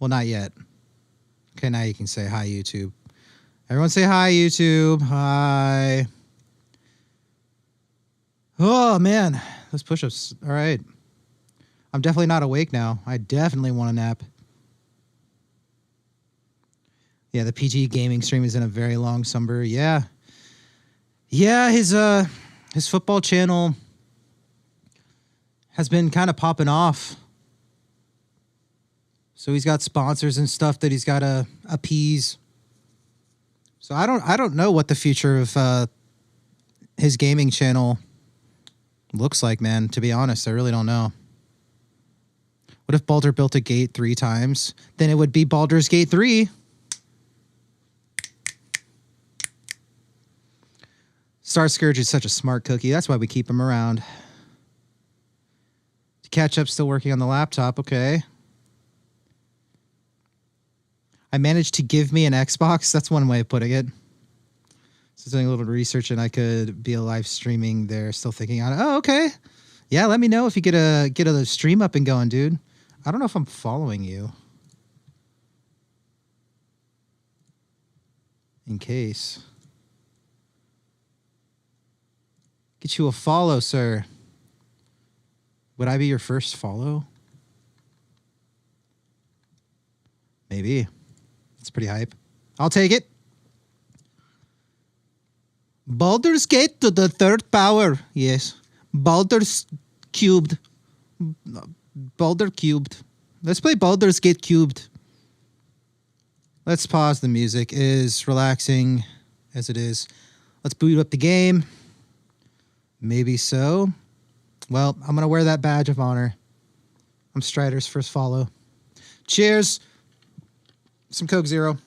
Well, not yet. Okay, now you can say hi, YouTube. Everyone say hi, YouTube. Hi. Oh, man. Those push-ups. All right. I'm definitely not awake now. I definitely want a nap. Yeah, the PG gaming stream is in a very long slumber. Yeah. Yeah, his football channel has been kind of popping off. So he's got sponsors and stuff that he's got to appease. So I don't know what the future of his gaming channel looks like, man. To be honest, I really don't know. What if Baldur built a gate 3 times? Then it would be Baldur's Gate 3. Star Scourge is such a smart cookie. That's why we keep him around. To catch up, still working on the laptop. Okay. I managed to give me an Xbox. That's one way of putting it. So doing a little research and I could be a live streaming there. Still thinking on it. Oh, okay. Yeah, let me know if you get a stream up and going, dude. I don't know if I'm following you. In case. Get you a follow, sir. Would I be your first follow? Maybe. It's pretty hype. I'll take it. Baldur's Gate to the 3rd power. Yes. Baldur's cubed. Baldur cubed. Let's play Baldur's Gate cubed. Let's pause the music. It is relaxing as it is. Let's boot up the game. Maybe so. Well, I'm going to wear that badge of honor. I'm Strider's first follow. Cheers. Some Coke Zero.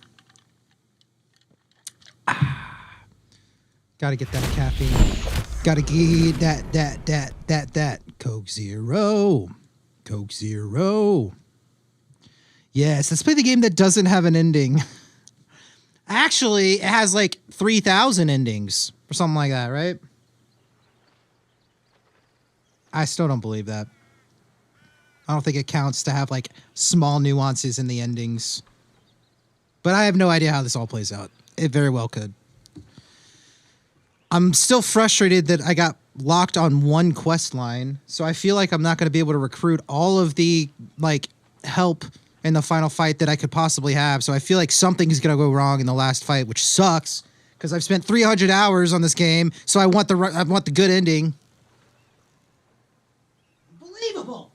Gotta get that caffeine. Gotta get that. Coke Zero. Coke Zero. Yes, let's play the game that doesn't have an ending. Actually, it has like 3,000 endings or something like that, right? I still don't believe that. I don't think it counts to have like small nuances in the endings. But I have no idea how this all plays out. It very well could. I'm still frustrated that I got locked on one quest line, so I feel like I'm not going to be able to recruit all of the like help in the final fight that I could possibly have. So I feel like something's going to go wrong in the last fight, which sucks because I've spent 300 hours on this game, so I want the good ending. Unbelievable.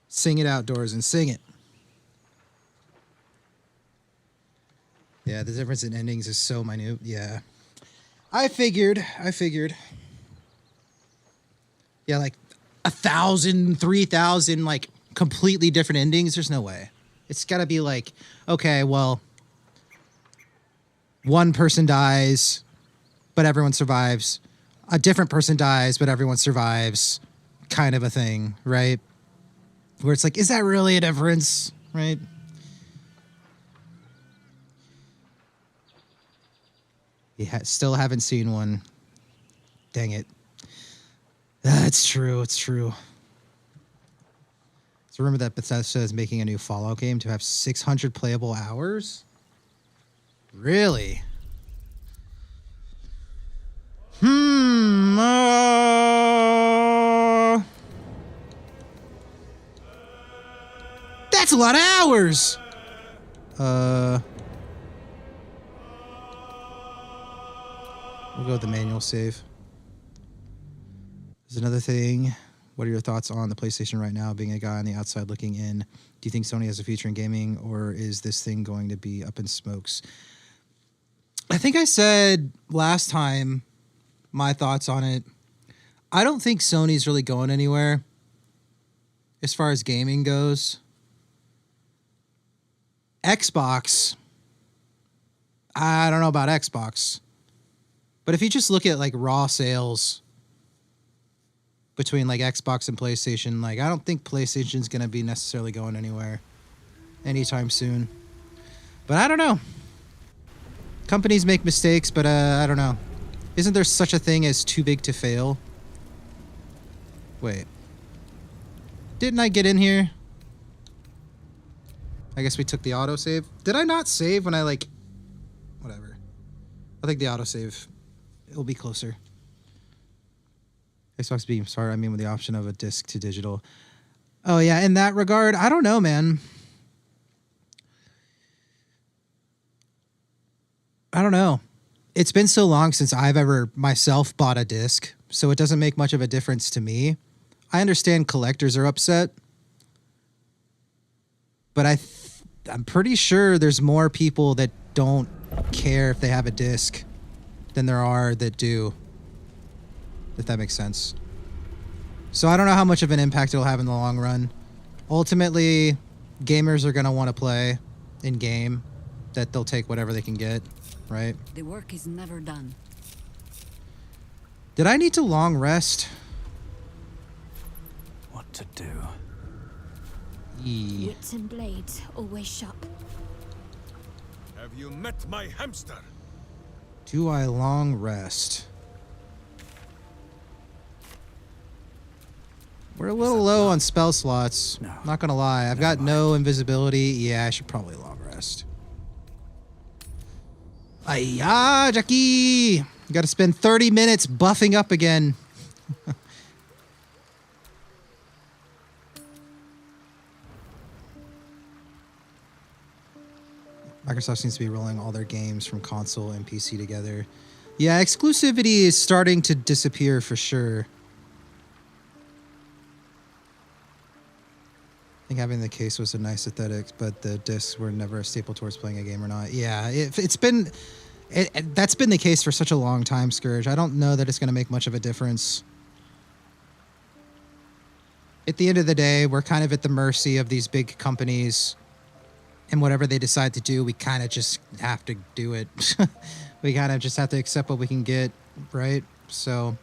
Sing it outdoors and sing it. Yeah, the difference in endings is so minute. Yeah. I figured. Yeah, like 1,000, 3,000, like completely different endings. There's no way. It's got to be like, okay, well, one person dies, but everyone survives. A different person dies, but everyone survives. Kind of a thing, right? Where it's like, is that really a difference, right? Still haven't seen one. Dang it. It's true. It's true. So remember that Bethesda is making a new Fallout game to have 600 playable hours? Really? That's a lot of hours! We'll go with the manual save. There's another thing. What are your thoughts on the PlayStation right now, being a guy on the outside looking in? Do you think Sony has a future in gaming, or is this thing going to be up in smokes? I think I said last time my thoughts on it. I don't think Sony's really going anywhere as far as gaming goes. Xbox, I don't know about Xbox. But if you just look at like raw sales between like Xbox and PlayStation, like I don't think PlayStation's going to be necessarily going anywhere anytime soon. But I don't know. Companies make mistakes, but I don't know. Isn't there such a thing as too big to fail? Wait. Didn't I get in here? I guess we took the autosave. Did I not save when I, like... Whatever. I think the autosave. It'll be closer. Xbox Beam, sorry, I mean with the option of a disc to digital. Oh, yeah, in that regard, I don't know, man. I don't know. It's been so long since I've ever myself bought a disc, so it doesn't make much of a difference to me. I understand collectors are upset, but I'm pretty sure there's more people that don't care if they have a disc than there are that do, if that makes sense. So I don't know how much of an impact it'll have in the long run. Ultimately, gamers are going to want to play in-game, that they'll take whatever they can get, right? The work is never done. Did I need to long rest? What to do? Wits and blades always sharp. Have you met my hamster? Do I long rest? We're a little low on spell slots. No. Not gonna lie. I've got no invisibility. Yeah, I should probably long rest. Ayah, Jackie! You gotta spend 30 minutes buffing up again. Microsoft seems to be rolling all their games from console and PC together. Yeah, exclusivity is starting to disappear for sure. I think having the case was a nice aesthetic, but the discs were never a staple towards playing a game or not. Yeah, that's been the case for such a long time, Scourge. I don't know that it's going to make much of a difference. At the end of the day, we're kind of at the mercy of these big companies, and whatever they decide to do, we kind of just have to do it. We kind of just have to accept what we can get, right? So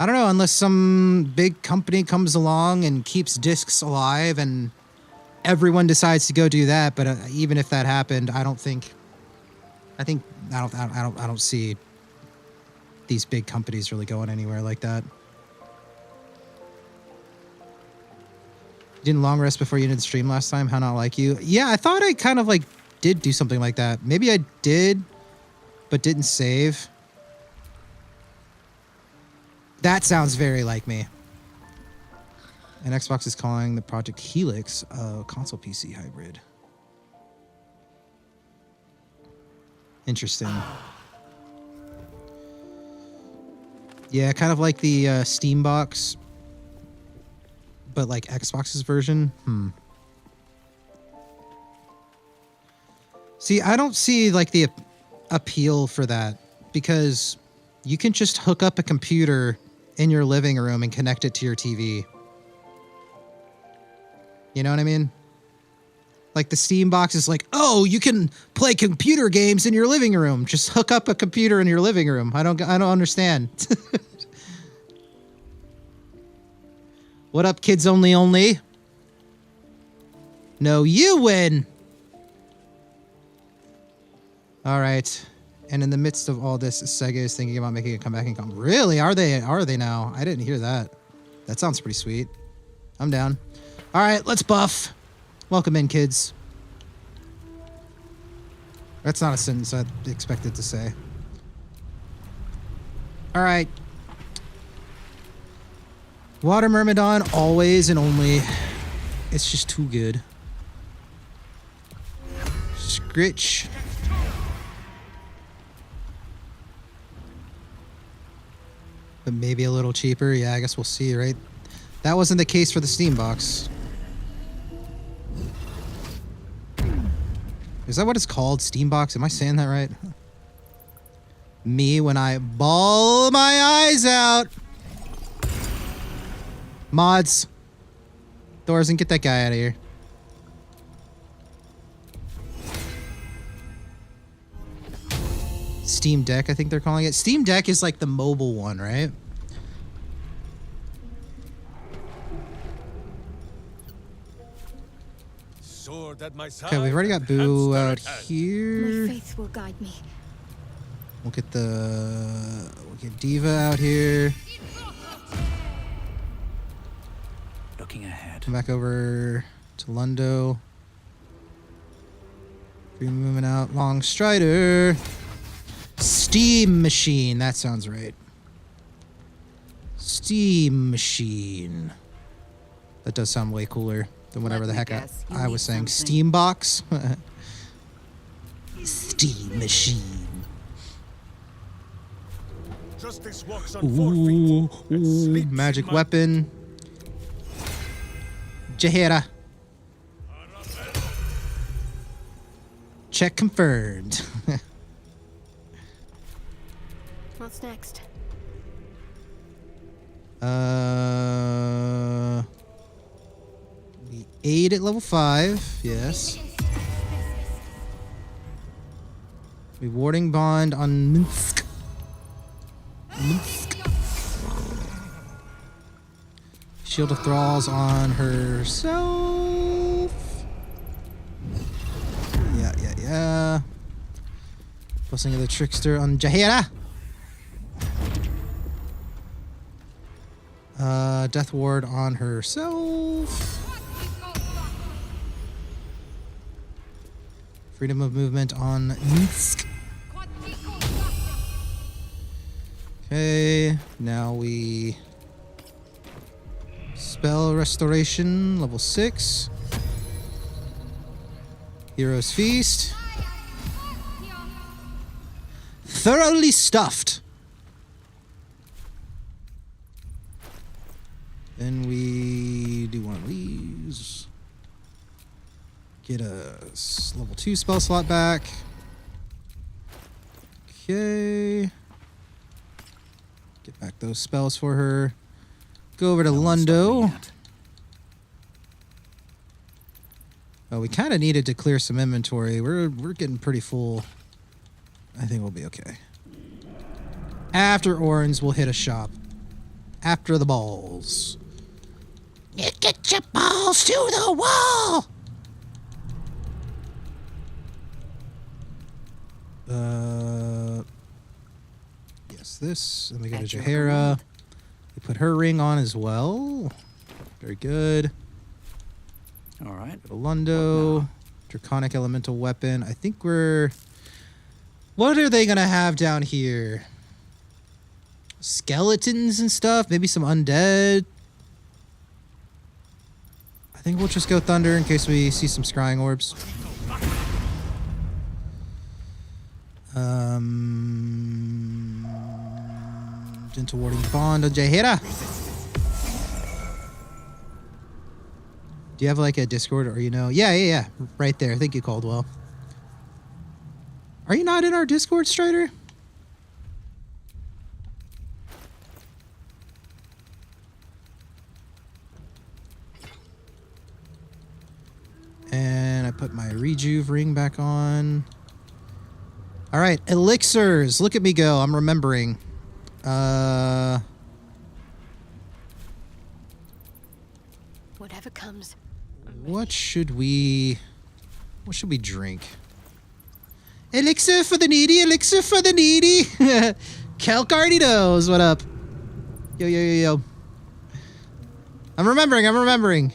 I don't know, unless some big company comes along and keeps discs alive and everyone decides to go do that. But even if that happened, I don't see these big companies really going anywhere like that. You didn't long rest before you did the stream last time? How not like you? Yeah, I thought I kind of like did do something like that. Maybe I did, but didn't save. That sounds very like me. And Xbox is calling the Project Helix a console PC hybrid. Interesting. Yeah, kind of like the Steam box, but like Xbox's version. See, I don't see like the appeal for that, because you can just hook up a computer in your living room and connect it to your TV. You know what I mean? Like the Steam box is like, oh, you can play computer games in your living room. Just hook up a computer in your living room. I don't understand. What up, kids only? No, you win. All right. And in the midst of all this, Sega is thinking about making a comeback and come. Really? Are they now? I didn't hear that. That sounds pretty sweet. I'm down. All right, let's buff. Welcome in, kids. That's not a sentence I expected to say. All right. Water Myrmidon, always and only. It's just too good. Scritch. But maybe a little cheaper. Yeah, I guess we'll see, right? That wasn't the case for the Steam box. Is that what it's called? Steam box? Am I saying that right? Me when I bawl my eyes out. Mods. Thorzen, get that guy out of here. Steam Deck, I think they're calling it. Steam Deck is like the mobile one, right? Okay, we've already got Boo out here. My faith will guide me. We'll get Diva out here. looking ahead. Come back over to Lundo. Free movement out. Long Strider. Steam Machine. That sounds right. Steam Machine. That does sound way cooler than whatever the heck I was saying. Steam Box. Steam Machine. Justice walks on 4 feet and sleeps in Magic my- weapon. Jahira. Check confirmed. What's next? We aid at level 5. Yes. Rewarding bond on Minsk. Shield of Thralls on herself. Yeah. Blessing of the Trickster on Jahira. Death Ward on herself. Freedom of movement on Minsk. Okay, now we spell restoration, level 6. Hero's Feast. Thoroughly stuffed. Then we do one of these. Get a level 2 spell slot back. Okay. Get back those spells for her. Go over to Lundo. Oh, we kind of needed to clear some inventory. We're getting pretty full. I think we'll be okay. After Orange, we'll hit a shop. After the balls. You get your balls to the wall! Yes, this. And we go to Jahira. We put her ring on as well. Very good. All right. Go to Lundo. Draconic Elemental Weapon. I think we're... What are they going to have down here? Skeletons and stuff? Maybe some undead? I think we'll just go Thunder in case we see some scrying orbs. Gentle Warding Bond on Jahira. Do you have like a Discord or you know? Yeah. Right there. Thank you, Caldwell. Are you not in our Discord, Strider? And I put my Rejuve ring back on. All right, elixirs. Look at me go. I'm remembering. Whatever comes. What should we drink? Elixir for the needy, elixir for the needy. Kelk already knows. What up? Yo. I'm remembering.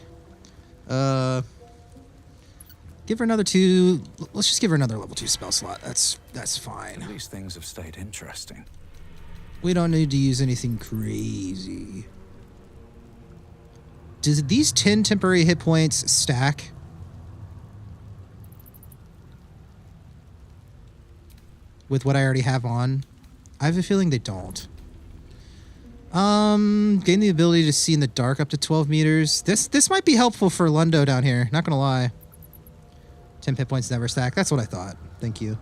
Give her another 2. Let's just give her another level 2 spell slot. That's fine. At least things have stayed interesting. We don't need to use anything crazy. Does these 10 temporary hit points stack? With what I already have on? I have a feeling they don't. Gain the ability to see in the dark up to 12 meters. This might be helpful for Lundo down here. Not gonna lie. 10 hit points never stack. That's what I thought. Thank you.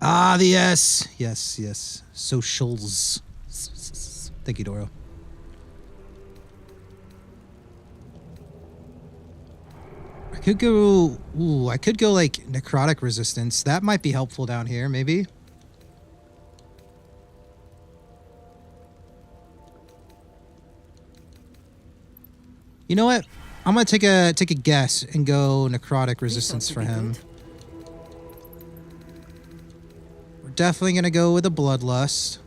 Ah, the S. Yes. Socials. Thank you, Doro. I could go like necrotic resistance. That might be helpful down here, maybe. You know what? I'm gonna take a guess and go necrotic resistance for him. We're definitely gonna go with a bloodlust.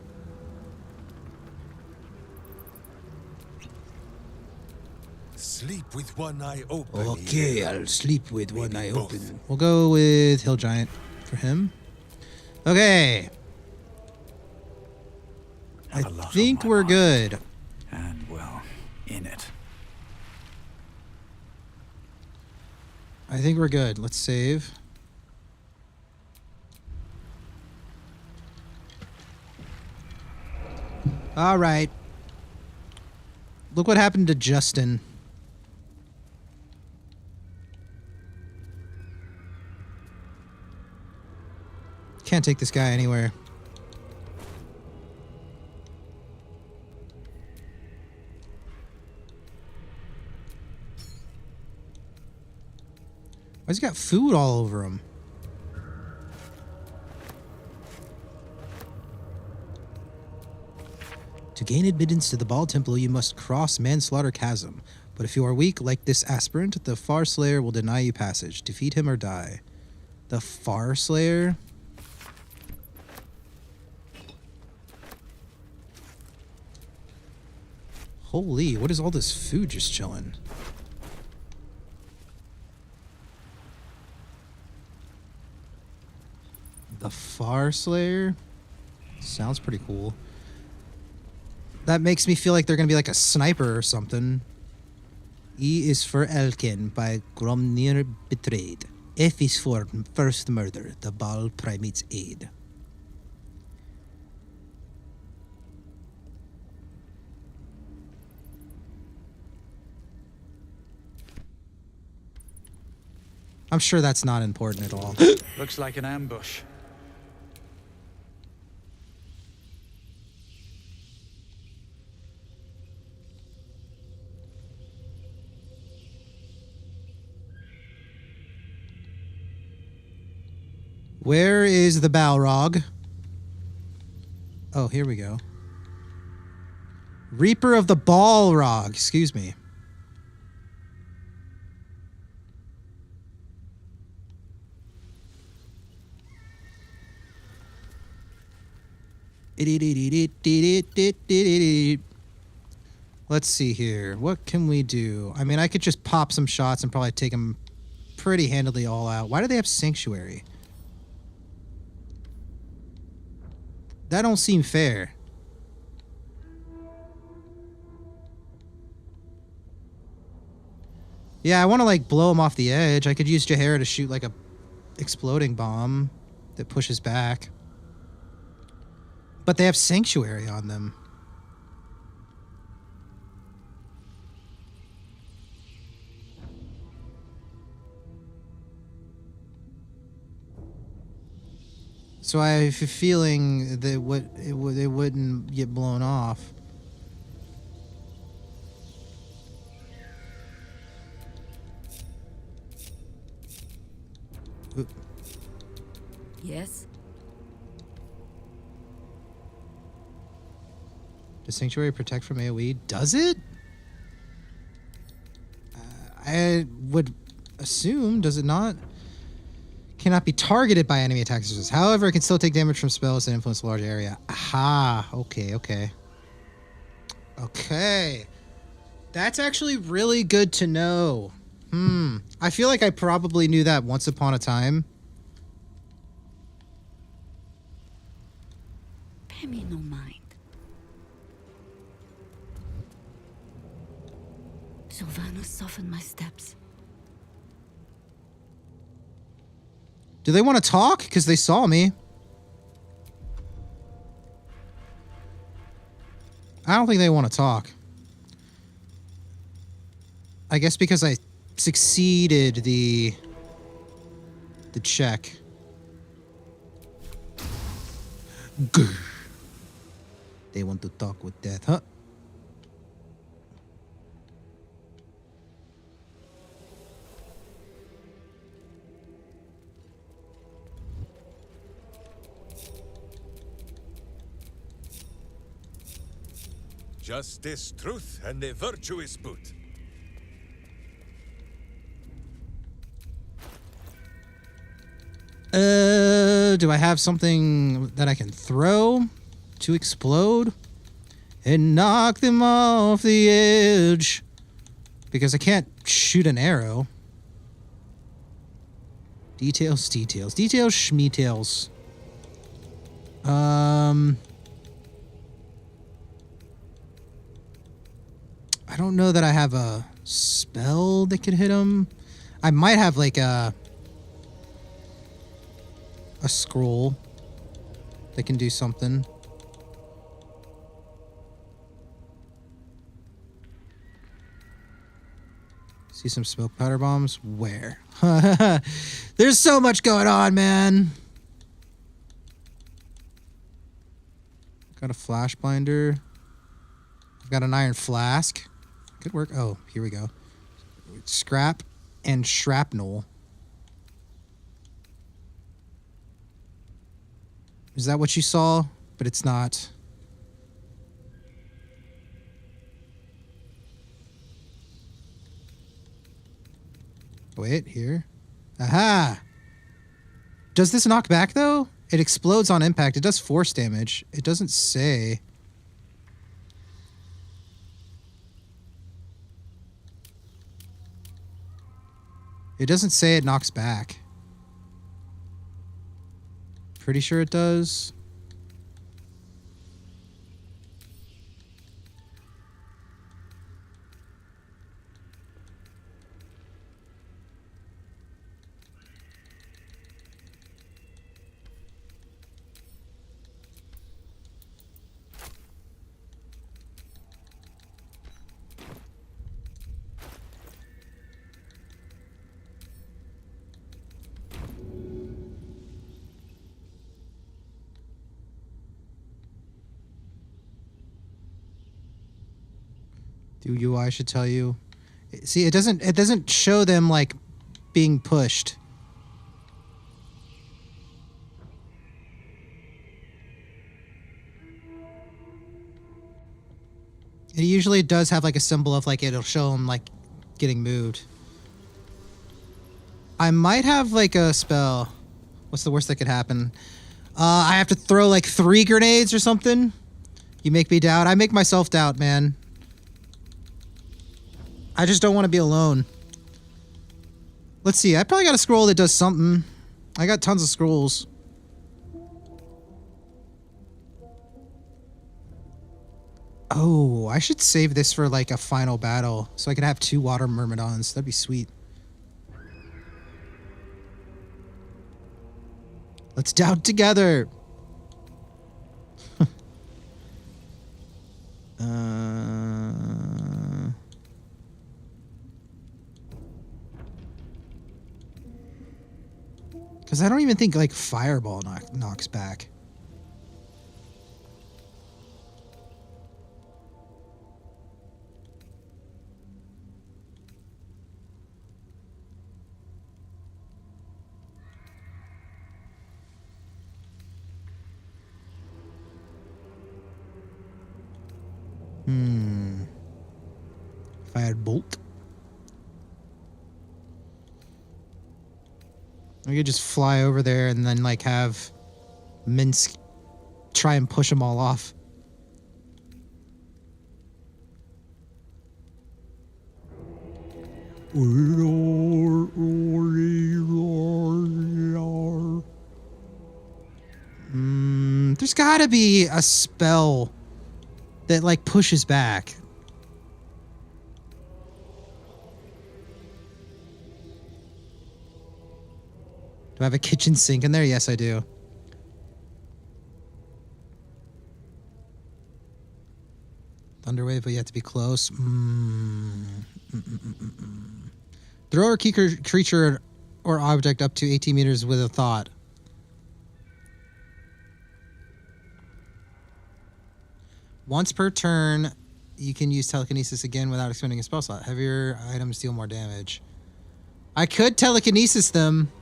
sleep with one eye open. Okay, I'll sleep with one Maybe eye both. open. We'll go with Hill Giant for him. Okay. I Have a lot on think my we're mind. good. And, well, in it. I think we're good. Let's save. All right. Look what happened to Justin. Can't take this guy anywhere. Why's he got food all over him? To gain admittance to the Baal Temple, you must cross Manslaughter Chasm. But if you are weak, like this aspirant, the Far Slayer will deny you passage. Defeat him or die. The Far Slayer? Holy, what is all this food just chilling? The Far Slayer? Sounds pretty cool. That makes me feel like they're going to be like a sniper or something. E is for Elkin by Gromnir Betrayed. F is for First Murder, the Baal Primate's Aid. I'm sure that's not important at all. Looks like an ambush. Where is the Balrog? Oh, here we go. Reaper of the Balrog. Excuse me. Let's see here. What can we do? I mean, I could just pop some shots and probably take them pretty handily all out. Why do they have Sanctuary? That don't seem fair. Yeah, I want to like blow him off the edge. I could use Jaheira to shoot like a exploding bomb that pushes back. But they have Sanctuary on them. So I have a feeling that it wouldn't get blown off. Oop. Yes? Does Sanctuary protect from AoE? Does it? I would assume, does it not? Cannot be targeted by enemy attacks. However, it can still take damage from spells that influence a large area. Aha. Okay, okay. Okay. That's actually really good to know. I feel like I probably knew that once upon a time. Pay me no mind. Sylvanas softened my steps. Do they want to talk? Because they saw me. I don't think they want to talk. I guess because I succeeded the check. Grr. They want to talk with that, huh? Justice, truth, and a virtuous boot. Do I have something that I can throw to explode and knock them off the edge? because I can't shoot an arrow. Details, schmeetails. I don't know that I have a spell that could hit him. I might have like a scroll that can do something. See some smoke powder bombs? Where? There's so much going on, man. Got a flash binder. I've got an iron flask. Good work. Oh, here we go. Scrap and shrapnel. Is that what you saw? But it's not. Wait, here. Aha! Does this knock back, though? It explodes on impact. It does force damage. It doesn't say. It doesn't say it knocks back. Pretty sure it does. Do UI should tell you. See, it doesn't show them like being pushed. It usually does have like a symbol of like it'll show them like getting moved. I might have like a spell. What's the worst that could happen? I have to throw like 3 grenades or something. You make me doubt. I make myself doubt, man. I just don't want to be alone. Let's see. I probably got a scroll that does something. I got tons of scrolls. Oh, I should save this for like a final battle so I could have 2 water myrmidons. That'd be sweet. Let's doubt together. Because I don't even think like fireball knocks back. Firebolt. We could just fly over there and then like have Minsk try and push them all off. There's gotta be a spell that like pushes back. Do I have a kitchen sink in there? Yes, I do. Thunderwave, but you have to be close. Throw a creature or object up to 18 meters with a thought. Once per turn, you can use telekinesis again without expending a spell slot. Heavier items deal more damage. I could telekinesis them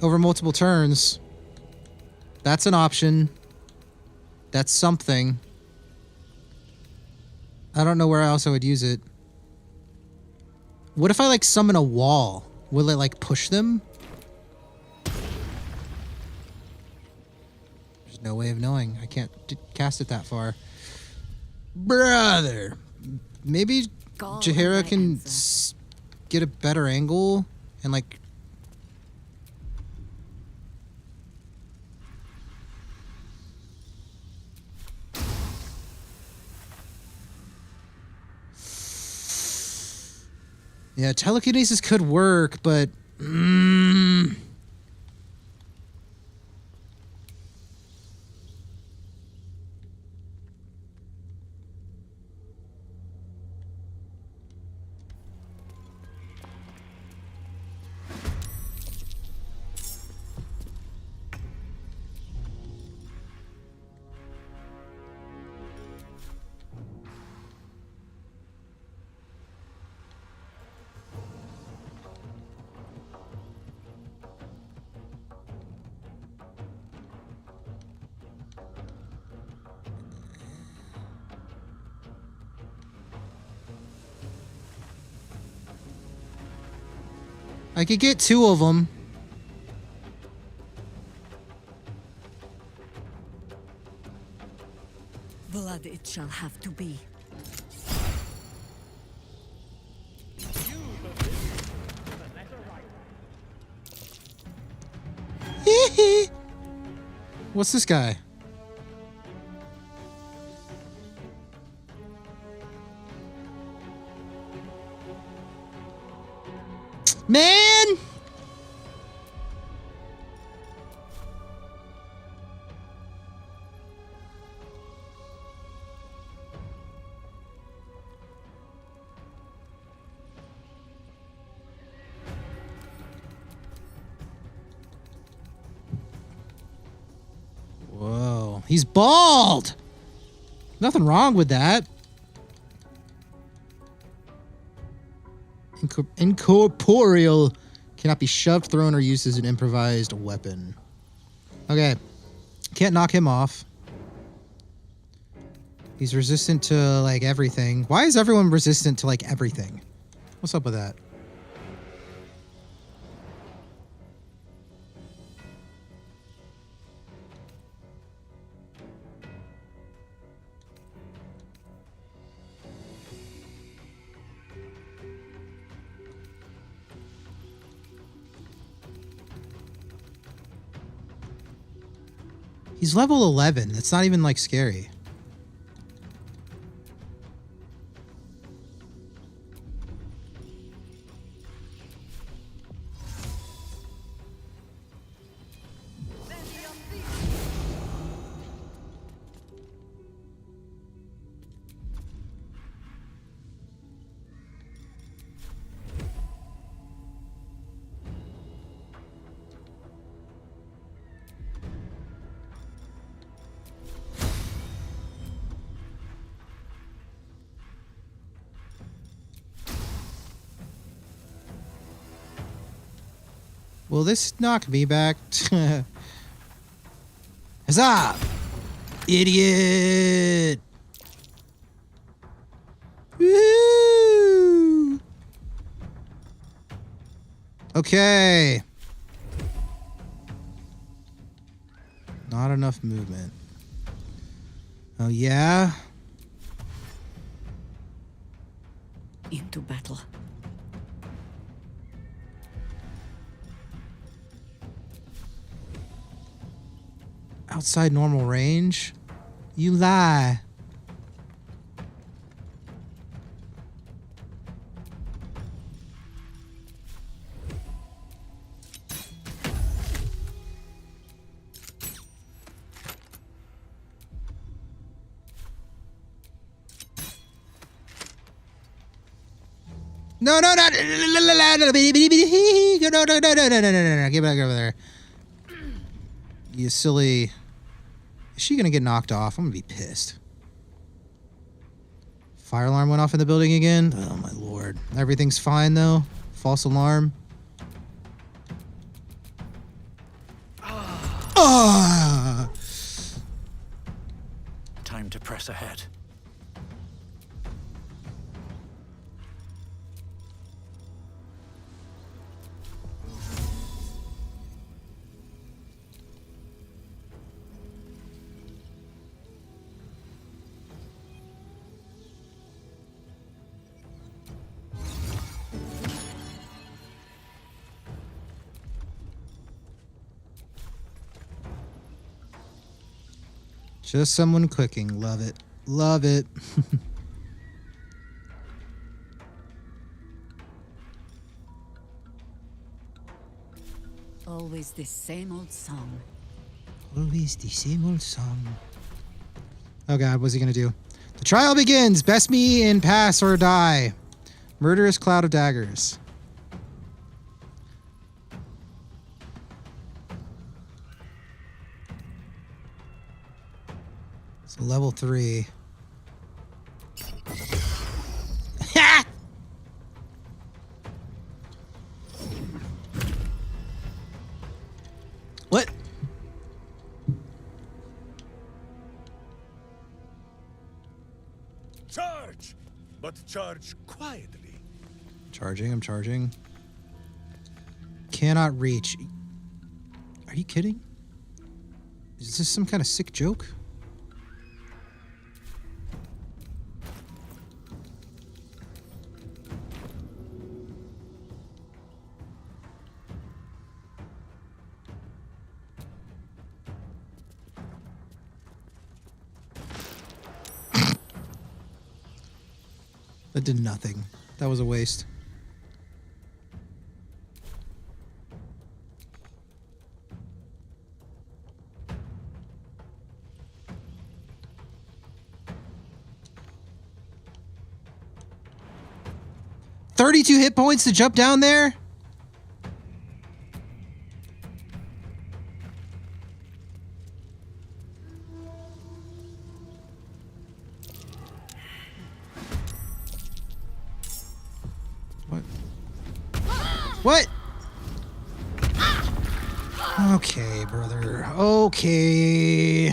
over multiple turns. That's an option. That's something. I don't know where else I would use it. What if I like summon a wall? Will it like push them? There's no way of knowing. I can't cast it that far. Brother. Maybe skull. Jaheira and I can answer. get a better angle and like. Yeah, telekinesis could work, but. I could get 2 of them. Blood it shall have to be. What's this guy? Man! Whoa, he's bald! Nothing wrong with that. Incorporeal. Cannot be shoved, thrown, or used as an improvised weapon. Okay. Can't knock him off. He's resistant to, like, everything. Why is everyone resistant to, like, everything? What's up with that? He's level 11. That's not even, like, scary. Will this knock me back? Huzzah! Idiot! Woo! Okay. Not enough movement. Oh, yeah? Into battle. Outside normal range? You lie. No, no, no, no, no, no, no, get back over there. You silly. Is she gonna get knocked off? I'm gonna be pissed. Fire alarm went off in the building again. Oh my lord. Everything's fine though. False alarm. Ah! Time to press ahead. Just someone cooking. Love it. Love it. Always the same old song. Always the same old song. Oh god, what's he gonna do? The trial begins! Best me in pass or die. Murderous cloud of daggers. So level 3. Ha! What? Charge! But charge quietly. Charging, I'm charging. Cannot reach. Are you kidding? Is this some kind of sick joke? That did nothing. That was a waste. $32 hit points to jump down there? What? What? Okay, brother. Okay.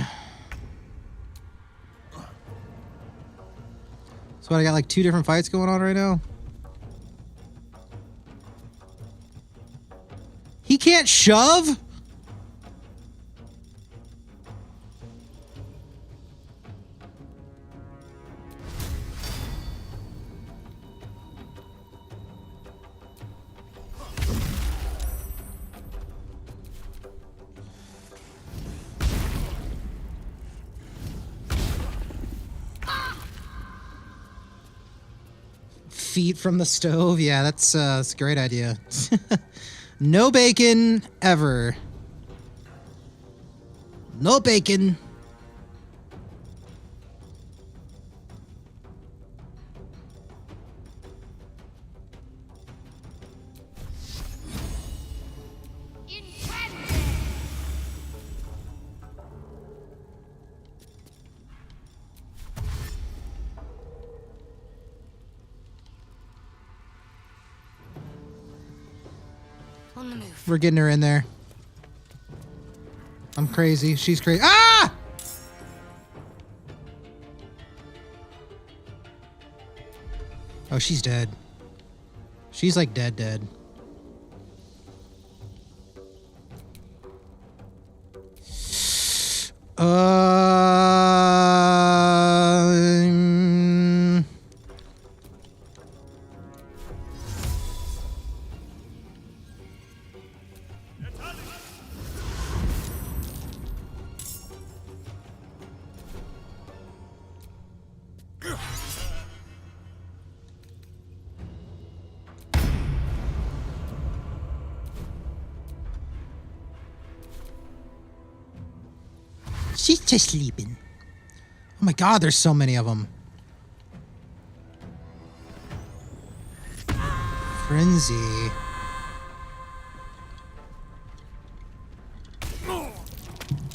So what, I got like 2 different fights going on right now? He can't shove? Feet from the stove? Yeah, that's a great idea. No bacon ever. No bacon. On the move. We're getting her in there. I'm crazy. She's crazy. Ah! Oh, she's dead. She's like dead. She's just sleeping. Oh my god, there's so many of them. Frenzy.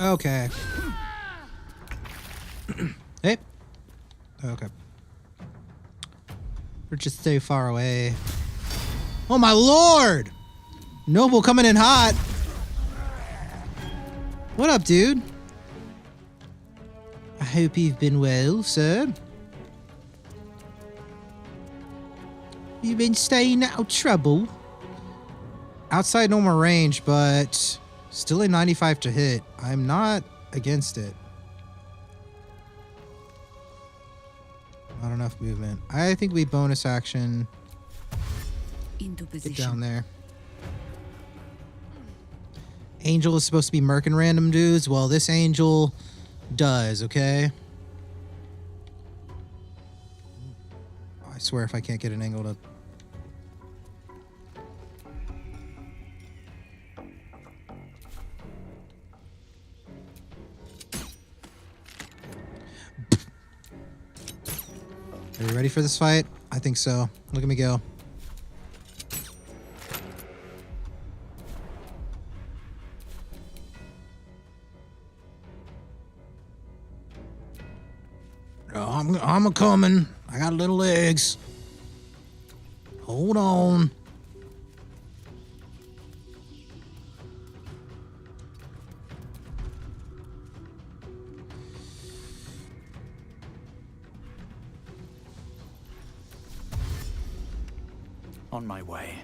Okay. Hey. Okay. We're just so far away. Oh my lord! Noble coming in hot. What up, dude? I hope you've been well, sir. You've been staying out of trouble. Outside normal range, but still a 95 to hit. I'm not against it. Not enough movement. I think we bonus action. Into position. Get down there. Angel is supposed to be murking random dudes. Well, this angel does, okay? I swear if I can't get an angle to... Are you ready for this fight? I think so. Look at me go. Oh, I'm a coming. I got little legs. Hold on. On my way.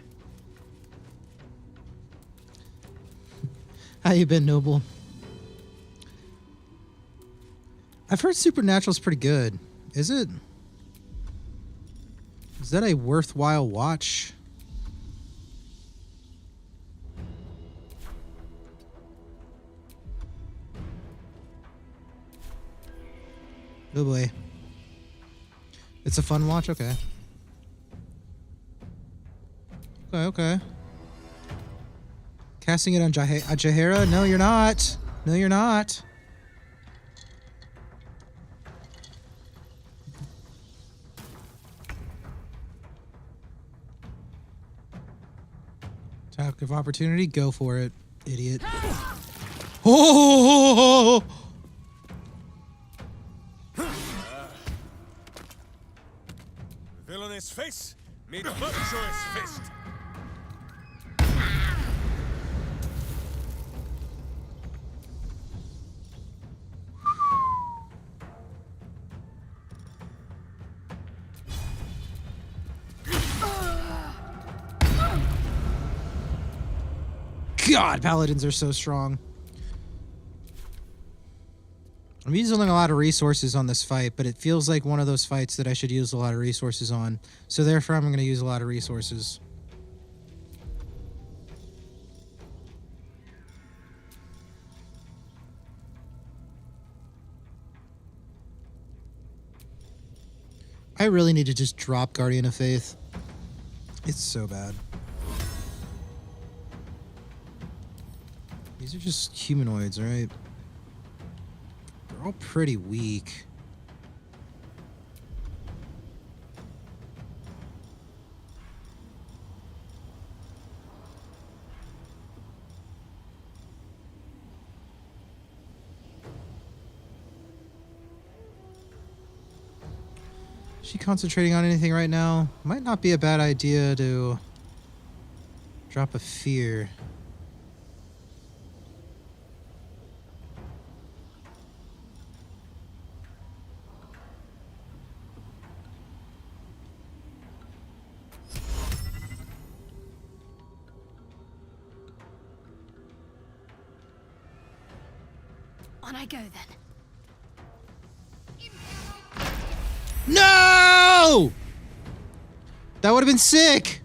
How you been, Noble? I've heard Supernatural's pretty good. Is it? Is that a worthwhile watch? Oh boy. It's a fun watch? Okay. Okay. Casting it on Jaheira? No, you're not. No, you're not. Attack of opportunity? Go for it, idiot. Oh! Villainous face meet virtuous fist. God, paladins are so strong. I'm using a lot of resources on this fight, but it feels like one of those fights that I should use a lot of resources on. So therefore, I'm going to use a lot of resources. I really need to just drop Guardian of Faith. It's so bad. These are just humanoids, right? They're all pretty weak. Is she concentrating on anything right now? Might not be a bad idea to drop a fear. On I go then. No! That would have been sick.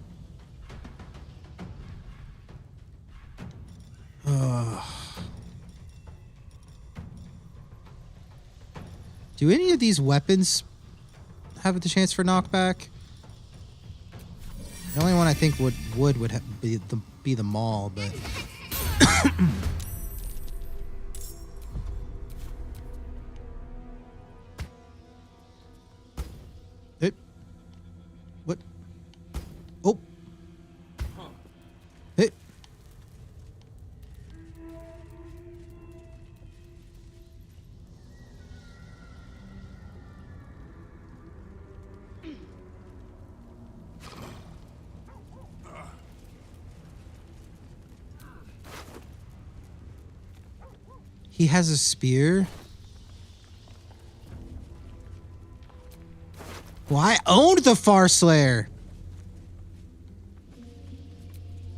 Do any of these weapons have the chance for knockback? The only one I think would be the maul, but it. What? Oh. Hey. He has a spear. Well, I owned the Farslayer.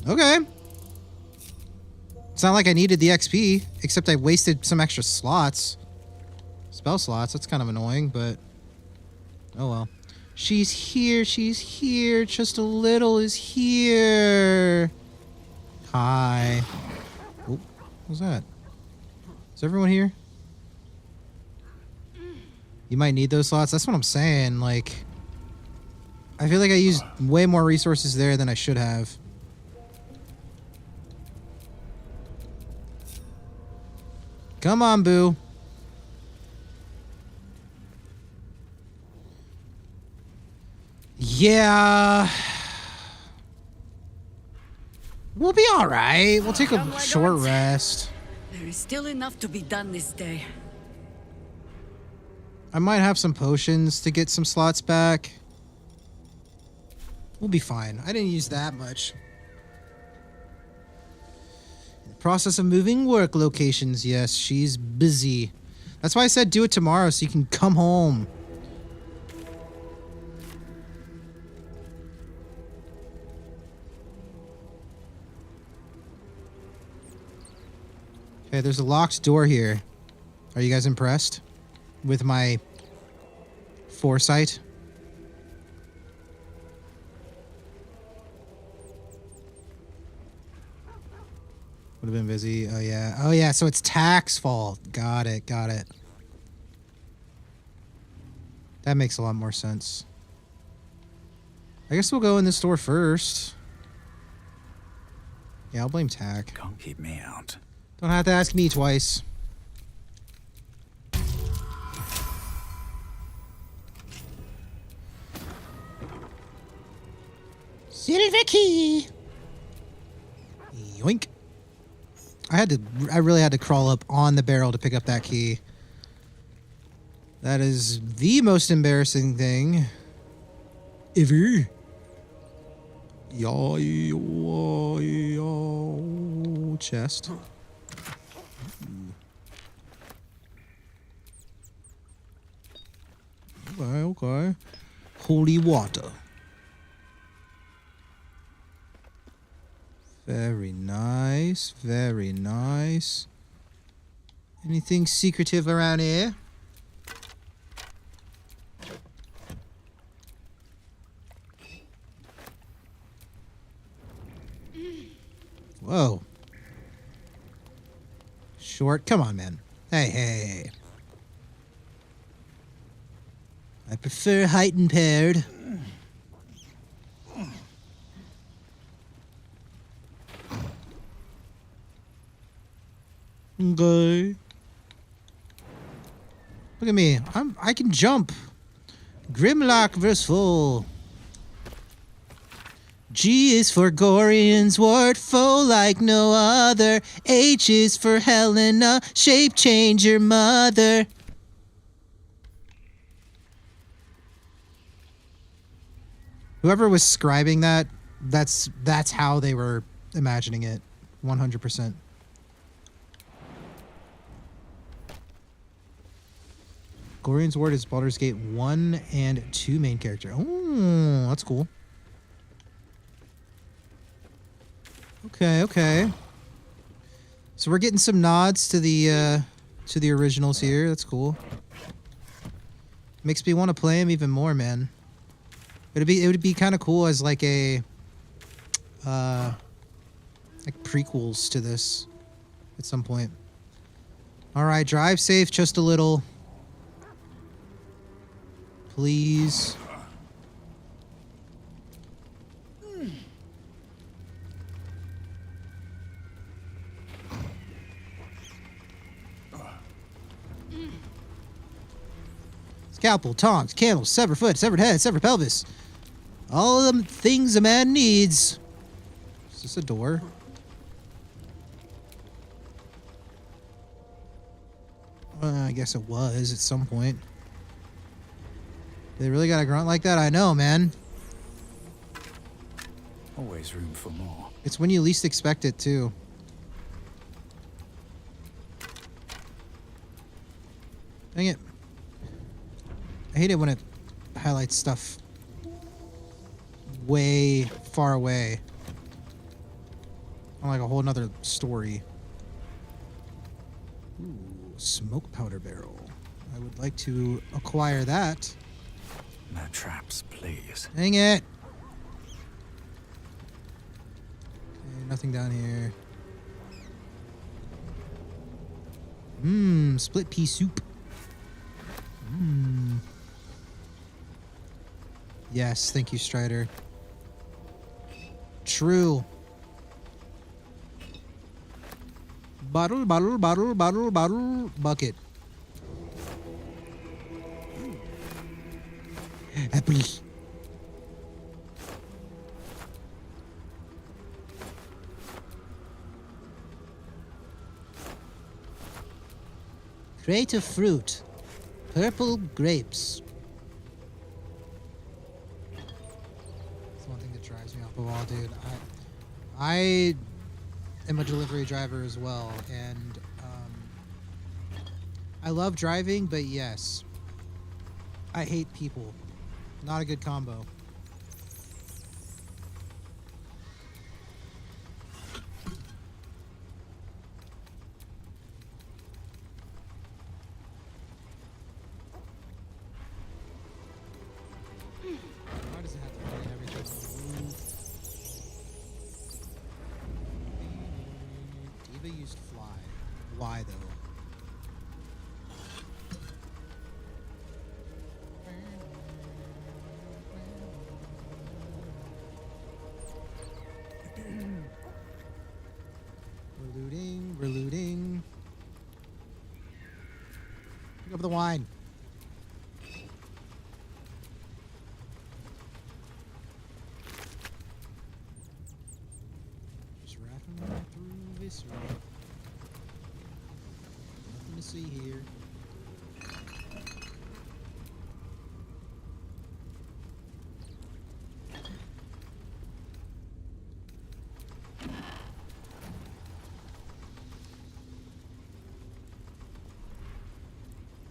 Okay. It's not like I needed the XP, except I wasted some extra slots. Spell slots, that's kind of annoying, but... oh well. She's here, just a little is here. Hi. Oh, what was that? Is everyone here? You might need those slots. That's what I'm saying. Like, I feel like I used way more resources there than I should have. Come on, boo. Yeah. We'll be all right. We'll take a short rest. There is still enough to be done this day. I might have some potions to get some slots back. We'll be fine. I didn't use that much. Process of moving work locations. Yes, she's busy. That's why I said do it tomorrow so you can come home. Okay, there's a locked door here. Are you guys impressed with my foresight? Would have been busy. Oh, yeah. Oh, yeah. So it's Tack's fault. Got it. Got it. That makes a lot more sense. I guess we'll go in this door first. Yeah, I'll blame Tack. Can't keep me out. Don't have to ask me twice. Silver key. Yoink. I really had to crawl up on the barrel to pick up that key. That is the most embarrassing thing ever. Chest. Okay, okay. Holy water. Very nice, very nice. Anything secretive around here? Whoa. Short, come on, man. Hey, hey. I prefer height impaired. Okay. Look at me. I can jump. Grimlock verse full. G is for Gorian's ward, foe like no other. H is for Helena, shape changer mother. Whoever was scribing that, that's how they were imagining it. 100%. Gorian's Ward is Baldur's Gate 1 and 2 main character. Oh, that's cool. Okay, okay. So we're getting some nods to the originals here. That's cool. Makes me want to play them even more, man. It would be kind of cool as like a like prequels to this at some point. All right, drive safe just a little. Please. Scalpel, tongs, candles, severed foot, severed head, severed pelvis. All of them things a man needs. Is this a door? I guess it was at some point. They really got a grunt like that? I know, man. Always room for more. It's when you least expect it, too. Dang it. I hate it when it highlights stuff way far away. On like a whole nother story. Ooh, smoke powder barrel. I would like to acquire that. No traps, please. Dang it! Okay, nothing down here. Split pea soup. Yes, thank you, Strider. True. Bottle, bottle, bottle, bottle, bottle, bucket. Apple. Crate of fruit. Purple grapes. That's one thing that drives me off the wall, dude. I am a delivery driver as well, and I love driving, but yes, I hate people. Not a good combo. Why does it have to be everything? Diva used fly. Why though? We're looting. Pick up the wine. Just wrapping right through this way. Nothing to see here.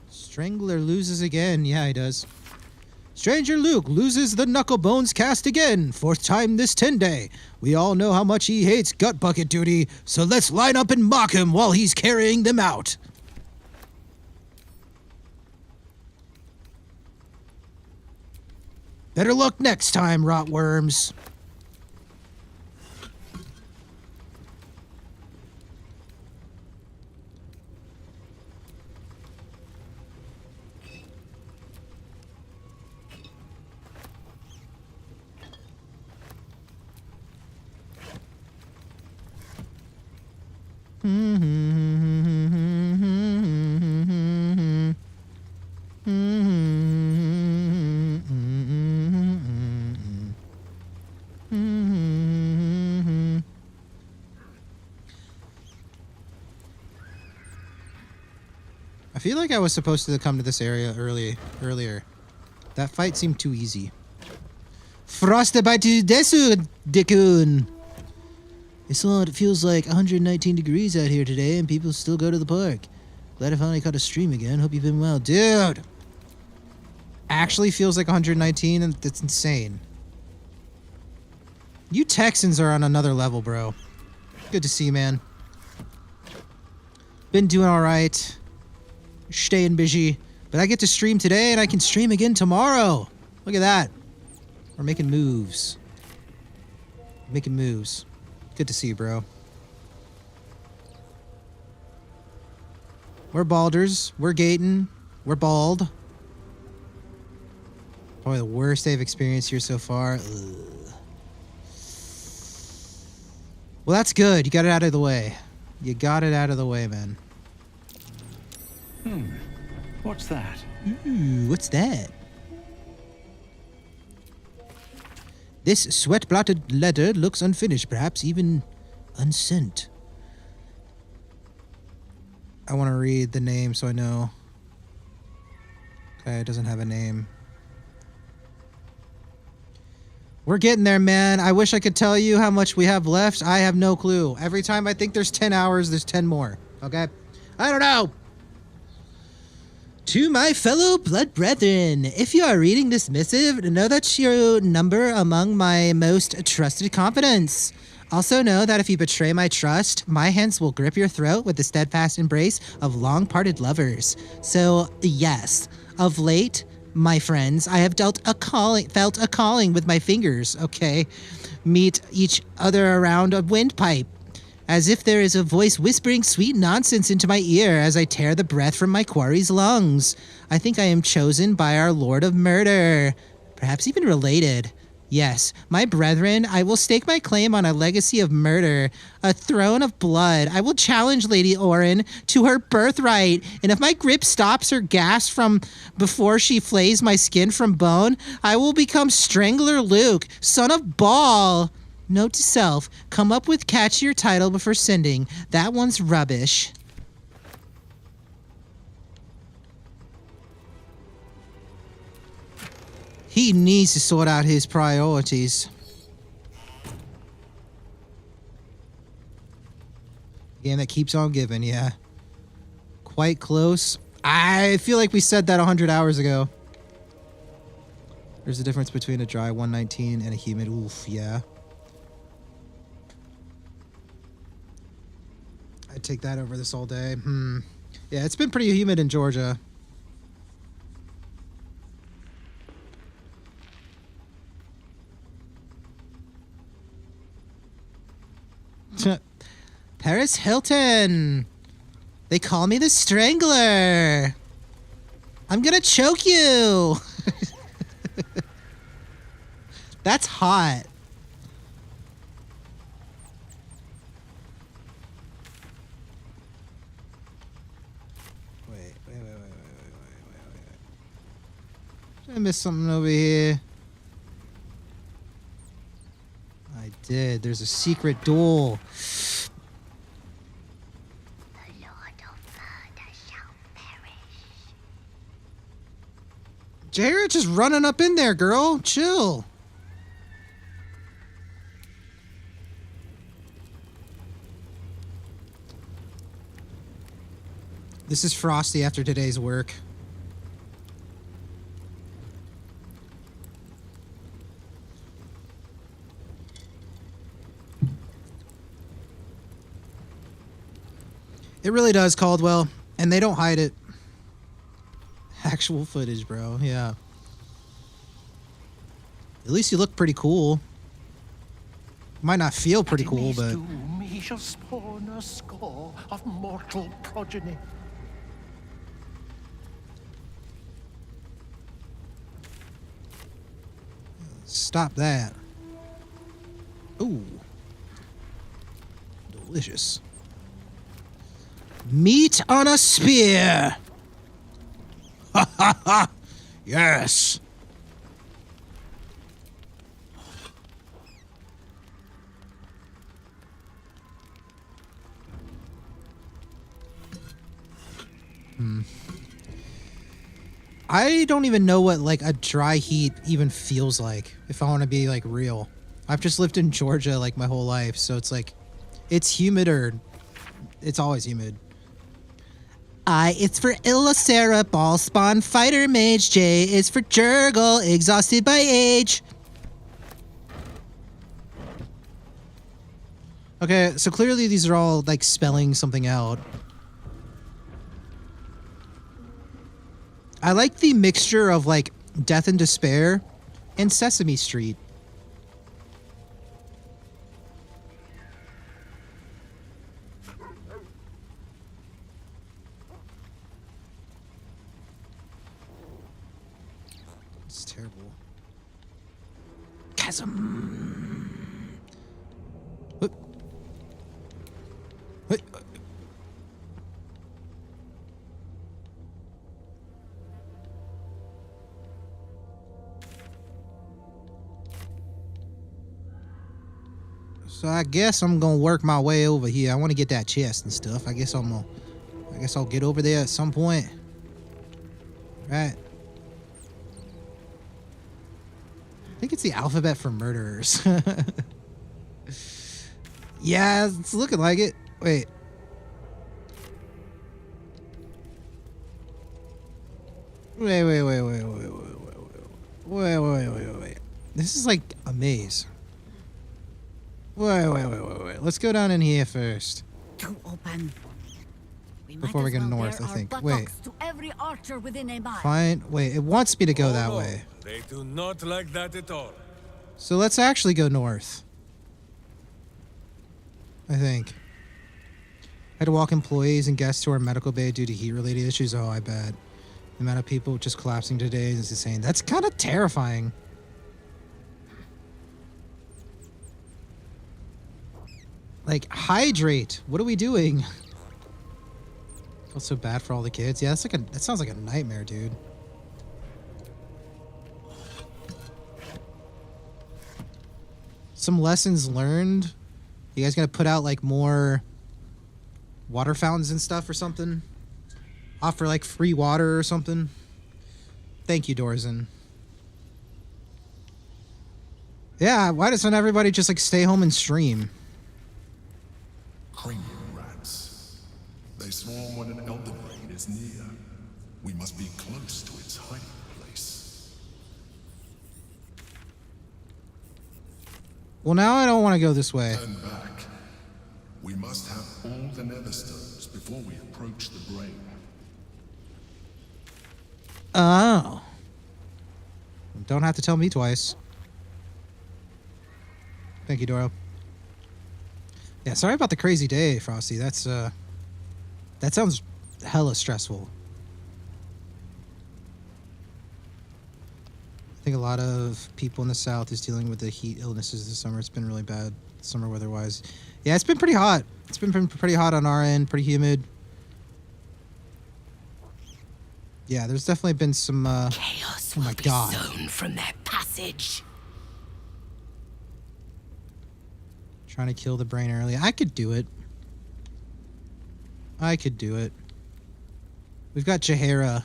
Strangler loses again. Yeah, he does. Stranger Luke loses the knuckle bones cast again. 4th time this 10 day. We all know how much he hates gut bucket duty, so let's line up and mock him while he's carrying them out. Better luck next time, rotworms. I feel like I was supposed to come to this area earlier. That fight seemed too easy. Frostbite desu, Dickun. It feels like 119 degrees out here today, and people still go to the park. Glad I finally caught a stream again. Hope you've been well. Dude! Actually feels like 119, and that's insane. You Texans are on another level, bro. Good to see you, man. Been doing alright. Staying busy. But I get to stream today, and I can stream again tomorrow. Look at that. We're making moves. Making moves. Good to see you, bro. We're Baldurs. We're Gaten. We're bald. Probably the worst day of experience here so far. Ugh. Well, that's good. You got it out of the way. You got it out of the way, man. What's that? Ooh, what's that? This sweat-blotted letter looks unfinished, perhaps even unsent. I want to read the name so I know. Okay, it doesn't have a name. We're getting there, man. I wish I could tell you how much we have left. I have no clue. Every time I think there's 10 hours, there's 10 more. Okay? I don't know. To my fellow blood brethren, if you are reading this missive, know that you number among my most trusted confidants. Also know that if you betray my trust, my hands will grip your throat with the steadfast embrace of long-parted lovers. So, yes, of late, my friends, I have felt a calling with my fingers, okay? Meet each other around a windpipe, as if there is a voice whispering sweet nonsense into my ear as I tear the breath from my quarry's lungs. I think I am chosen by our Lord of Murder. perhaps even related. Yes, my brethren, I will stake my claim on a legacy of murder, a throne of blood. I will challenge Lady Orin to her birthright, and if my grip stops her gas from before she flays my skin from bone, I will become Strangler Luke, son of Baal. Note to self, come up with catchier title before sending. That one's rubbish. He needs to sort out his priorities. Game that keeps on giving, yeah. Quite close. I feel like we said that 100 hours ago. There's a difference between a dry 119 and a humid. Oof, yeah. I'd take that over this all day. Yeah, it's been pretty humid in Georgia. Paris Hilton. They call me the Strangler. I'm gonna choke you. That's hot. Wait. Did I miss something over here? I did. There's a secret door. The Lord of Murder shall perish. Jaira just running up in there, girl. Chill. This is Frosty after today's work. It really does, Caldwell. And they don't hide it. Actual footage, bro. Yeah. At least you look pretty cool. Might not feel pretty cool, but... He shall spawn a score of mortal progeny. Stop that. Ooh. Delicious. Meat on a spear. Ha ha ha. Yes. I don't even know what like a dry heat even feels like, if I want to be like real. I've just lived in Georgia like my whole life, so it's like it's humid or it's always humid. It's for Illacera, Ball Spawn, Fighter Mage. J is for Jurgle, exhausted by age. Okay, so clearly these are all like spelling something out. I like the mixture of like Death and Despair and Sesame Street. It's terrible. Chasm. What? What? So I guess I'm gonna work my way over here. I want to get that chest and stuff. I guess I'll get over there at some point. Right. I think it's the alphabet for murderers. Yeah, it's looking like it. Wait. Wait. This is like a maze. Wait. Let's go down in here first. To open. Before we go north, I think. Wait. To every archer within a mile. Fine. Wait, it wants me to go that way. They do not like that at all. So let's actually go north. I think. Had to walk employees and guests to our medical bay due to heat-related issues. Oh, I bet. The amount of people just collapsing today is insane. That's kind of terrifying. Like, hydrate. What are we doing? I feel so bad for all the kids. Yeah, that sounds like a nightmare, dude. Some lessons learned. You guys gonna put out like more water fountains and stuff or something? Offer like free water or something? Thank you, Dorzen. Yeah, why doesn't everybody just like stay home and stream? Cranium rats. They swarm when an elder brain is near. We must be close to its hiding place. Well, now I don't want to go this way. Turn back. We must have all the nether stones before we approach the brain. Oh. Don't have to tell me twice. Thank you, Doro. Yeah, sorry about the crazy day, Frosty. That sounds hella stressful. I think a lot of people in the South is dealing with the heat illnesses this summer. It's been really bad summer weather-wise. Yeah, it's been pretty hot. It's been pretty hot on our end, pretty humid. Yeah, there's definitely been some, Chaos oh my will be God. sown from their passage. Trying to kill the brain early. I could do it. I could do it. We've got Jahara.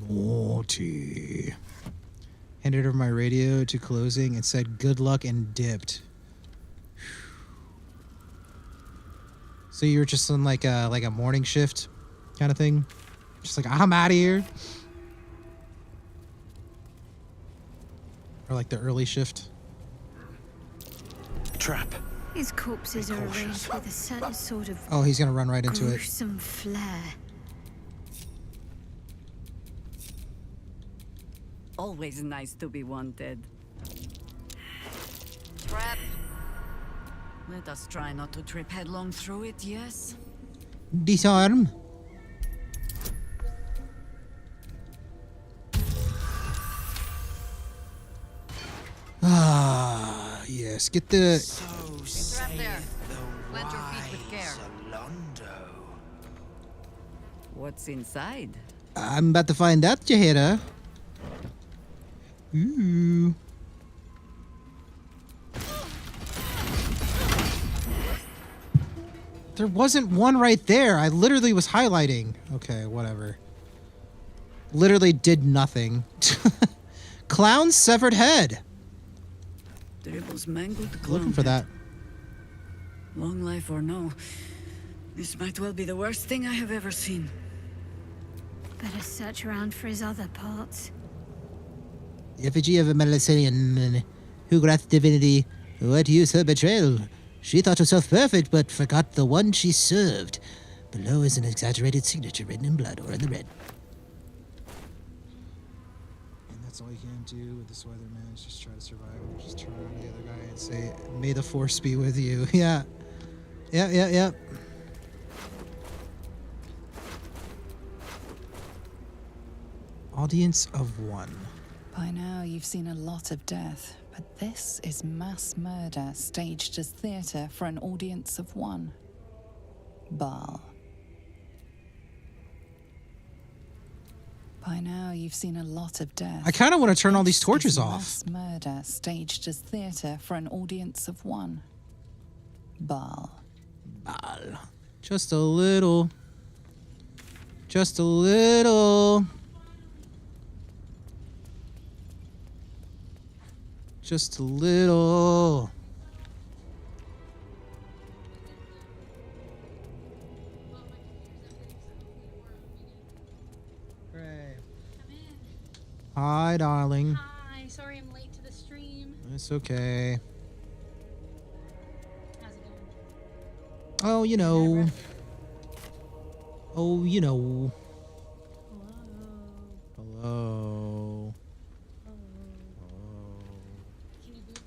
Naughty. Handed over my radio to closing and said good luck and dipped. So you were just on like a morning shift kind of thing? Just like, I'm out of here. Or like the early shift. Trap. His corpses are arranged with a certain sort of Oh, he's gonna run right into it. gruesome flair. Always nice to be wanted. Trap. Let us try not to trip headlong through it, yes? Disarm. Ah, yes. Get the... Trap there. Plant your feet with care. What's inside? I'm about to find out, Jahara. Ooh. There wasn't one right there. I literally was highlighting. Okay, whatever. Literally did nothing. Clown's severed head. Dribbles mangled clown. Looking for that. Long life or no, this might well be the worst thing I have ever seen. Better search around for his other parts. The effigy of a Melisanian who grasped divinity, who had to use her betrayal. She thought herself perfect, but forgot the one she served. Below is an exaggerated signature written in blood or in the red. And that's all you can do with this weatherman is just try to survive. Just turn around to the other guy and say, "May the force be with you." Yeah. Yeah. Audience of one. By now, you've seen a lot of death, but this is mass murder staged as theatre for an audience of one. Baal. By now, you've seen a lot of death. I kind of want to turn all these torches off. Mass murder staged as theatre for an audience of one. Baal. Baal. Just a little. Just a little. Just a little. Great. Hi, darling. Hi, sorry I'm late to the stream. It's okay. How's it going? Oh, you know. Oh, you know. Hello. Hello. Can you boot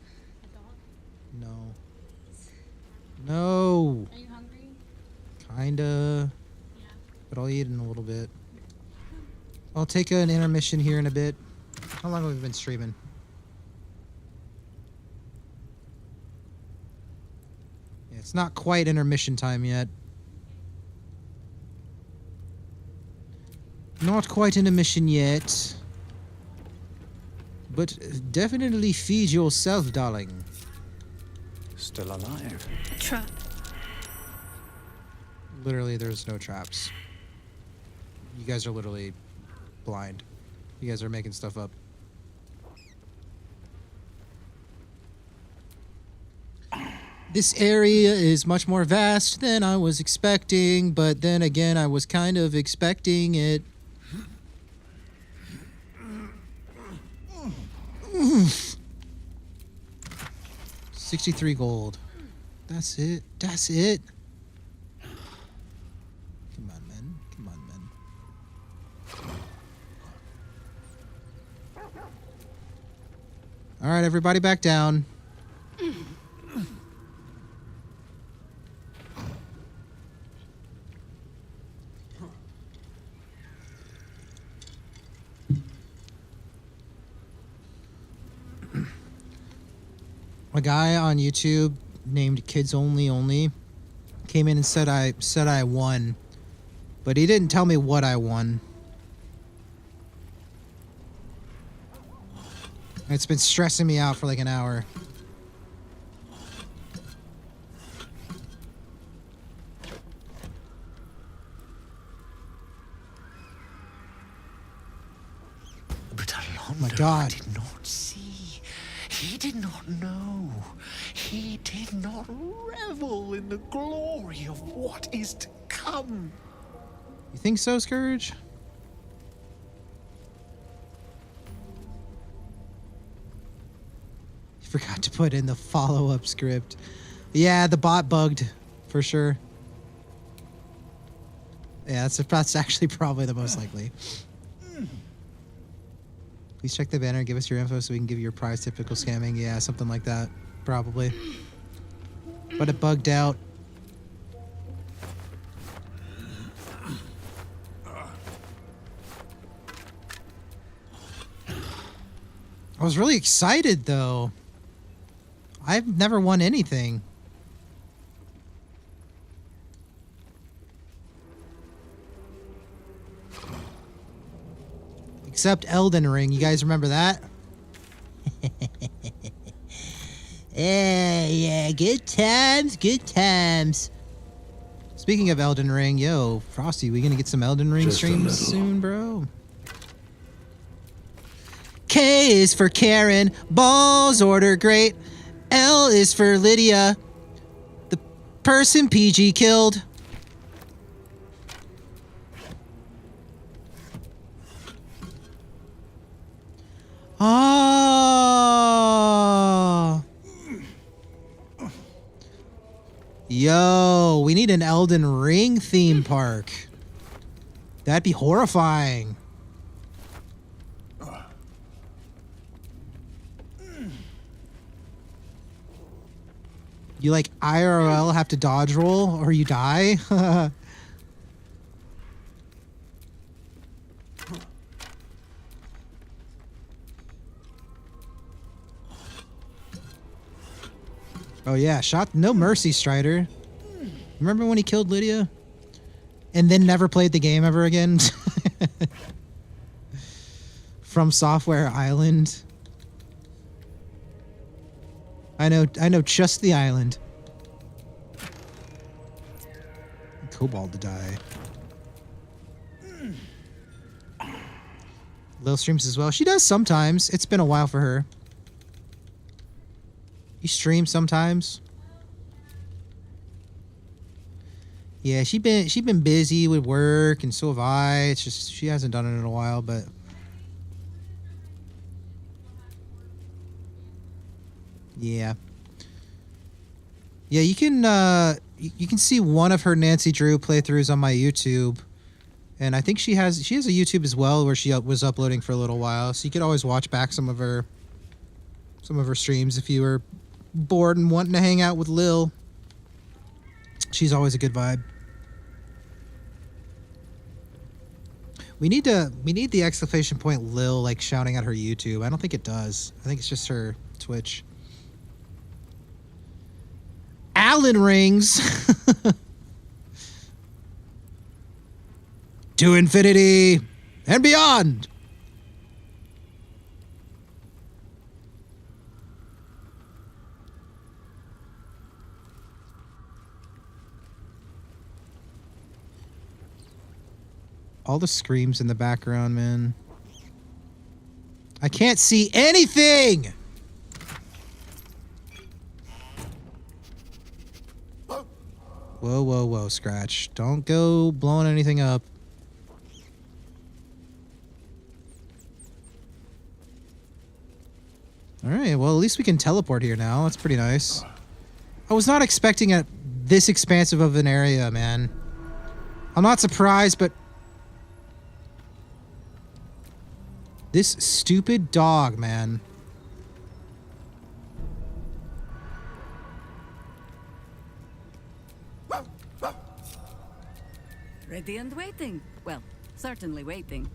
a dog? No. No. Are you hungry? Kinda. Yeah. But I'll eat in a little bit. I'll take an intermission here in a bit. How long have we been streaming? It's not quite intermission time yet. Not quite intermission yet. But definitely feed yourself, darling. Still alive. Trap. Literally, there's no traps. You guys are literally blind. You guys are making stuff up. This area is much more vast than I was expecting, but then again, I was kind of expecting it. 63 gold. That's it. That's it. Come on, men. Come on, men. All right, everybody back down. A guy on YouTube named Kids Only came in and said I won, but he didn't tell me what I won. It's been stressing me out for like an hour. But Oh my God. did not see. He did not know. He did not revel in the glory of what is to come. You think so, Scourge? You forgot to put in the follow-up script. Yeah, the bot bugged, for sure. Yeah, that's actually probably the most likely. Please check the banner and give us your info so we can give you your prize. Typical scamming. Yeah, something like that. Probably. But it bugged out. I was really excited, though. I've never won anything. Except Elden Ring. You guys remember that? Yeah, good times, good times. Speaking of Elden Ring, yo, Frosty, we gonna get some Elden Ring Just a streams little. soon, bro? K is for Karen. Balls order great. L is for Lydia. The person PG killed. Oh. Yo, we need an Elden Ring theme park. That'd be horrifying. You like IRL have to dodge roll or you die? Oh yeah, shot no mercy, Strider. Remember when he killed Lydia? And then never played the game ever again? From Software Island. I know just the island. Cobalt to die. Lil streams as well. She does sometimes. It's been a while for her. You stream sometimes. Yeah, she been busy with work, and so have I. It's just she hasn't done it in a while, but yeah. Yeah, you can see one of her Nancy Drew playthroughs on my YouTube, and I think she has a YouTube as well where she was uploading for a little while, so you could always watch back some of her streams if you were bored and wanting to hang out with Lil. She's always a good vibe. We need the exclamation point Lil like shouting at her YouTube. I don't think it does. I think it's just her Twitch. Allen rings. To infinity and beyond. All the screams in the background, man. I can't see anything! Whoa, whoa, whoa, Scratch. Don't go blowing anything up. Alright, well, at least we can teleport here now. That's pretty nice. I was not expecting this expansive of an area, man. I'm not surprised, but... This stupid dog, man. Ready and waiting. Well, certainly waiting.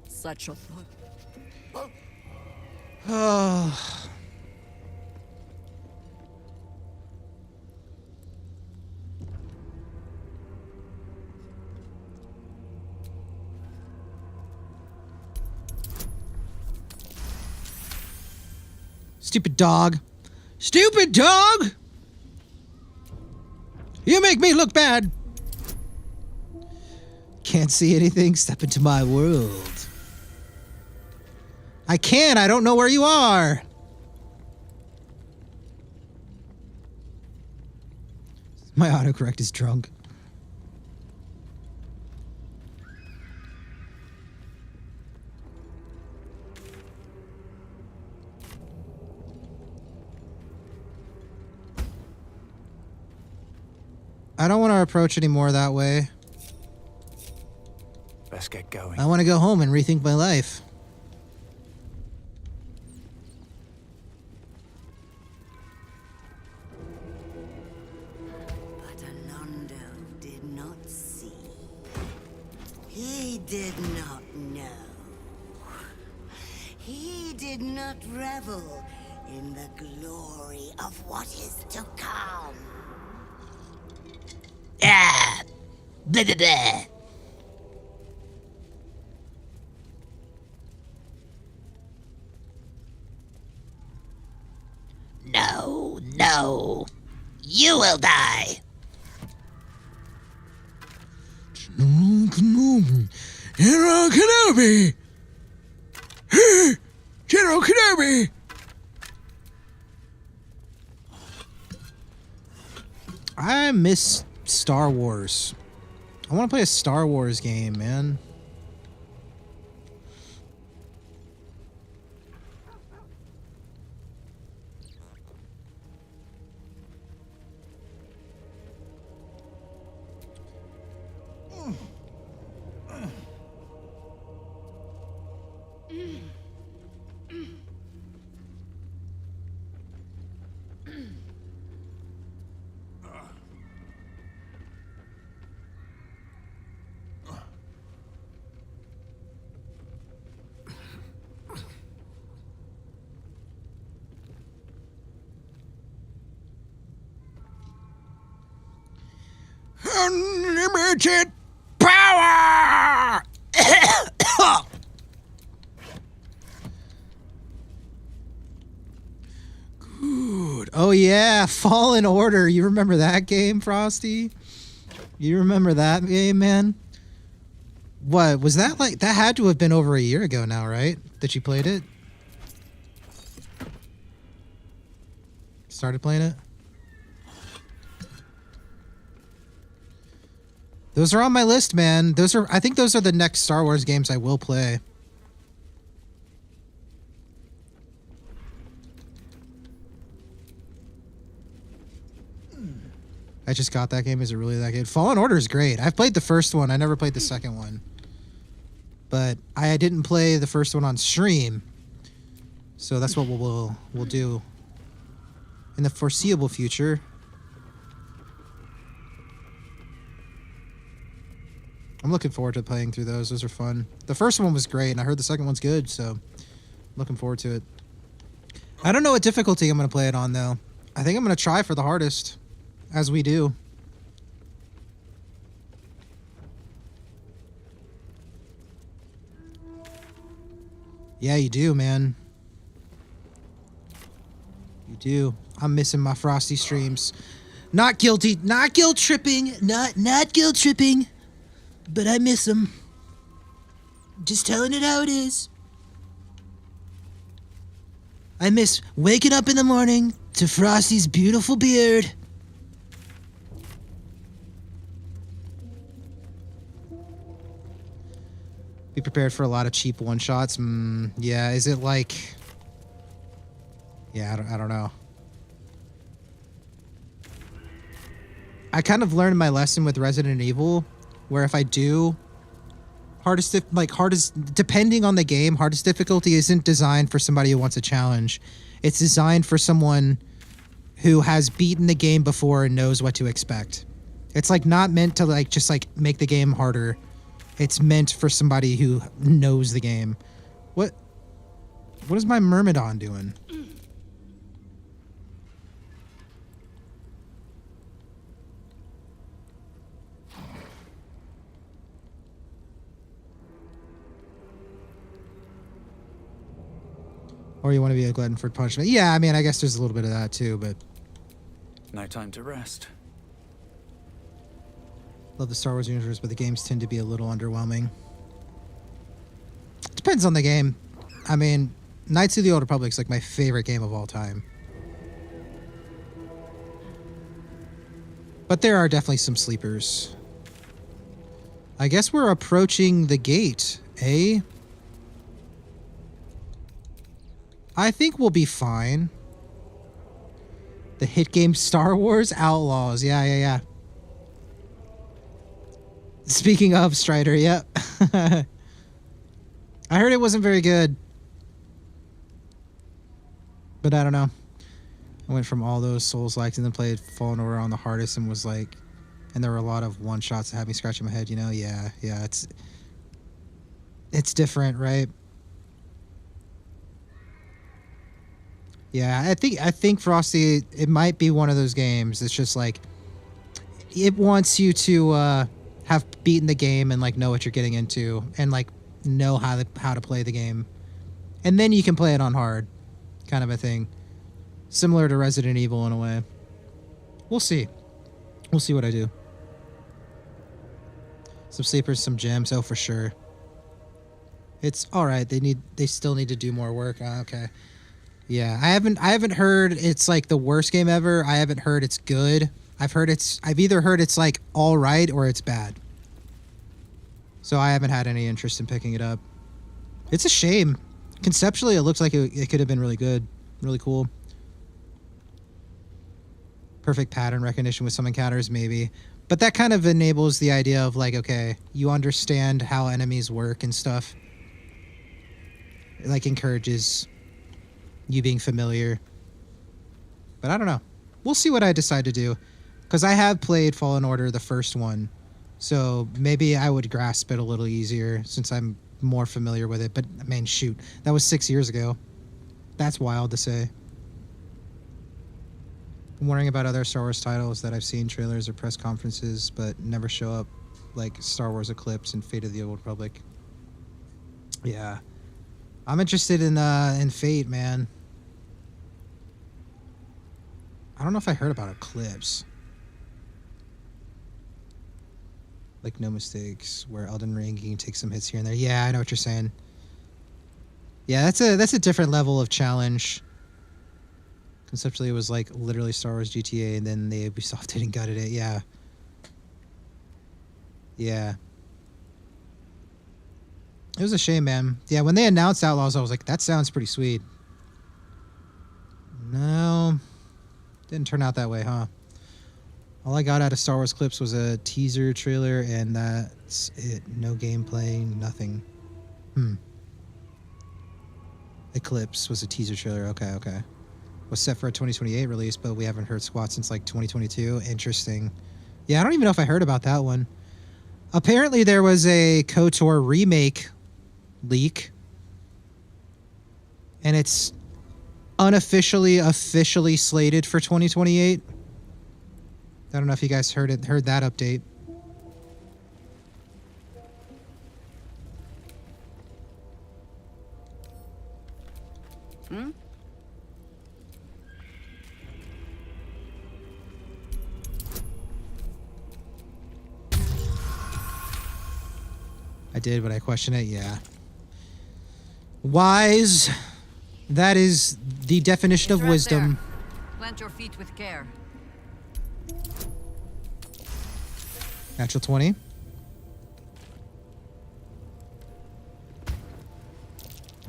Such a thought. Oh. Stupid dog. Stupid dog! You make me look bad. Can't see anything. Step into my world. I can. I don't know where you are. My autocorrect is drunk. I don't want to approach anymore that way. Let's get going. I want to go home and rethink my life. But Alondo did not see. He did not know. He did not revel in the glory of what is to come. Ah! Blah, blah, blah. No, no. You will die. General Kenobi! General Kenobi! I miss Star Wars. I want to play a Star Wars game, man. Unlimited power! Good. Oh yeah, Fallen Order. You remember that game, Frosty? You remember that game, man? What, was that like... That had to have been over a year ago now, right? That you played it? Started playing it? Those are on my list, man. I think those are the next Star Wars games I will play. I just got that game. Is it really that good? Fallen Order is great. I've played the first one. I never played the second one. But I didn't play the first one on stream. So that's what we'll do in the foreseeable future. I'm looking forward to playing through those. Those are fun. The first one was great, and I heard the second one's good, so looking forward to it. I don't know what difficulty I'm going to play it on, though. I think I'm going to try for the hardest, as we do. Yeah, you do, man. You do. I'm missing my Frosty streams. Not guilty. Not guilt tripping. Not guilt tripping. But I miss them. Just telling it how it is. I miss waking up in the morning to Frosty's beautiful beard. Be prepared for a lot of cheap one-shots. Yeah, is it like... Yeah, I don't know. I kind of learned my lesson with Resident Evil, where if I do hardest, depending on the game, hardest difficulty isn't designed for somebody who wants a challenge. It's designed for someone who has beaten the game before and knows what to expect. It's like not meant to like just like make the game harder. It's meant for somebody who knows the game. What is my Myrmidon doing? Or you want to be a glutton for punishment. Yeah, I mean, I guess there's a little bit of that too, but... No time to rest. Love the Star Wars universe, but the games tend to be a little underwhelming. Depends on the game. I mean, Knights of the Old Republic is like my favorite game of all time. But there are definitely some sleepers. I guess we're approaching the gate, eh? I think we'll be fine. The hit game Star Wars Outlaws. Yeah. Speaking of Strider, yep. I heard it wasn't very good. But I don't know. I went from all those Souls-likes and then played Fallen Order on the hardest and was like... And there were a lot of one-shots that had me scratching my head, you know? Yeah, it's different, right? Yeah, I think Frosty, it might be one of those games. It's just like... It wants you to have beaten the game and like know what you're getting into. And like know how to play the game. And then you can play it on hard. Kind of a thing. Similar to Resident Evil in a way. We'll see. We'll see what I do. Some sleepers, some gems. Oh, for sure. It's all right. They still need to do more work. Okay. Yeah, I haven't heard it's like the worst game ever. I haven't heard it's good. I've either heard it's like all right or it's bad. So I haven't had any interest in picking it up. It's a shame. Conceptually, it looks like it could have been really good, really cool. Perfect pattern recognition with some encounters, maybe. But that kind of enables the idea of like, okay, you understand how enemies work and stuff. It like encourages you being familiar. But I don't know. We'll see what I decide to do. Because I have played Fallen Order, the first one. So maybe I would grasp it a little easier since I'm more familiar with it. But, man, shoot. That was 6 years ago. That's wild to say. I'm worrying about other Star Wars titles that I've seen trailers or press conferences but never show up. Like Star Wars Eclipse and Fate of the Old Republic. Yeah. I'm interested in Fate, man. I don't know if I heard about Eclipse. Like No Mistakes, where Elden Ring you can take some hits here and there. Yeah, I know what you're saying. Yeah, that's a different level of challenge. Conceptually, it was like literally Star Wars GTA, and then they Ubisoft did and gutted it. Yeah. Yeah. It was a shame, man. Yeah, when they announced Outlaws, I was like, that sounds pretty sweet. No. Didn't turn out that way, huh? All I got out of Star Wars Clips was a teaser trailer, and that's it. No gameplay, nothing. Eclipse was a teaser trailer. Okay. Was set for a 2028 release, but we haven't heard squat since like 2022. Interesting. Yeah, I don't even know if I heard about that one. Apparently there was a KOTOR remake leak. And it's officially slated for 2028. I don't know if you guys heard that update. Hmm? I did, but I question it. Yeah. Wise. That is the definition of It's right wisdom. there. Plant your feet with care. Natural 20.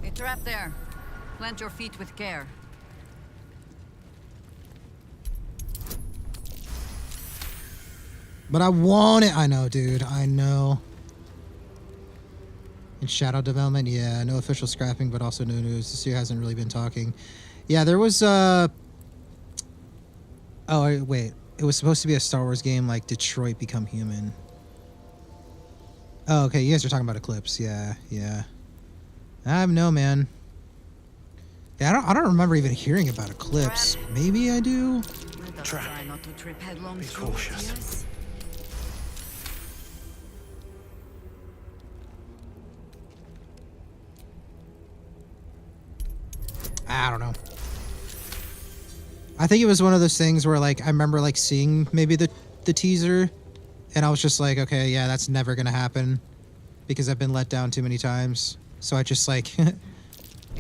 A trap there. Plant your feet with care. But I want it. I know, dude. I know. In shadow development, yeah, no official scrapping, but also no news. This year hasn't really been talking. Yeah, there was oh wait, it was supposed to be a Star Wars game like Detroit Become Human. Oh, okay, you guys are talking about Eclipse. Yeah. I don't know, man. Yeah, I don't remember even hearing about Eclipse. Maybe I do. Let us try not to trip headlong Be through cautious. tears. I don't know. I think it was one of those things where like I remember like seeing maybe the teaser and I was just like, okay, yeah, that's never gonna happen because I've been let down too many times. So I just like A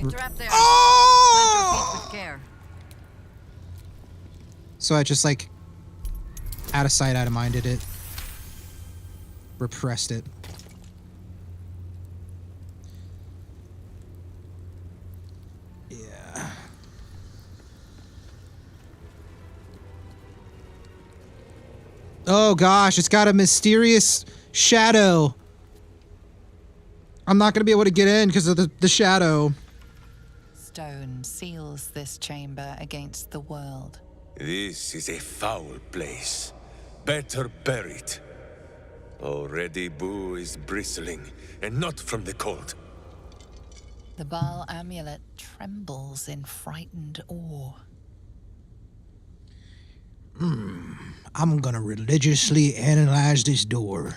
trap there. Oh! Plant your feet with care. So I just like out of sight, out of mind did it. Repressed it. Yeah. Oh gosh, it's got a mysterious shadow. I'm not going to be able to get in because of the shadow. Stone seals this chamber against the world. This is a foul place. Better buried. Already Boo is bristling, and not from the cold. The Baal amulet trembles in frightened awe. I'm going to religiously analyze this door.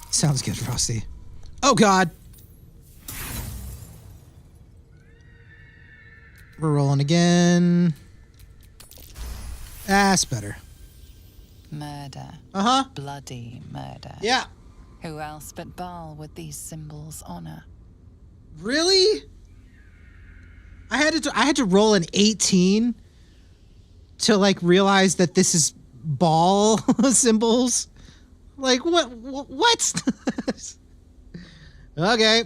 Sounds good, Frosty. Oh, God. We're rolling again. That's better. Murder. Uh-huh. Bloody murder. Yeah. Who else but Baal would these symbols honor? Really? I had to roll an 18 to like realize that this is ball symbols. Like what? Okay.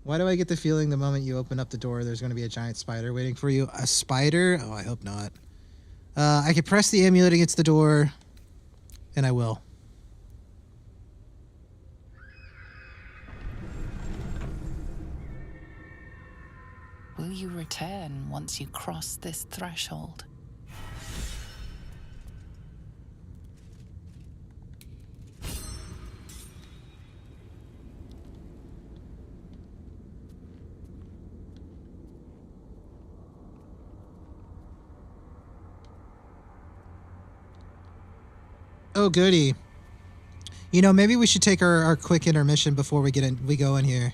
Why do I get the feeling the moment you open up the door there's going to be a giant spider waiting for you? A spider? Oh, I hope not. I could press the amulet against the door, and I will. Will you return once you cross this threshold? Oh, goody. You know, maybe we should take our quick intermission before we go in here.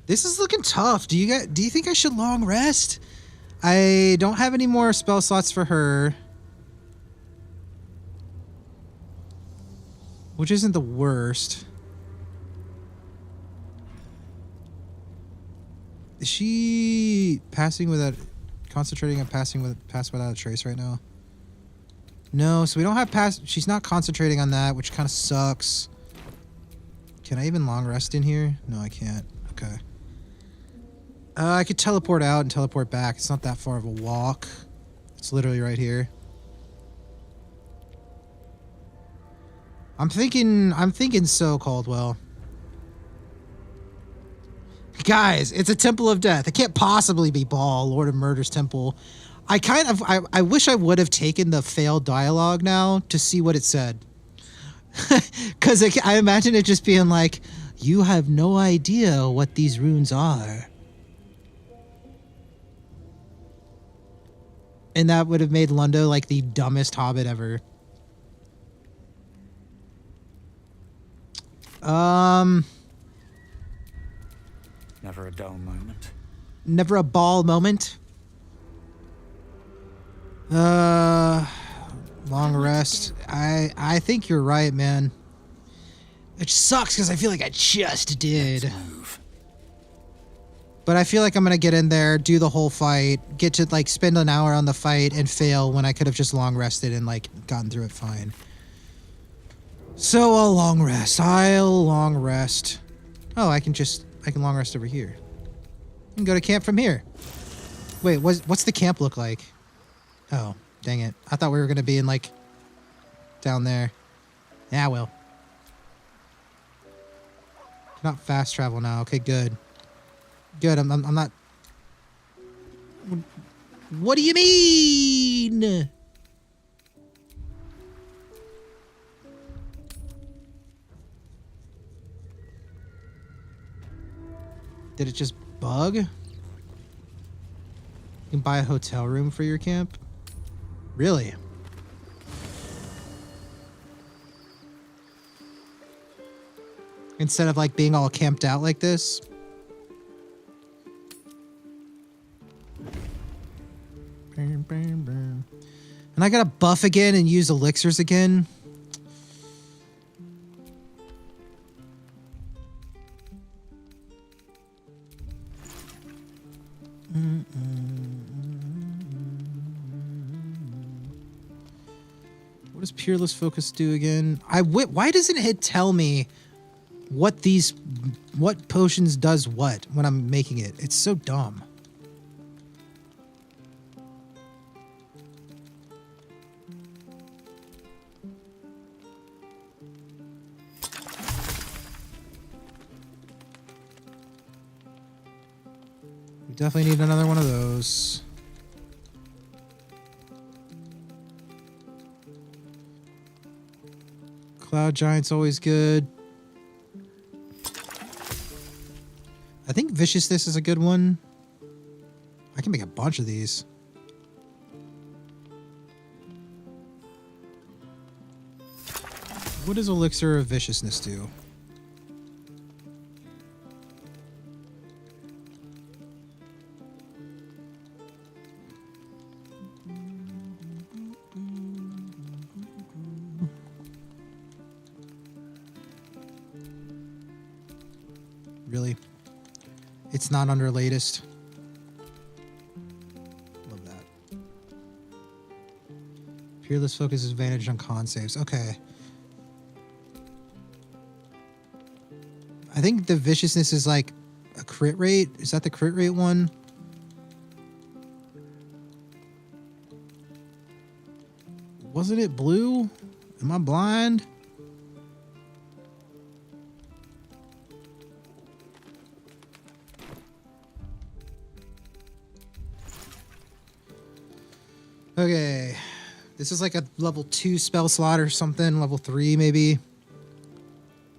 This is looking tough. Do you think I should long rest? I don't have any more spell slots for her. Which isn't the worst. Is she passing without concentrating on pass without a trace right now? No, so we don't have pass. She's not concentrating on that, which kind of sucks. Can I even long rest in here? No, I can't. Okay. I could teleport out and teleport back. It's not that far of a walk. It's literally right here. I'm thinking so, Caldwell. Guys, it's a Temple of Death. It can't possibly be Baal, Lord of Murder's temple. I wish I would have taken the failed dialogue now to see what it said. Because I imagine it just being like, you have no idea what these runes are. And that would have made Lundo like the dumbest hobbit ever. Never a dull moment. Never a ball moment. Long rest. I think you're right, man. It sucks because I feel like I just did. Let's move. But I feel like I'm gonna get in there, do the whole fight, get to like spend an hour on the fight and fail when I could have just long rested and like gotten through it fine. So I'll long rest. I'll long rest. Oh, I can long rest over here. I can go to camp from here. Wait, what's the camp look like? Oh, dang it. I thought we were gonna be in like down there. Yeah, well. Not fast travel now. Okay, good. Good. I'm not. What do you mean? Did it just bug? You can buy a hotel room for your camp? Really? Instead of like being all camped out like this? And I gotta buff again and use elixirs again. What does Peerless Focus do again? Why doesn't it tell me what potions does what when I'm making it? It's so dumb. We definitely need another one of those. Cloud Giant's always good. I think Viciousness is a good one. I can make a bunch of these. What does Elixir of Viciousness do? Really? It's not under latest. Love that. Peerless Focus is advantage on con saves. Okay. I think the Viciousness is like a crit rate. Is that the crit rate one? Wasn't it blue? Am I blind? Okay, this is like a level 2 spell slot or something, level 3 maybe,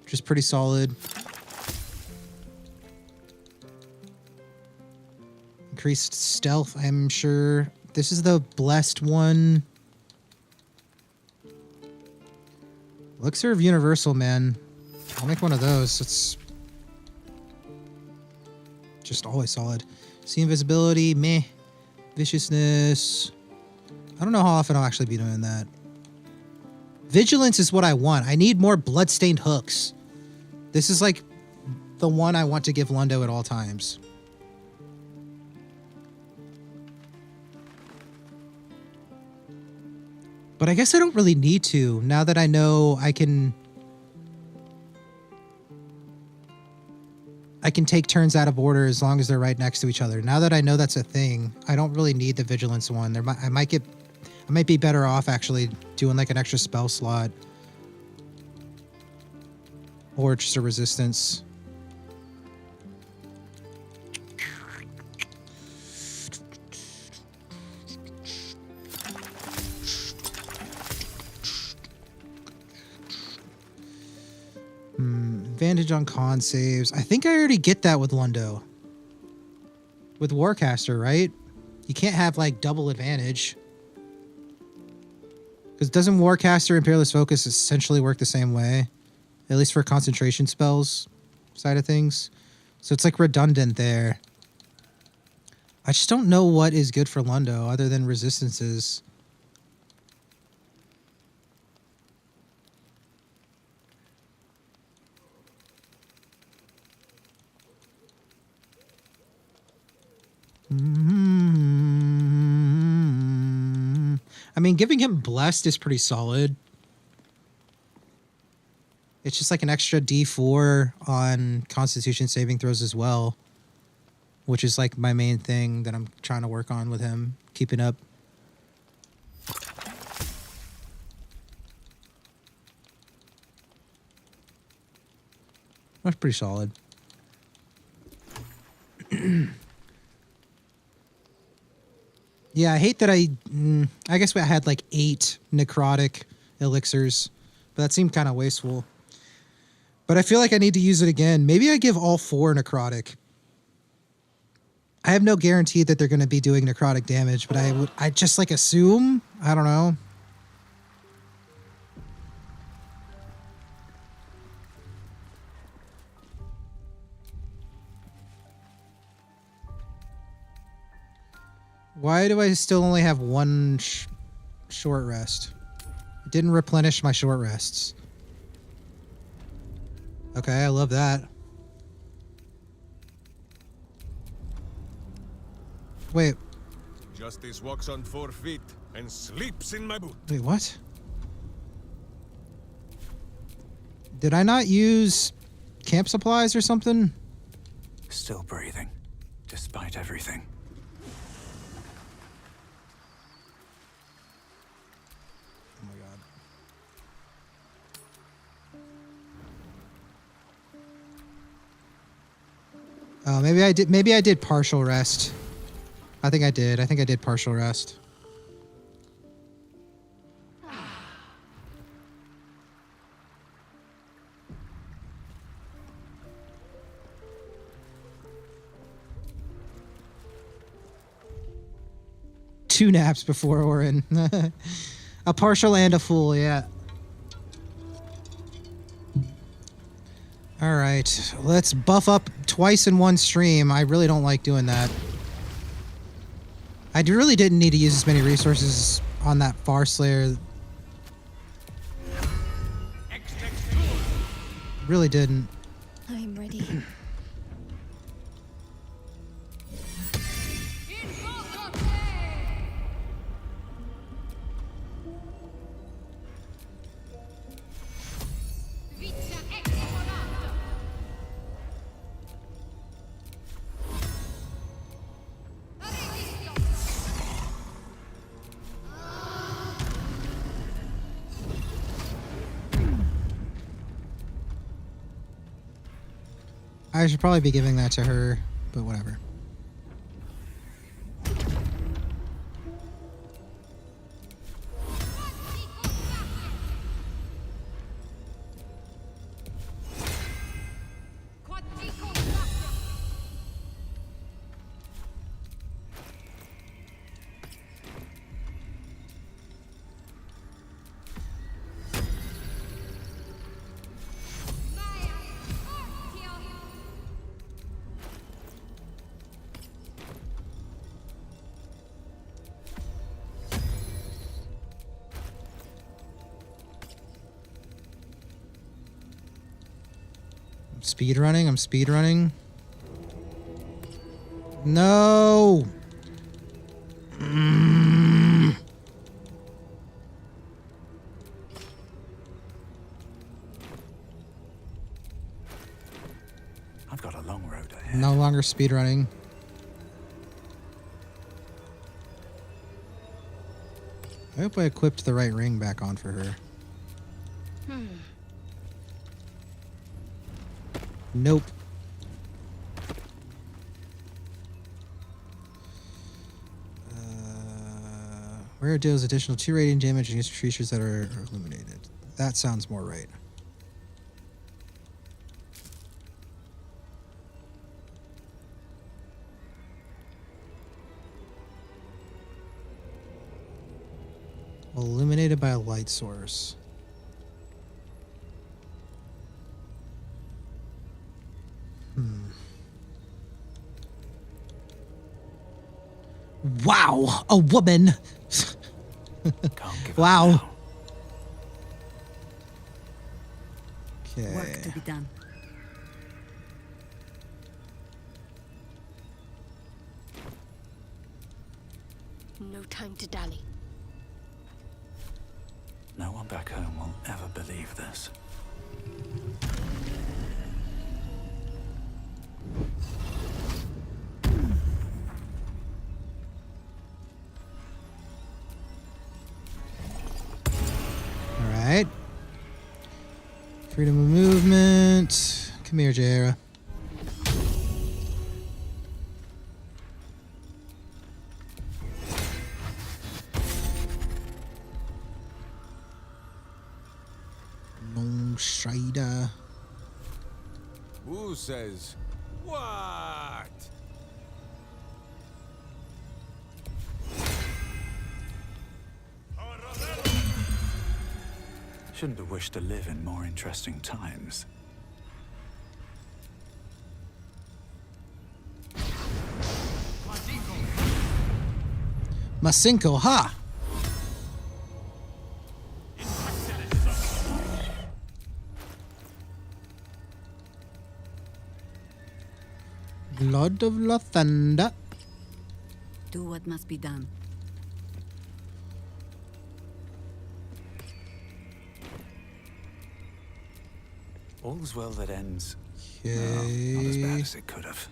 which is pretty solid. Increased stealth, I'm sure. This is the blessed one. Elixir of Universal, man. I'll make one of those. It's just always solid. See invisibility, meh. Viciousness. I don't know how often I'll actually be doing that. Vigilance is what I want. I need more bloodstained hooks. This is like the one I want to give Lundo at all times. But I guess I don't really need to now that I know I can take turns out of order as long as they're right next to each other. Now that I know that's a thing, I don't really need the vigilance one. I might be better off actually doing like an extra spell slot or just a resistance. advantage on con saves. I think I already get that with Lundo. With Warcaster, right? You can't have like double advantage. Because doesn't Warcaster and Peerless Focus essentially work the same way? At least for concentration spells side of things. So it's like redundant there. I just don't know what is good for Lundo other than resistances. I mean, giving him Blessed is pretty solid. It's just like an extra D4 on Constitution saving throws as well, which is like my main thing that I'm trying to work on with him, keeping up. That's pretty solid. Yeah, I hate that I guess I had like 8 necrotic elixirs, but that seemed kind of wasteful. But I feel like I need to use it again. Maybe I give all 4 necrotic. I have no guarantee that they're going to be doing necrotic damage, but I just like assume. I don't know. Why do I still only have 1 short rest? It didn't replenish my short rests. Okay, I love that. Wait. Justice walks on 4 feet and sleeps in my boot. Wait, what? Did I not use camp supplies or something? Still breathing, despite everything. Oh my god. Oh, maybe I did partial rest. I think I did partial rest. Two naps before Orin. A partial and a full, yeah. All right, let's buff up twice in one stream. I really don't like doing that. I really didn't need to use as many resources on that Far Slayer. Really didn't. I'm ready. I should probably be giving that to her, but whatever. Speedrunning? I'm speedrunning. No! I've got a long road ahead. No longer speedrunning. I hope I equipped the right ring back on for her. Nope. Where deals additional 2 radiant damage against creatures that are illuminated. That sounds more right. Illuminated by a light source. Wow, a woman. Can't give up Wow. now. Work Okay. to be done. No time to dally. No one back home will ever believe this. All right. Freedom of movement. Come here, Jaira. Long strider. Who says what? Shouldn't have wished to live in more interesting times. Masinko, ha! Blood of Lothanda. Do what must be done. All's well that ends. Okay. Well, not as bad as it could have.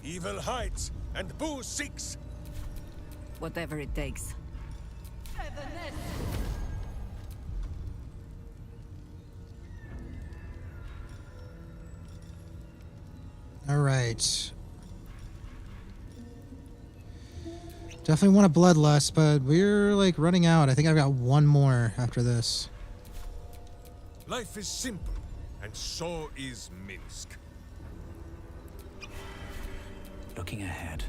Evil hides and Boo seeks. Whatever it takes. All right. Definitely want a bloodlust, but we're like running out. I think I've got one more after this. Life is simple, and so is Minsk. Looking ahead.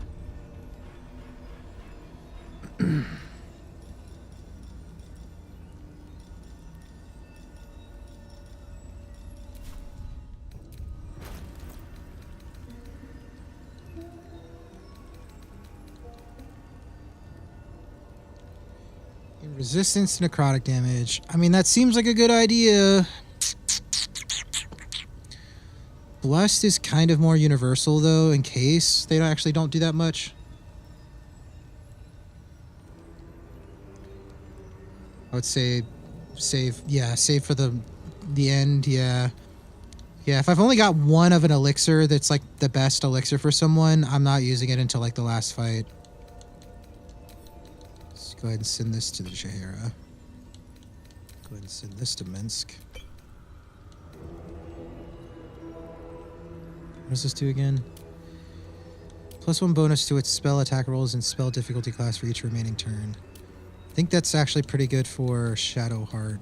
Resistance to necrotic damage. I mean, that seems like a good idea. Blessed is kind of more universal, though, in case they actually don't do that much. I would say save, yeah, save for the end, yeah. Yeah, if I've only got one of an elixir that's like the best elixir for someone, I'm not using it until like the last fight. Let's go ahead and send this to the Shahara. Go ahead and send this to Minsk. What does this do again? +1 bonus to its spell attack rolls and spell difficulty class for each remaining turn. I think that's actually pretty good for Shadow Heart.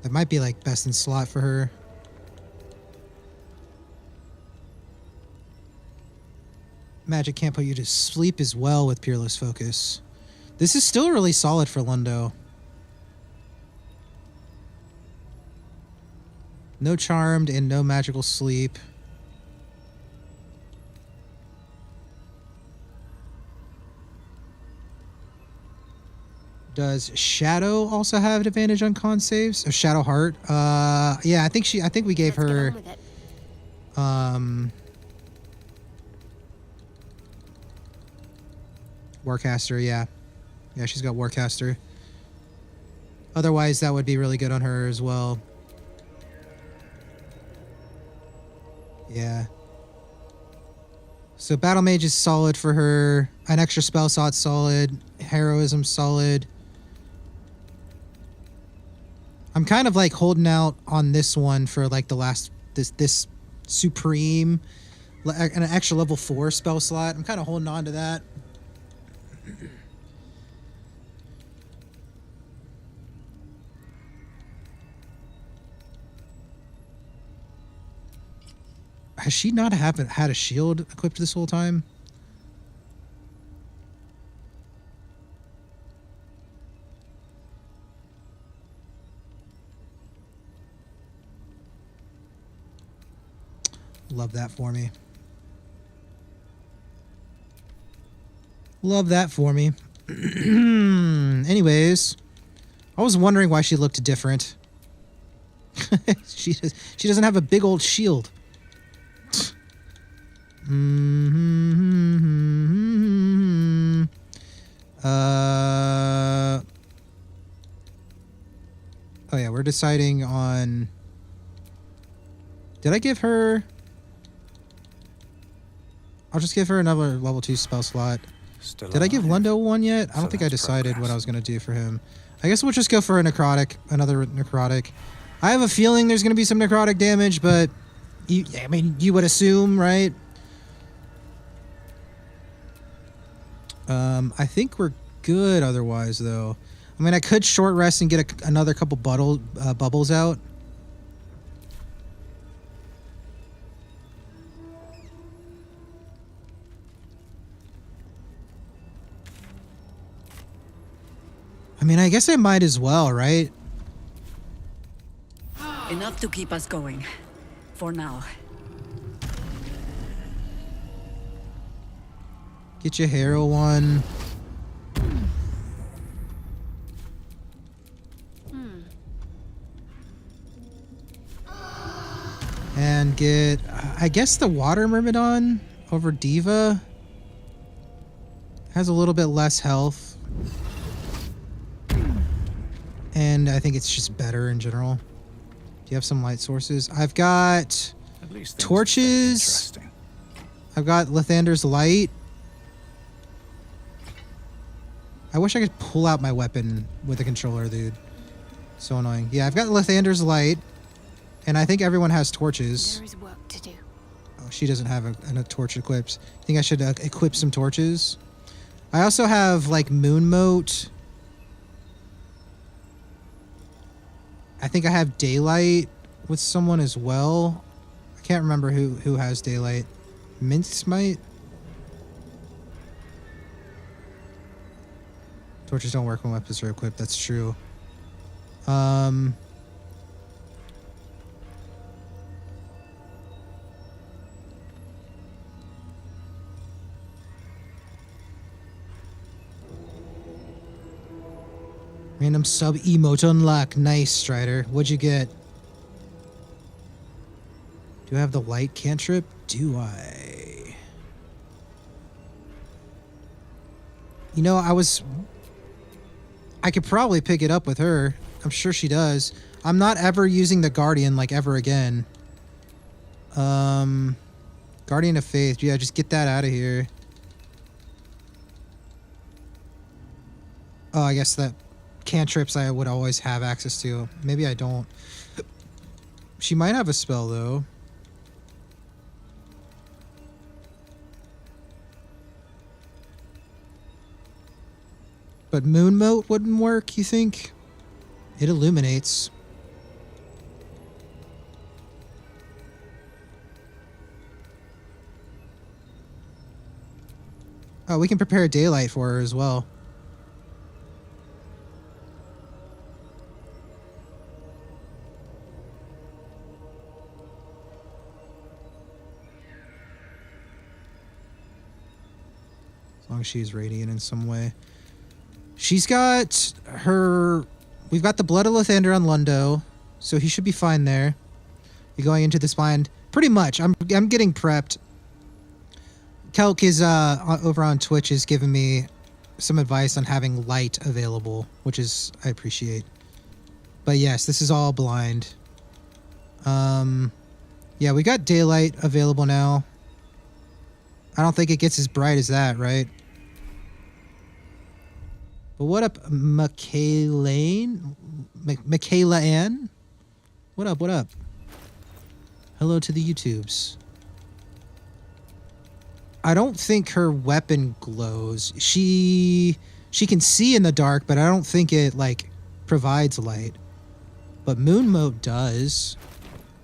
That might be like best in slot for her. Magic can't put you to sleep as well with Peerless Focus. This is still really solid for Lundo. No Charmed and no Magical Sleep. Does Shadow also have an advantage on con saves? Or Shadow Heart? Yeah, I think we gave her Warcaster, yeah. Yeah, she's got Warcaster. Otherwise, that would be really good on her as well. Yeah. So Battle Mage is solid for her. An extra spell slot's solid. Heroism solid. I'm kind of like holding out on this one for like the last this supreme an extra level 4 spell slot. I'm kind of holding on to that. Has she not had a shield equipped this whole time? Love that for me. Love that for me. Anyways, I was wondering why she looked different. She doesn't have a big old shield. Oh yeah, we're deciding on... Did I give her... I'll just give her another level 2 spell slot. Still Did I give alive. Lundo one yet? I don't So think I that's decided what progress. I was going to do for him. I guess we'll just go for a necrotic, another necrotic. I have a feeling there's going to be some necrotic damage, but I mean, you would assume, right? I think we're good otherwise, though. I mean, I could short rest and get another couple bubbles out. I mean, I guess I might as well, right? Enough to keep us going. For now. Get your hero one. And get, I guess, the Water Myrmidon over Diva. Has a little bit less health. And I think it's just better in general. Do you have some light sources? I've got At least things torches. stay interesting. I've got Lathander's Light. I wish I could pull out my weapon with a controller, dude. So annoying. Yeah, I've got Lathander's Light. And I think everyone has torches. There is work to do. Oh, she doesn't have a torch equipped. I think I should equip some torches. I also have, like, Moon Moat. I think I have Daylight with someone as well. I can't remember who has Daylight. Mince might? Torches don't work when weapons are equipped. That's true. Random sub emote unlock. Nice, Strider. What'd you get? Do I have the light cantrip? Do I? You know, I could probably pick it up with her. I'm sure she does. I'm not ever using the Guardian, like, ever again. Guardian of Faith. Yeah, just get that out of here. Oh, I guess that cantrips I would always have access to. Maybe I don't. She might have a spell, though. But Moon Moat wouldn't work, you think? It illuminates. Oh, we can prepare Daylight for her as well. As long as she's radiant in some way. She's got her... We've got the Blood of Lathander on Lundo, so he should be fine there. You're going into this bind. Pretty much. I'm getting prepped. Kelk is over on Twitch is giving me some advice on having light available, which is I appreciate. But yes, this is all blind. Yeah, we got Daylight available now. I don't think it gets as bright as that, right? But what up, Michaela Ann? What up, what up? Hello to the YouTubes. I don't think her weapon glows. She can see in the dark, but I don't think it like provides light. But Moon Mote does.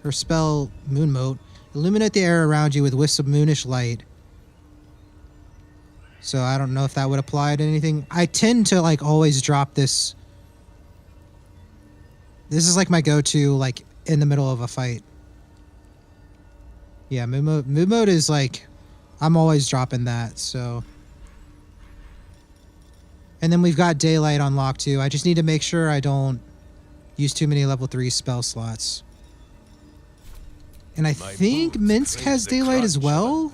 Her spell Moon Mote, illuminate the air around you with wisps of moonish light. So I don't know if that would apply to anything. I tend to like always drop this. This is like my go-to like in the middle of a fight. Yeah, Moon Mode is like, I'm always dropping that, so. And then we've got Daylight on lock too. I just need to make sure I don't use too many level 3 spell slots. And I think Minsk has Daylight as well.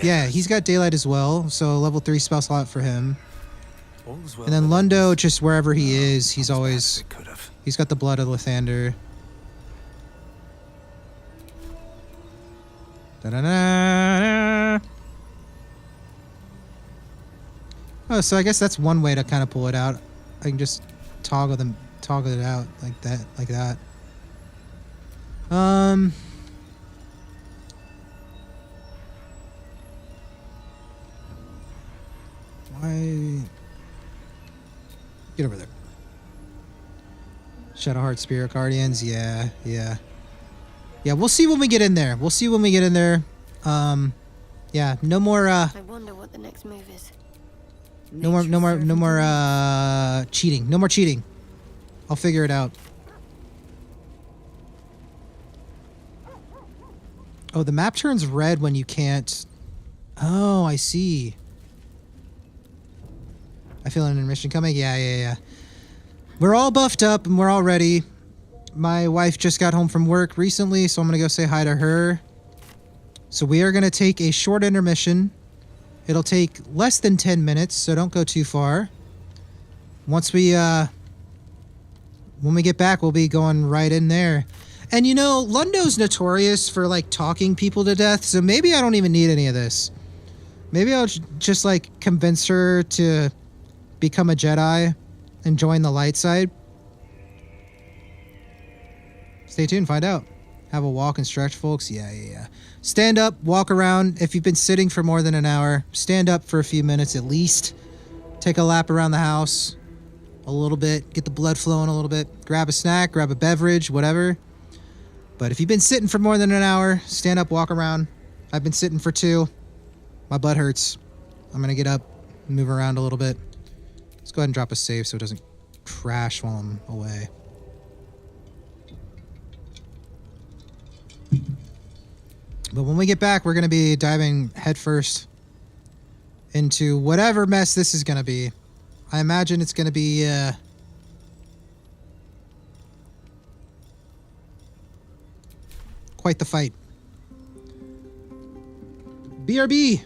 Yeah, he's got Daylight as well, so level 3 spell slot for him. And then Lundo, just wherever he is, he's always, he's got the Blood of Lathander. Da-da-da-da. Oh, so I guess that's one way to kind of pull it out. I can just toggle it out like that. Why? Get over there. Shadowheart Spirit Guardians, yeah. Yeah, we'll see when we get in there. Yeah, no more I wonder what the next move is. no more cheating. No more cheating. I'll figure it out. Oh, the map turns red when you can't. Oh, I see. I feel an intermission coming. Yeah. We're all buffed up and we're all ready. My wife just got home from work recently, so I'm going to go say hi to her. So we are going to take a short intermission. It'll take less than 10 minutes, so don't go too far. Once we, when we get back, we'll be going right in there. And you know, Lundo's notorious for like talking people to death, so maybe I don't even need any of this. Maybe I'll just like convince her to become a Jedi and join the light side. Stay tuned, find out. Have a walk and stretch, folks. Yeah. Stand up, walk around. If you've been sitting for more than an hour, stand up for a few minutes at least. Take a lap around the house a little bit. Get the blood flowing a little bit. Grab a snack, grab a beverage, whatever. But if you've been sitting for more than an hour, stand up, walk around. I've been sitting for 2. My butt hurts. I'm going to get up, move around a little bit. Let's go ahead and drop a save so it doesn't crash while I'm away. But when we get back, we're going to be diving headfirst into whatever mess this is going to be. I imagine it's going to be quite the fight. BRB.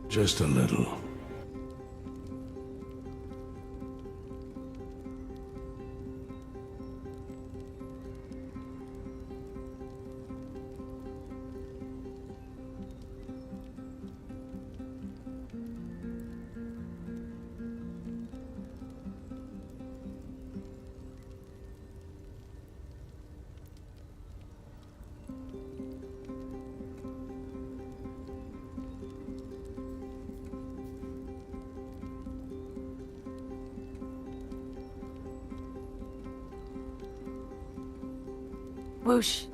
Just a little. Whoosh.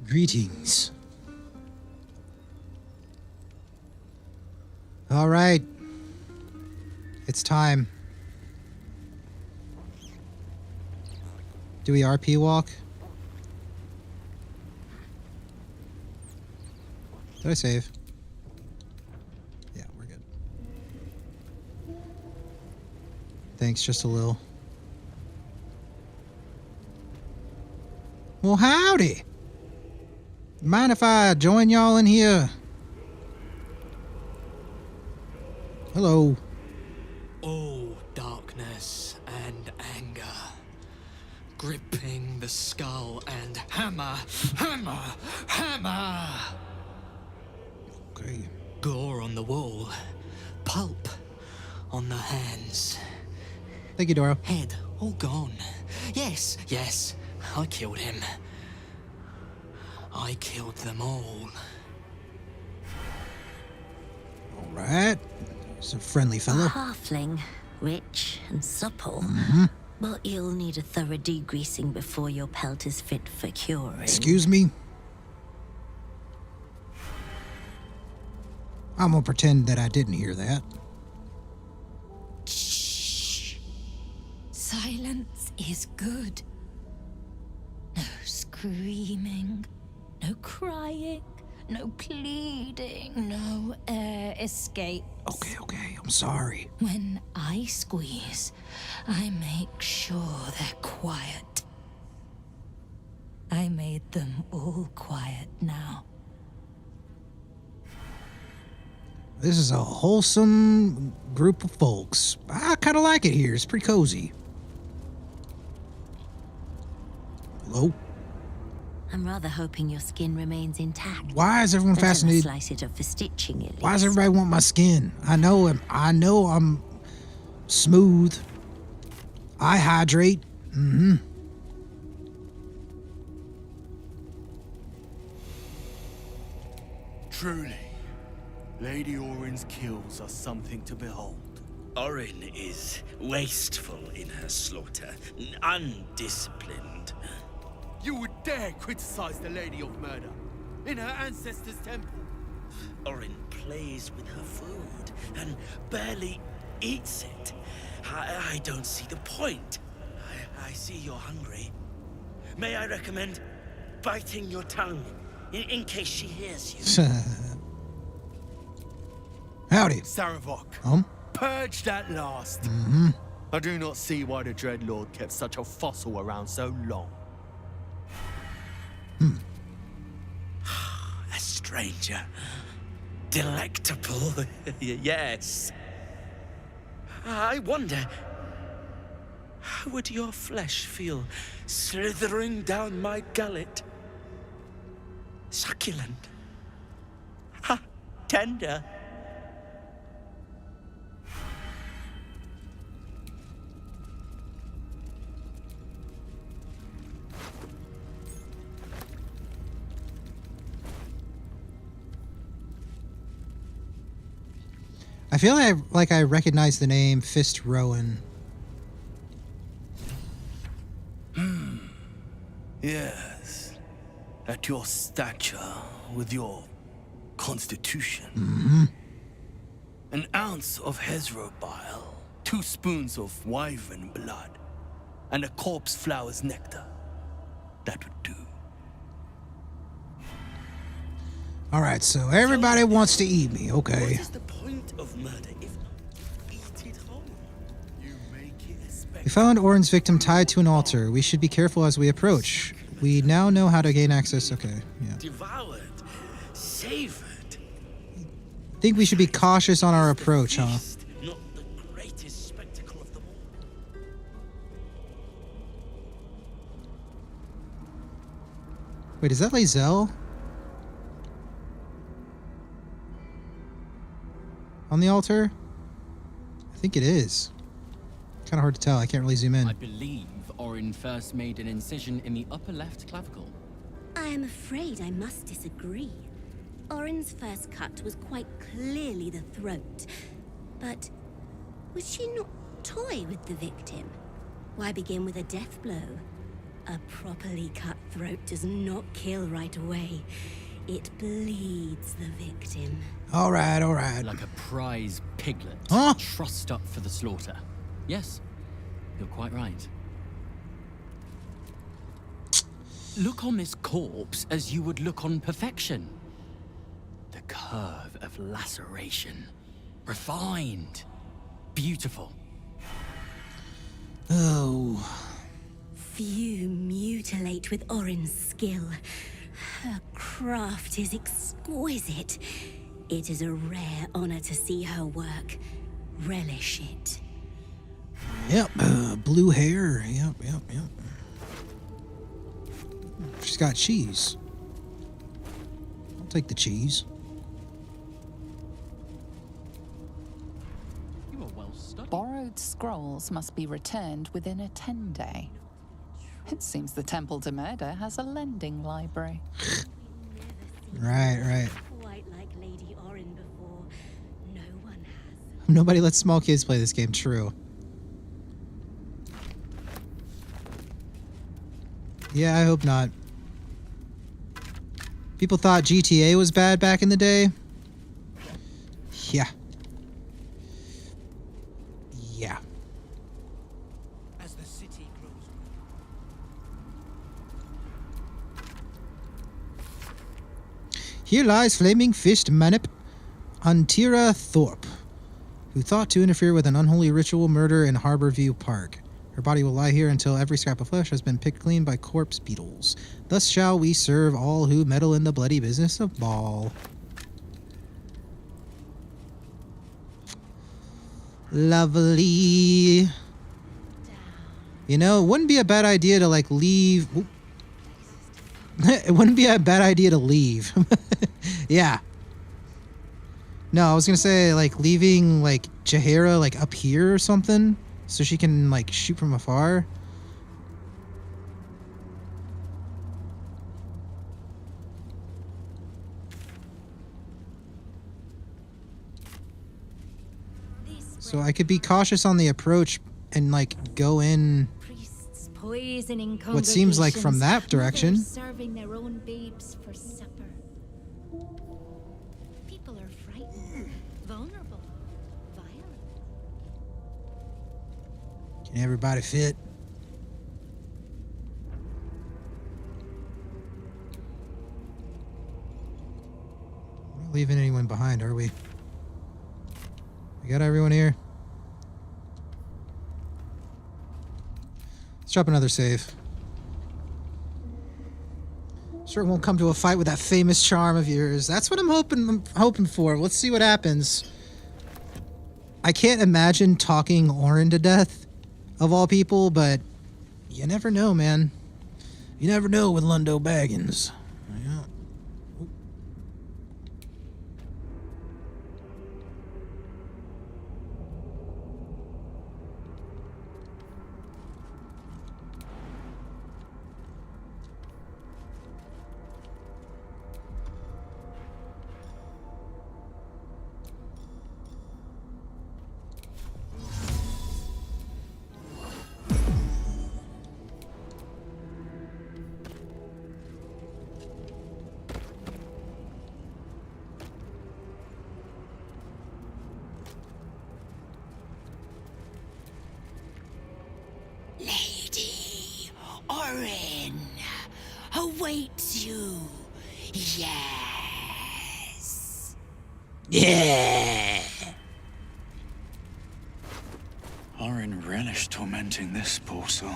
Greetings. All right. It's time. Do we RP walk? Did I save? Yeah, we're good. Thanks, just a little. Well, howdy. Mind if I join y'all in here? Hello. Oh, darkness and anger. Gripping the skull and hammer, hammer, hammer. Okay. Gore on the wall. Pulp on the hands. Thank you, Dora. Head all gone. Yes, yes, I killed him. I killed them all. All right. He's a friendly A fellow. halfling, rich and supple. But you'll need a thorough degreasing before your pelt is fit for curing. Excuse me? I'm gonna pretend that I didn't hear that. Shh. Silence is good. No screaming, no crying, no pleading, no air escape. Okay, I'm sorry. When I squeeze, I make sure they're quiet. I made them all quiet now. This is a wholesome group of folks. I kind of like it here. It's pretty cozy. Hello? I'm rather hoping your skin remains intact. Why is everyone Until I fascinated? slice it up for stitching, at least. Why does everybody want my skin? I know I'm smooth. I hydrate. Truly, Lady Orin's kills are something to behold. Orin is wasteful in her slaughter, undisciplined. You would dare criticize the Lady of Murder in her ancestors' temple? Orin plays with her food and barely eats it. I don't see the point. I see you're hungry. May I recommend biting your tongue in case she hears you? Howdy. Saravok. Purged at last. I do not see why the Dreadlord kept such a fossil around so long. A stranger. Delectable. Yes. I wonder, how would your flesh feel slithering down my gullet? Succulent. Ha! Tender. I feel like I recognize the name Fist Rowan. Yes. At your stature, with your constitution. An ounce of Hezro bile, 2 spoons of wyvern blood, and a corpse flower's nectar. That would do. All right, so everybody wants to eat me. Okay. What is the point of murder if not eat it whole? You make it a spectacle. We found Orin's victim tied to an altar. We should be careful as we approach. We now know how to gain access. Okay, yeah. Devoured, savored. I think we should be cautious on our approach, huh? Not the greatest spectacle of them all. Wait, is that Lae'zel? On the altar? I think it is. Kind of hard to tell. I can't really zoom in. I believe Orin first made an incision in the upper left clavicle. I am afraid I must disagree. Orin's first cut was quite clearly the throat. But was she not toy with the victim? Why begin with a death blow? A properly cut throat does not kill right away. It bleeds the victim. All right, all right. Like a prize piglet. Huh? Trussed up for the slaughter. Yes, you're quite right. Look on this corpse as you would look on perfection. The curve of laceration. Refined. Beautiful. Oh. Few mutilate with Orin's skill. Her craft is exquisite. It is a rare honor to see her work. Relish it. Yep, blue hair. Yep. She's got cheese. I'll take the cheese. You are well studied. Borrowed scrolls must be returned within a 10-day. It seems the Temple to Murder has a lending library. Right. Quite like Lady Orin before. No one has. Nobody lets small kids play this game. True. Yeah, I hope not. People thought GTA was bad back in the day. Yeah. As the city grows. Here lies flaming-fisted Manip Antira Thorpe, who thought to interfere with an unholy ritual murder in Harborview Park. Her body will lie here until every scrap of flesh has been picked clean by corpse beetles. Thus shall we serve all who meddle in the bloody business of Baal. Lovely. You know, it wouldn't be a bad idea to, like, leave... Oop. It wouldn't be a bad idea to leave. Yeah. No, I was gonna say, like, leaving, like, Jaheira, like, up here or something, so she can, like, shoot from afar. So I could be cautious on the approach and, like, go in Poisoning what seems like from that direction. Mothers serving their own babes for supper. People are frightened, vulnerable, violent. Can everybody fit? We're not leaving anyone behind, are we? We got everyone here. Let's drop another save. Sure it won't come to a fight with that famous charm of yours. That's what I'm hoping for. Let's see what happens. I can't imagine talking Orin to death, of all people, but you never know, man. You never know with Lundo Baggins. Yeah. Lady Orin awaits you. Yes. Yeah. Orin relished tormenting this poor soul.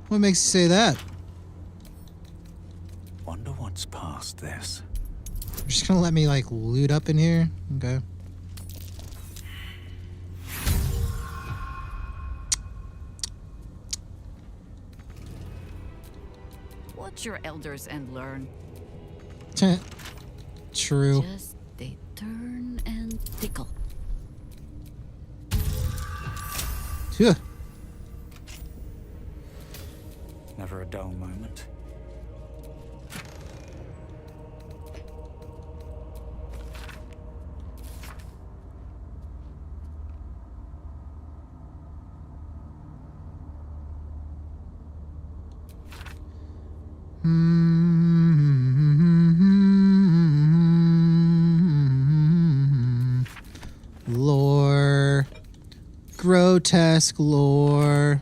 What makes you say that? Wonder what's past this. You're just gonna let me, like, loot up in here? Okay. Watch your elders and learn. True. Just they turn and tickle. Yeah. Never a dull moment. grotesque lore.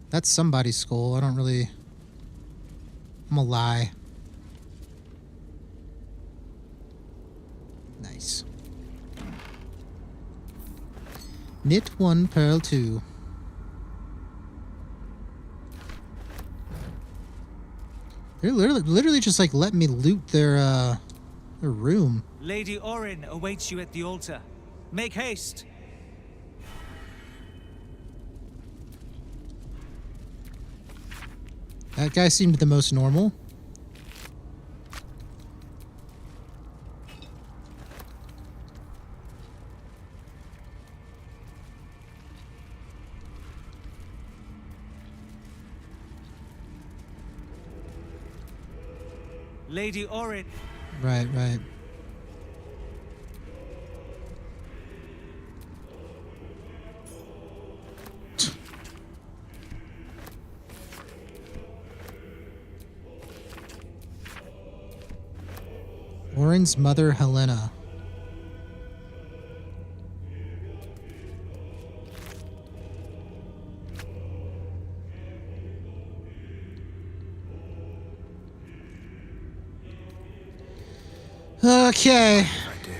That's somebody's skull. I don't really... I'm gonna lie. Nice. Knit 1, pearl 2. They're literally just like let me loot their room. Lady Orin awaits you at the altar. Make haste. That guy seemed the most normal. Lady Orin. Right, right. Orin's mother, Helena. Okay. I do.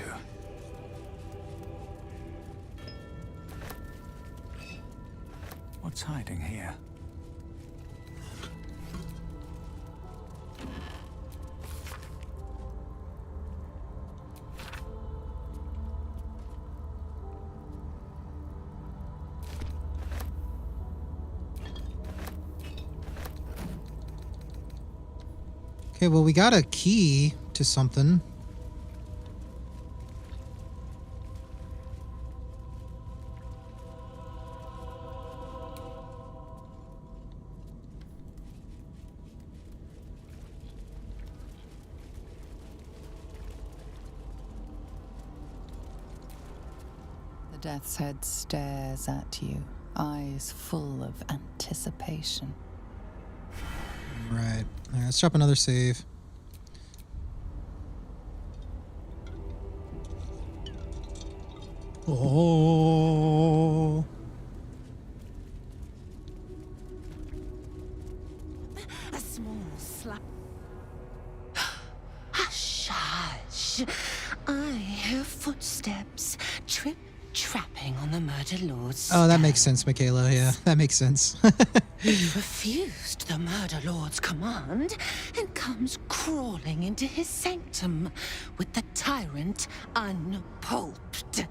What's hiding here? Okay, well, we got a key to something. The Death's Head stares at you, eyes full of anticipation. Right. All right, let's drop another save. Oh. A small slap. Hush, hush. I hear footsteps, trip-trapping on the murder lord's Oh, that makes sense, Michaela. Yeah, that makes sense. It refused the murder lord's command and comes crawling into his sanctum with the tyrant unpulped.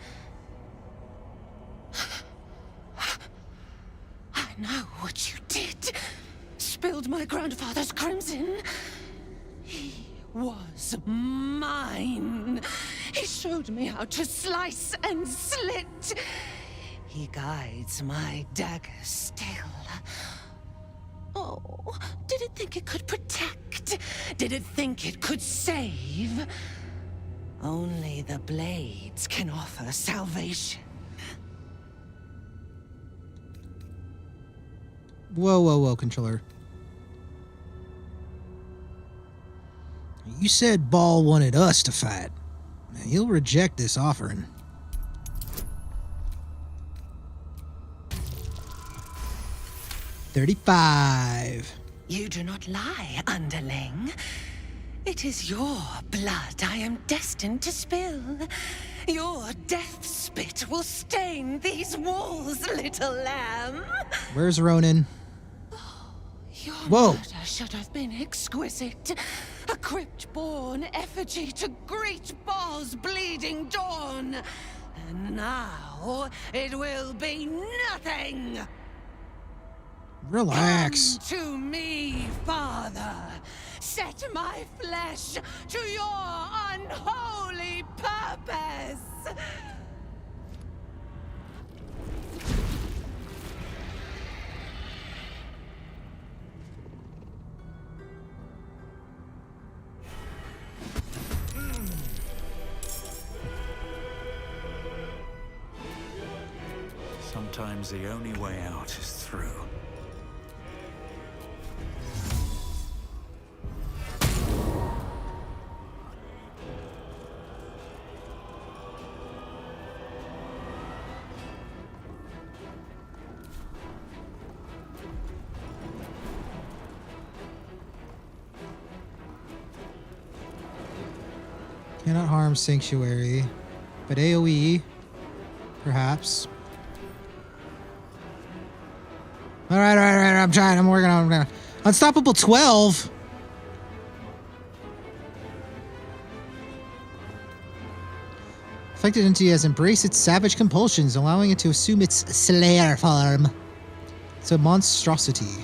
I know what you did. Spilled my grandfather's crimson. He was mine. He showed me how to slice and slit. He guides my dagger still. Oh, did it think it could protect? Did it think it could save? Only the blades can offer salvation. Whoa, whoa, whoa, controller. You said Ball wanted us to fight. He'll reject this offering. $35. You do not lie, underling. It is your blood I am destined to spill. Your death spit will stain these walls, little lamb. Where's Ronan? Your Whoa. murder should have been exquisite. A crypt-born effigy to greet Baal's bleeding dawn. And now it will be nothing. Relax. Come to me, Father. Set my flesh to your unholy purpose. Sometimes the only way out is through. Cannot harm Sanctuary. But AoE, perhaps. Alright, I'm trying. I'm working on it. Unstoppable 12? Affected entity has embraced its savage compulsions, allowing it to assume its Slayer form. It's a monstrosity.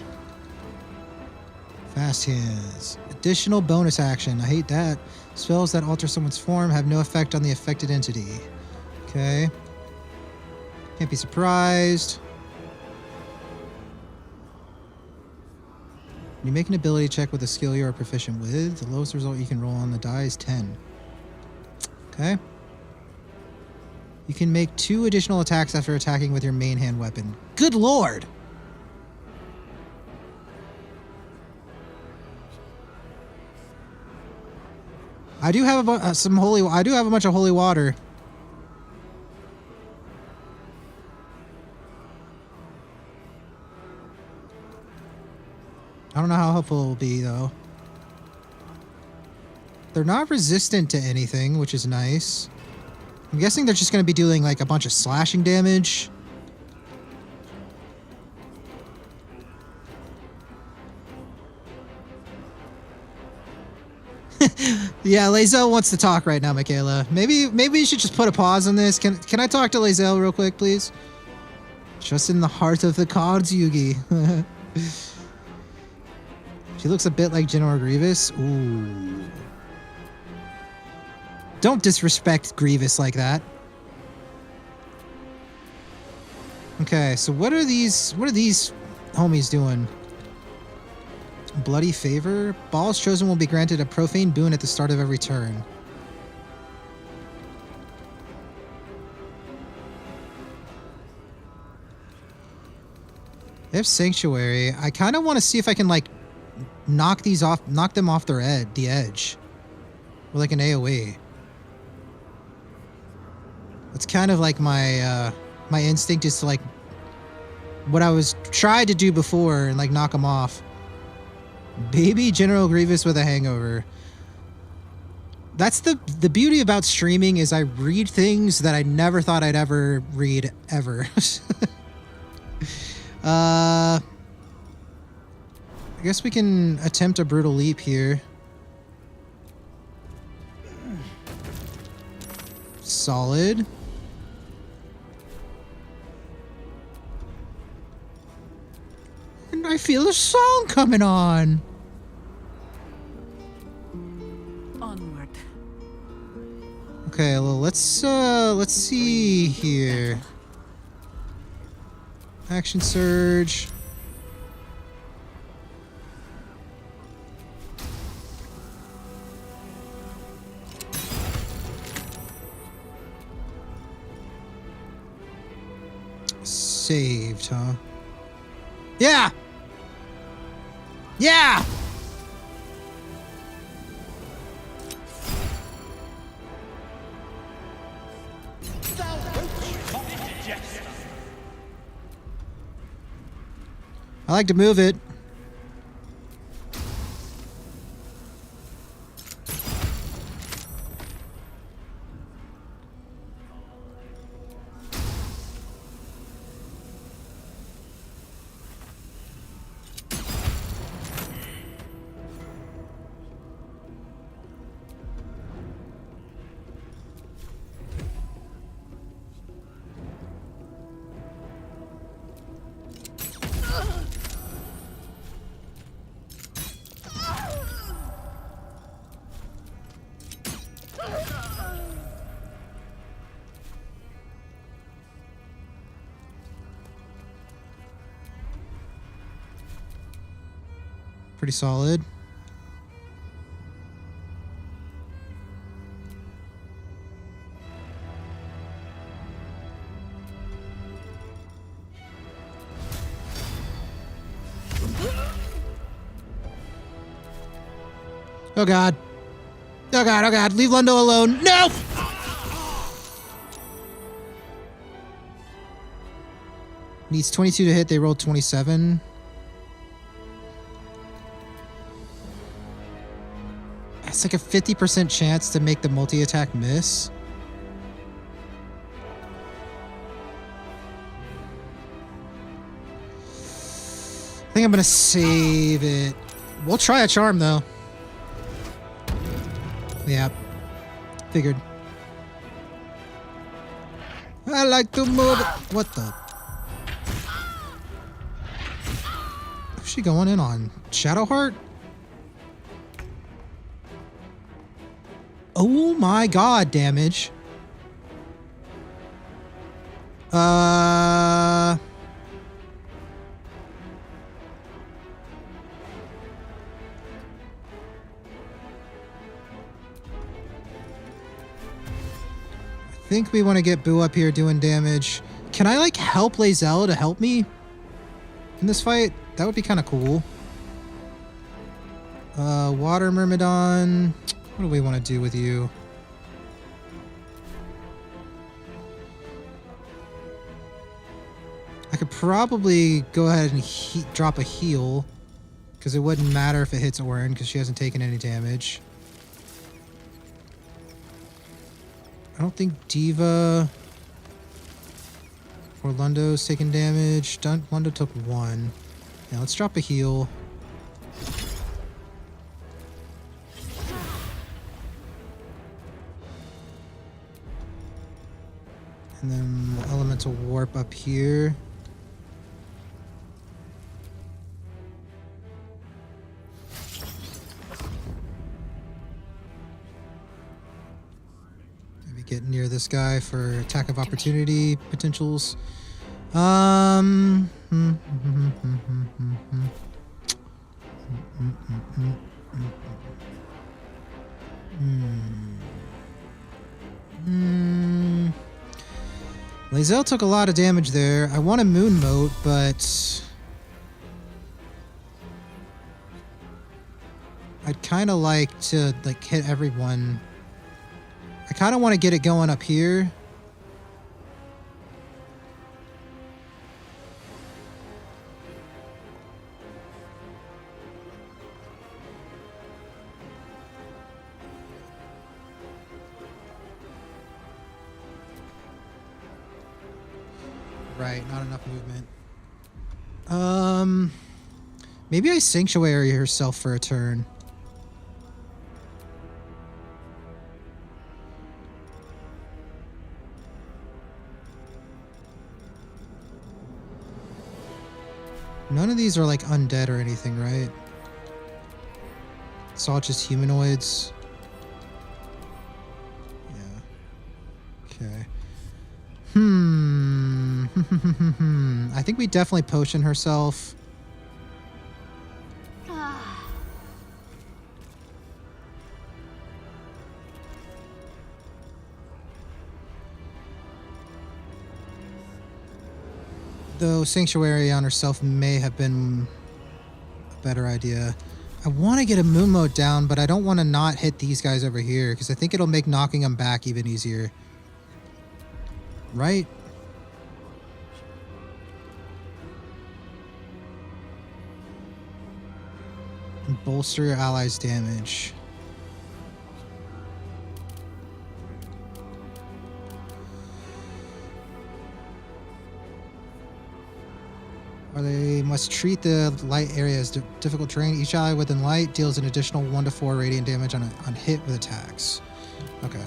Fast hands. Additional bonus action. I hate that. Spells that alter someone's form have no effect on the affected entity. Okay. Can't be surprised. When you make an ability check with a skill you are proficient with, the lowest result you can roll on the die is 10. Okay. You can make 2 additional attacks after attacking with your main hand weapon. Good lord! I do have I do have a bunch of holy water. I don't know how helpful it will be though. They're not resistant to anything, which is nice. I'm guessing they're just going to be doing like a bunch of slashing damage. Yeah, Lae'zel wants to talk right now, Michaela. Maybe you should just put a pause on this. Can I talk to Lae'zel real quick, please? Just in the heart of the cards, Yugi. She looks a bit like General Grievous. Ooh. Don't disrespect Grievous like that. Okay, so what are these homies doing? Bloody favor? Balls chosen will be granted a profane boon at the start of every turn. They have Sanctuary. I kind of want to see if I can like knock them off the edge. With like an AoE. It's kind of like my my instinct is to like what I was tried to do before and like knock them off. Baby General Grievous with a hangover. That's the beauty about streaming is I read things that I never thought I'd ever read ever. I guess we can attempt a brutal leap here. Solid. And I feel a song coming on. Onward. Okay, well, let's see here. Action surge. Saved, huh? Yeah! Yeah! I like to move it. Pretty solid. Oh god. Oh god, oh god. Leave Lundo alone. No! Needs 22 to hit. They rolled 27. It's like a 50% chance to make the multi-attack miss. I think I'm gonna save it. We'll try a charm though. Yeah. Figured. I like to move it. What the? Who's she going in on? Shadowheart? Oh my god, damage. I think we want to get Boo up here doing damage. Can I like help Lae'zel to help me in this fight? That would be kind of cool. Water Myrmidon. What do we want to do with you? I could probably go ahead and drop a heal, because it wouldn't matter if it hits Orin, because she hasn't taken any damage. I don't think Diva or Lundo's taking damage. Lundo took 1. Yeah, let's drop a heal. And then Elemental Warp up here. Maybe get near this guy for attack of opportunity potentials. Lae'zel took a lot of damage there. I want a moon moat, but I'd kind of like to like hit everyone. I kind of want to get it going up here. Right, not enough movement. Maybe I sanctuary herself for a turn. None of these are like undead or anything, right? It's all just humanoids. Yeah. Okay. I think we definitely potion herself. Though Sanctuary on herself may have been a better idea. I want to get a moon mode down, but I don't want to not hit these guys over here, because I think it'll make knocking them back even easier. Right? And bolster your allies' damage. Or they must treat the light area as difficult terrain. Each ally within light deals an additional 1 to 4 radiant damage on hit with attacks. Okay.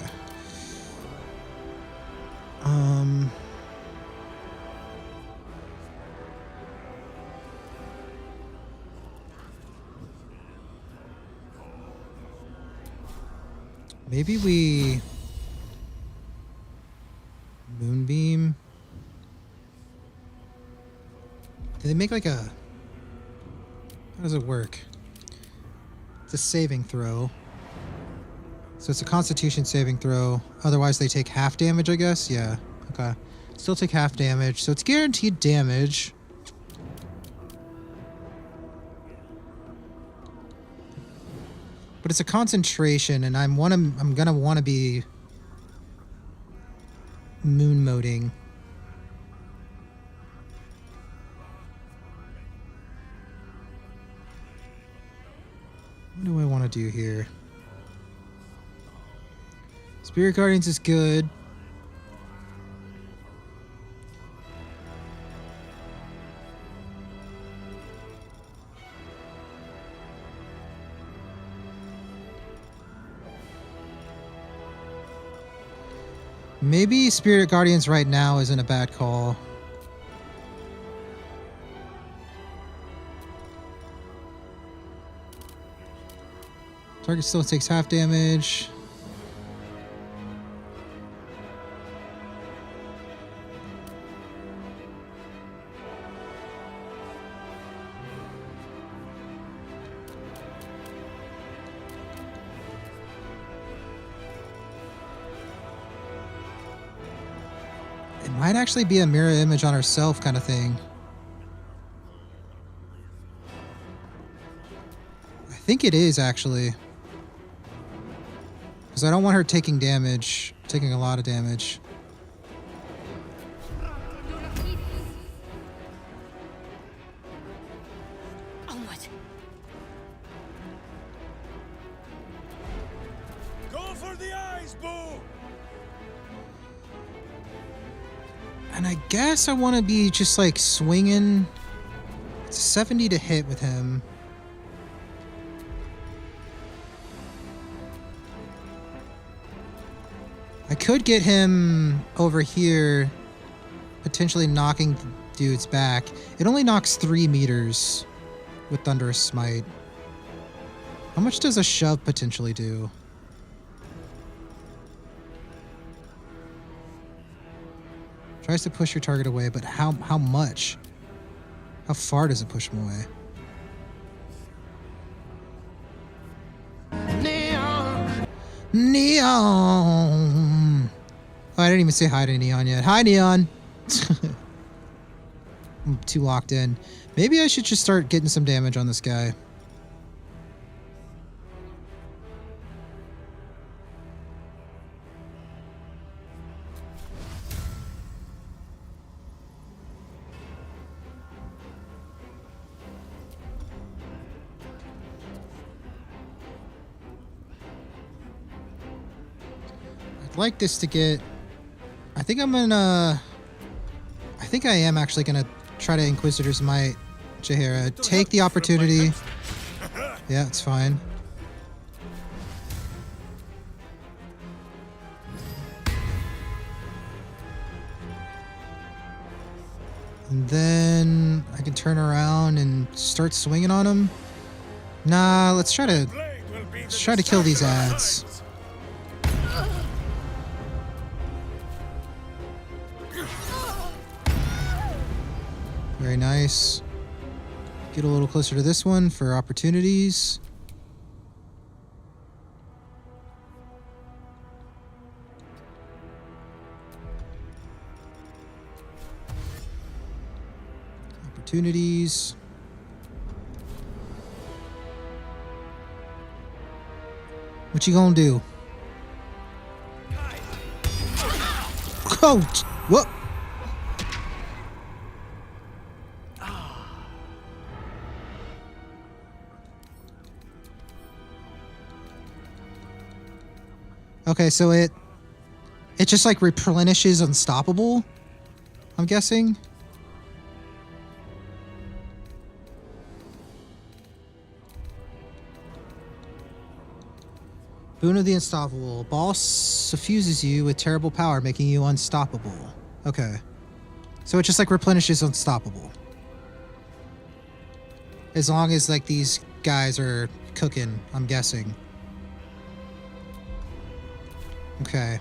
Maybe we Moonbeam. Do they make like a... How does it work? It's a saving throw. So it's a Constitution saving throw. Otherwise they take half damage, I guess? Yeah. Okay. Still take half damage. So it's guaranteed damage. But it's a concentration, and I'm gonna want to be moon moding. What do I want to do here? Spirit Guardians is good. Maybe Spirit Guardians right now isn't a bad call. Target still takes half damage. It might actually be a mirror image on herself kind of thing. I think it is actually. Because I don't want her taking damage, taking a lot of damage. Onward. Go for the eyes, Boo! And I guess I want to be just like swinging. It's 70 to hit with him. I could get him over here, potentially knocking dudes back. It only knocks 3 meters with Thunderous Smite. How much does a shove potentially do? Tries to push your target away, but how much? How far does it push him away? Neon! Oh, I didn't even say hi to Neon yet. Hi, Neon! I'm too locked in. Maybe I should just start getting some damage on this guy. I'd like this to get... I think I am actually gonna try to Inquisitor's Might Jaheira. Take the opportunity. Yeah, it's fine. And then I can turn around and start swinging on him. Nah, let's try to kill these ads. Very nice. Get a little closer to this one for opportunities. Opportunities. What you gonna do? Oh, what? Okay, so it just like replenishes Unstoppable, I'm guessing. Boon of the Unstoppable. Ball suffuses you with terrible power, making you unstoppable. Okay. So it just like replenishes Unstoppable. As long as like these guys are cooking, I'm guessing. Okay.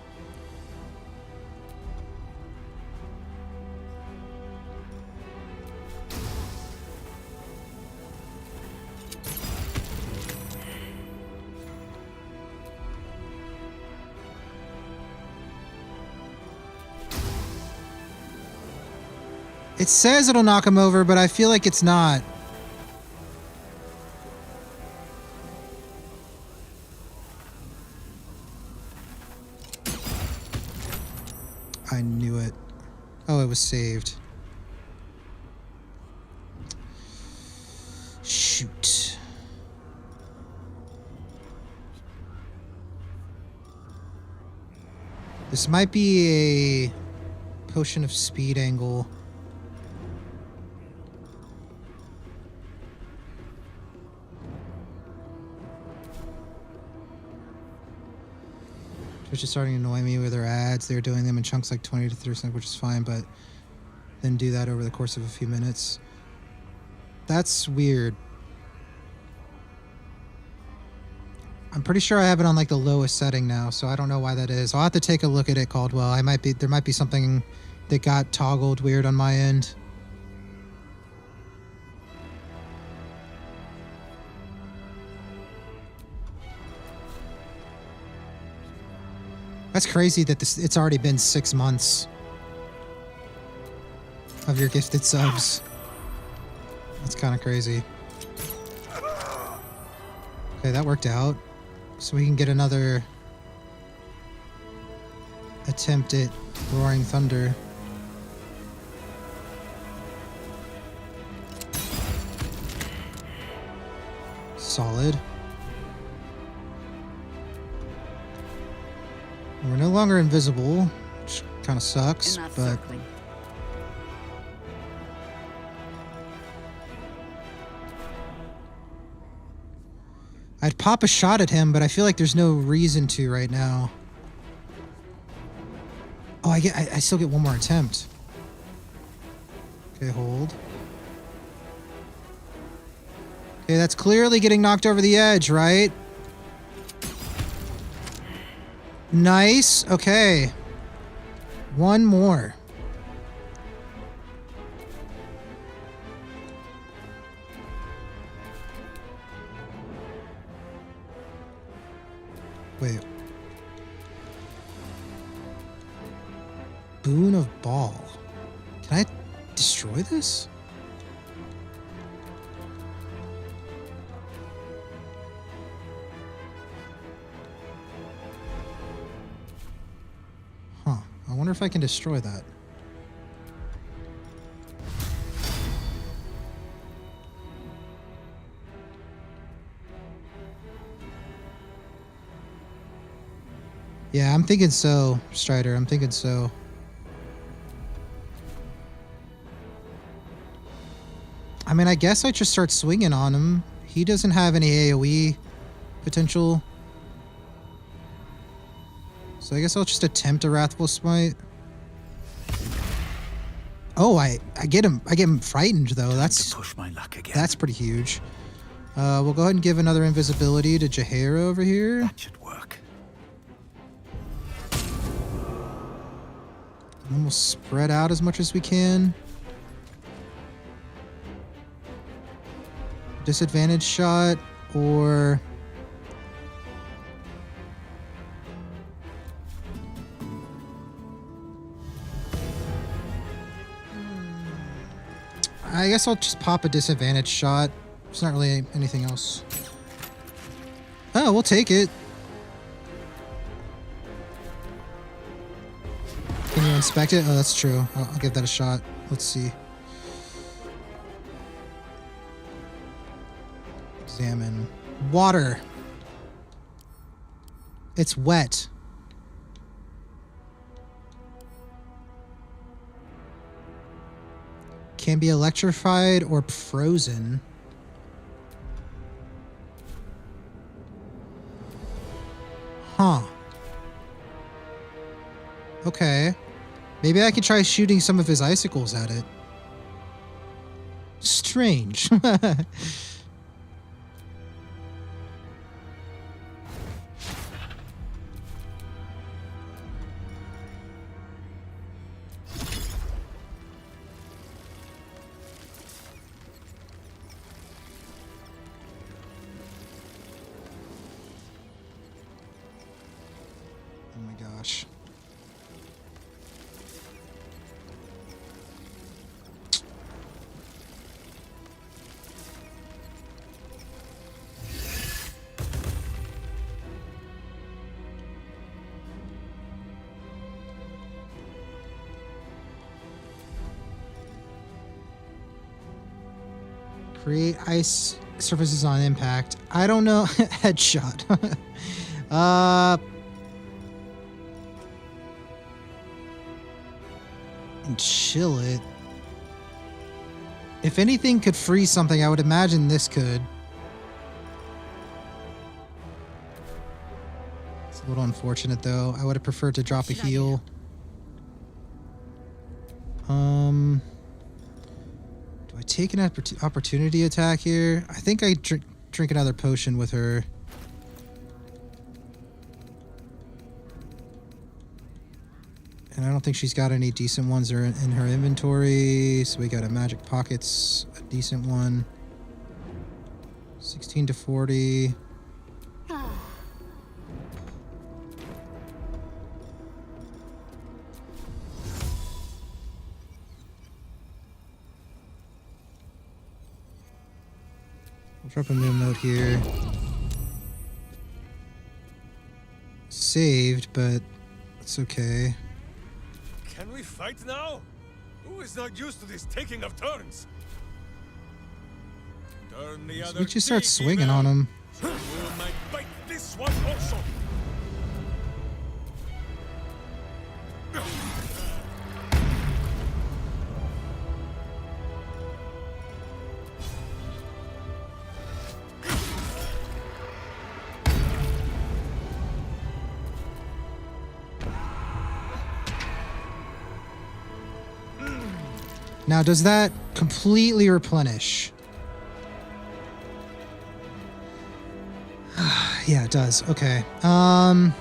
It says it'll knock him over, but I feel like it's not. I knew it. Oh, it was saved. Shoot. This might be a potion of speed angle. Which is starting to annoy me with their ads. They're doing them in chunks like 20 to 30%, which is fine, but then do that over the course of a few minutes. That's weird. I'm pretty sure I have it on like the lowest setting now, so I don't know why that is. I'll have to take a look at it, Caldwell. There might be something that got toggled weird on my end. That's crazy that it's already been 6 months of your gifted subs. That's kind of crazy. Okay, that worked out. So we can get another attempt at Roaring Thunder. Solid. We're no longer invisible, which kind of sucks, but... I'd pop a shot at him, but I feel like there's no reason to right now. Oh, I still get one more attempt. Okay, hold. Okay, that's clearly getting knocked over the edge, right? Nice. Okay. One more. Wait. Boon of Ball. Can I destroy this? Huh. I wonder if I can destroy that. Yeah, I'm thinking so, Strider. I'm thinking so. I mean, I guess I just start swinging on him. He doesn't have any AoE potential. So I guess I'll just attempt a Wrathful Smite. Oh, I get him frightened though. That's push my luck again. That's pretty huge. We'll go ahead and give another invisibility to Jaheira over here. That should work. And then we'll spread out as much as we can. Disadvantage shot or... I guess I'll just pop a disadvantage shot. There's not really anything else. Oh, we'll take it. Can you inspect it? Oh, that's true. I'll give that a shot. Let's see. Examine. Water. It's wet. Can be electrified or frozen. Huh. Okay. Maybe I could try shooting some of his icicles at it. Strange. Oh my gosh. Create ice surfaces on impact. I don't know. Headshot. And chill it. If anything could freeze something, I would imagine this could. It's a little unfortunate, though. I would have preferred to drop a heal. Do I take an opportunity attack here? I think I drink another potion with her. And I don't think she's got any decent ones in her inventory. So we got a Magic Pockets, a decent one. 16 to 40. I'll drop a new note here. Saved, but it's okay. Can we fight now? Who is not used to this taking of turns? Turn the other We just start cheek, swinging evil. on him. You might bite this one also. Now, does that completely replenish? Yeah, it does. Okay. Come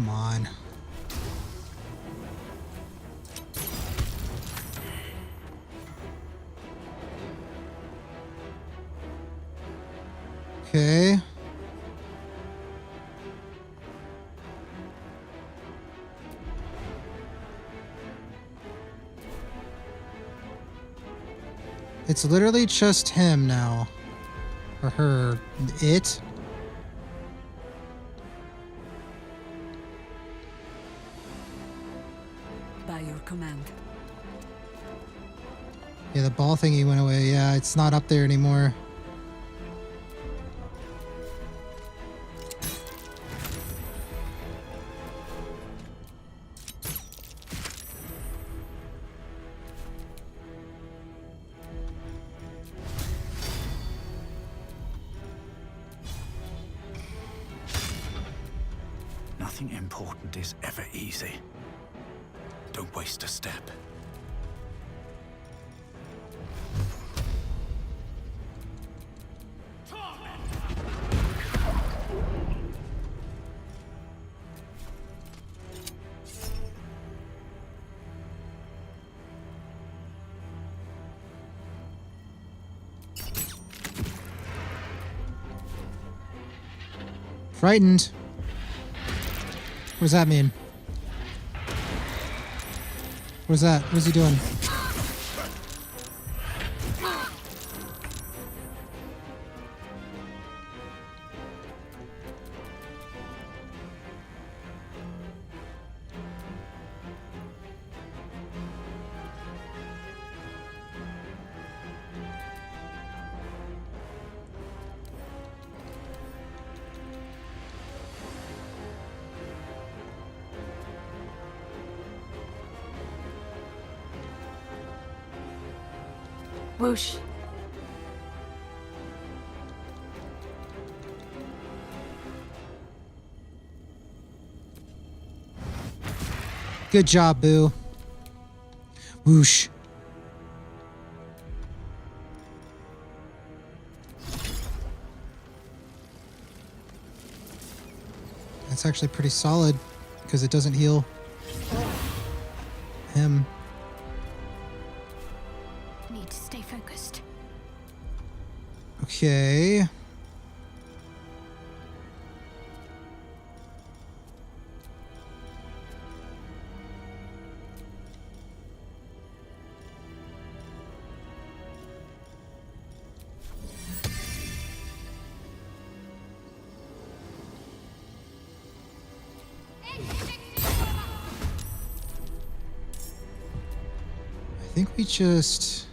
on. Okay. It's literally just him now. Or her. It. By your command. Yeah, the ball thingy went away. Yeah, it's not up there anymore. Nothing important is ever easy. Don't waste a step. Frightened. What does that mean? What is that? What is he doing? Whoosh. Good job, Boo. Whoosh. That's actually pretty solid because it doesn't heal him. Need to stay focused. Okay. think we just...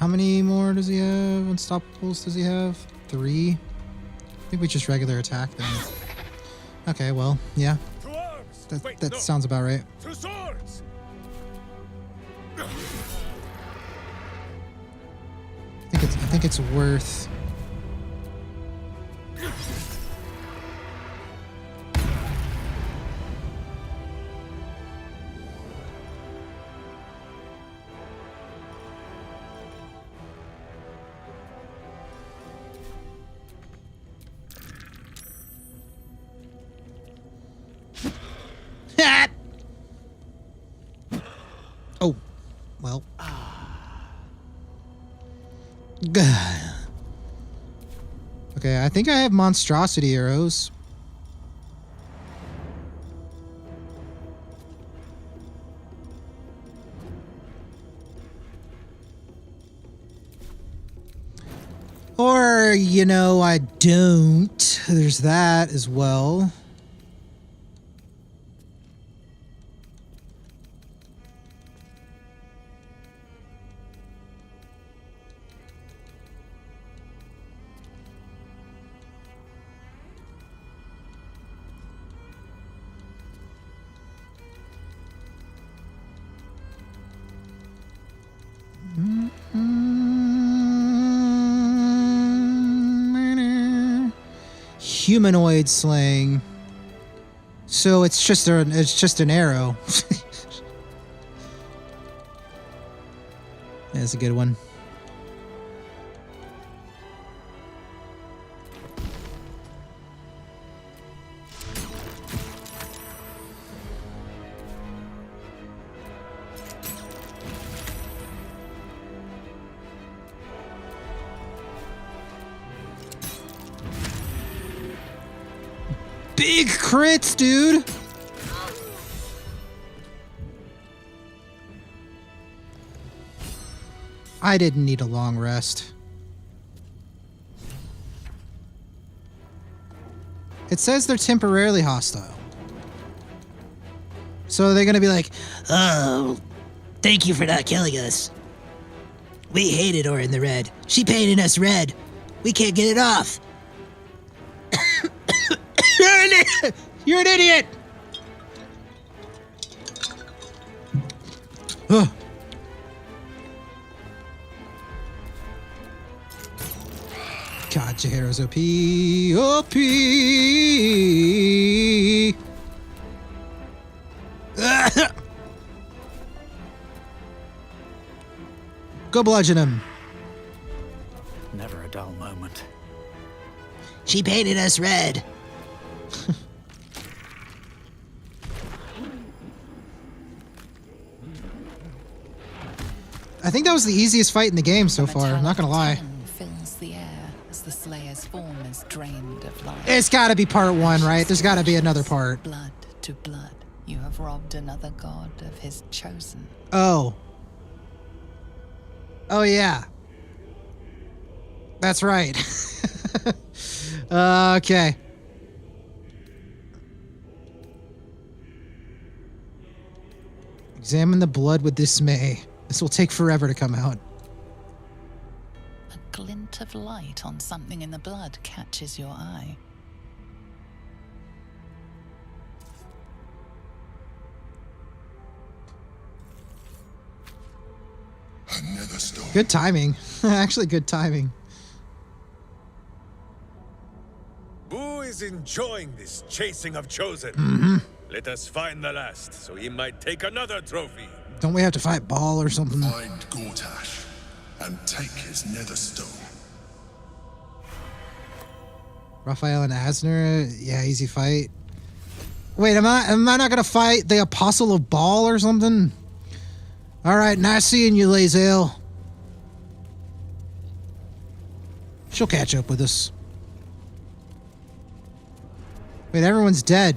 How many more does he have? Unstoppables does he have? 3? I think we just regular attack then. Okay, well, yeah. That sounds about right. To swords! I think it's worth... Oh, well. Okay, I think I have monstrosity arrows. Or, you know, I don't. There's that as well. Humanoid slaying. So it's just an arrow. That's a good one. Big crits, dude! I didn't need a long rest. It says they're temporarily hostile. So they're gonna be like, Oh, thank you for not killing us. We hated Orin the Red. She painted us red. We can't get it off. You're an idiot! Ugh. God, Jahiro's OP. OP! Go bludgeon him. Never a dull moment. She painted us red. I think that was the easiest fight in the game so far, I'm not gonna lie. Fills the air as the Slayer's form is drained of life. It's gotta be part 1, right? There's gotta be another part. Blood to blood, you have robbed another god of his chosen. Oh. Oh, yeah. That's right. Okay. Examine the blood with dismay. This will take forever to come out. A glint of light on something in the blood catches your eye. Another stone. Good timing. Actually, good timing. Boo is enjoying this chasing of Chosen. Mm-hmm. Let us find the last, so he might take another trophy. Don't we have to fight Ball or something? Find Gortash and take his nether stone. Raphael and Asner, yeah, easy fight. Wait, am I not gonna fight the Apostle of Ball or something? All right, nice seeing you, Lae'zel. She'll catch up with us. Wait, everyone's dead.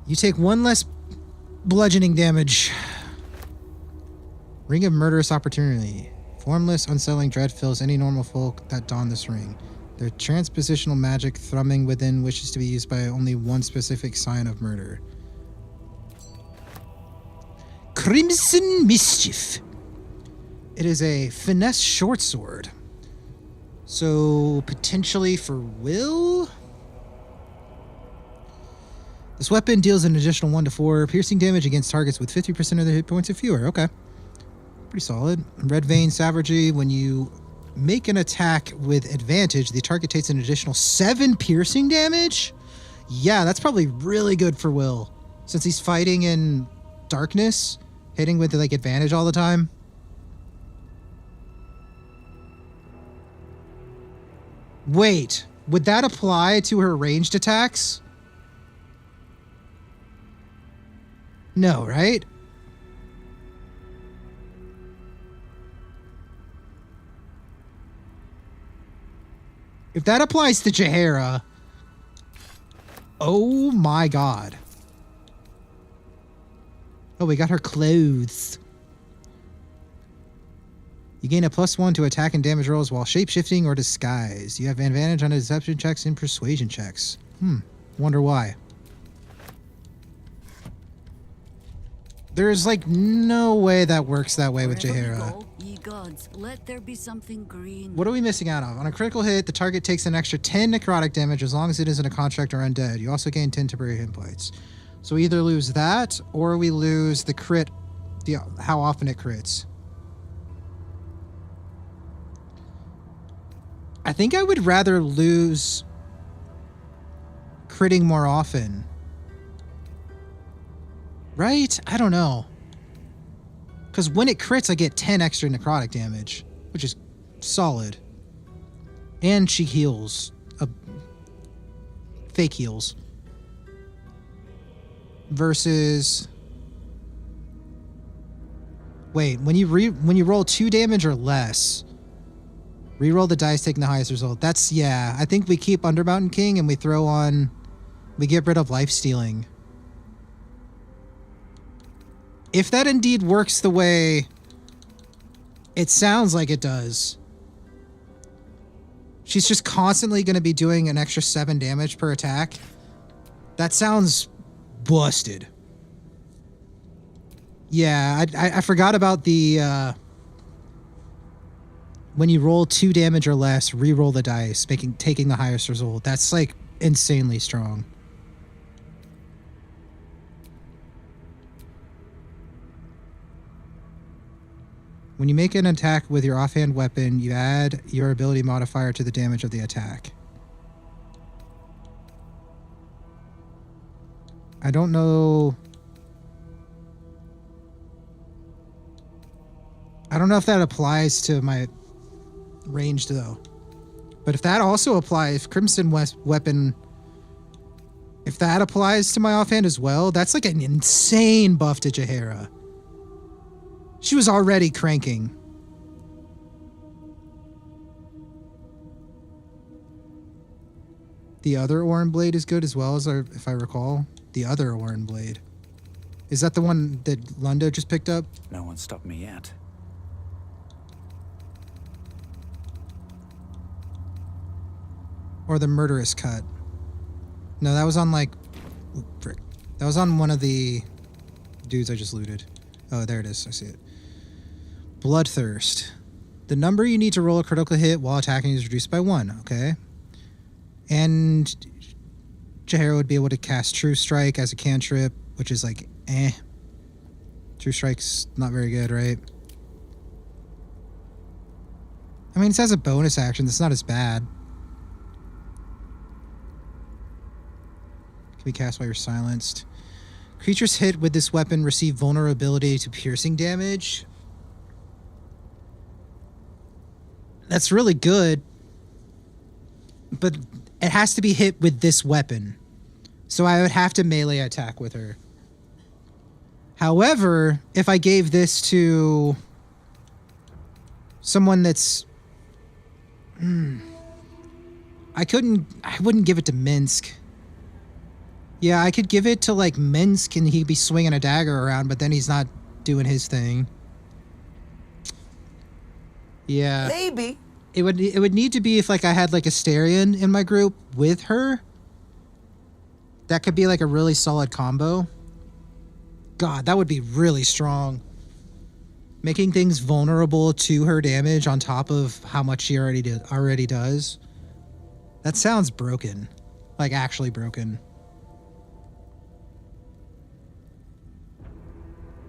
You take 1 less bludgeoning damage. Ring of Murderous Opportunity. Formless, unsettling dread fills any normal folk that don this ring. Their transpositional magic thrumming within wishes to be used by only one specific sign of murder. Crimson Mischief. It is a finesse short sword. So, potentially for Will? This weapon deals an additional 1 to 4 piercing damage against targets with 50% of their hit points or fewer. Okay. Pretty solid. Red Vein Savagery. When you make an attack with advantage, the target takes an additional 7 piercing damage? Yeah, that's probably really good for Will. Since he's fighting in darkness, hitting with like advantage all the time. Wait, would that apply to her ranged attacks? No, right? If that applies to Jaheira, oh my god. Oh, we got her clothes. You gain a +1 to attack and damage rolls while shapeshifting or disguised. You have advantage on deception checks and persuasion checks. Wonder why. There's like no way that works that way with Jaheira. Ye gods, let there be something green. What are we missing out on? On a critical hit, the target takes an extra 10 necrotic damage as long as it isn't a construct or undead. You also gain 10 temporary hit points. So we either lose that or we lose the crit, how often it crits. I think I would rather lose critting more often. Right? I don't know. Because when it crits, I get 10 extra necrotic damage, which is solid. And she heals. Fake heals. Versus... Wait, when you roll 2 damage or less, reroll the dice, taking the highest result. That's, yeah, I think we keep Undermountain King and we throw on... We get rid of life stealing. If that indeed works the way it sounds like it does, she's just constantly going to be doing an extra 7 damage per attack. That sounds busted. Yeah, I forgot about the... when you roll 2 damage or less, re-roll the dice, taking the highest result. That's like insanely strong. When you make an attack with your offhand weapon, you add your ability modifier to the damage of the attack. I don't know... I don't know if that applies to my ranged, though. But if that also applies, Crimson Weapon... If that applies to my offhand as well, that's like an insane buff to Jaheira. She was already cranking. The other Orin Blade is good as well, as if I recall. The other Orin Blade. Is that the one that Lunda just picked up? No one stopped me yet. Or the Murderous Cut? No, that was on like... Ooh, frick. That was on one of the dudes I just looted. Oh, there it is. I see it. Bloodthirst. The number you need to roll a critical hit while attacking is reduced by 1. Okay. And Jaheira would be able to cast True Strike as a cantrip, which is like, eh. True Strike's not very good, right? I mean, it has a bonus action. That's not as bad. Can be cast while you're silenced. Creatures hit with this weapon receive vulnerability to piercing damage. That's really good. But it has to be hit with this weapon. So I would have to melee attack with her. However, if I gave this to someone that's... I wouldn't give it to Minsk. Yeah, I could give it to like Minsk and he'd be swinging a dagger around, but then he's not doing his thing. Yeah. Maybe. It would need to be if like I had like Asterion in my group with her. That could be like a really solid combo. God, that would be really strong. Making things vulnerable to her damage on top of how much she already does. That sounds broken. Like actually broken.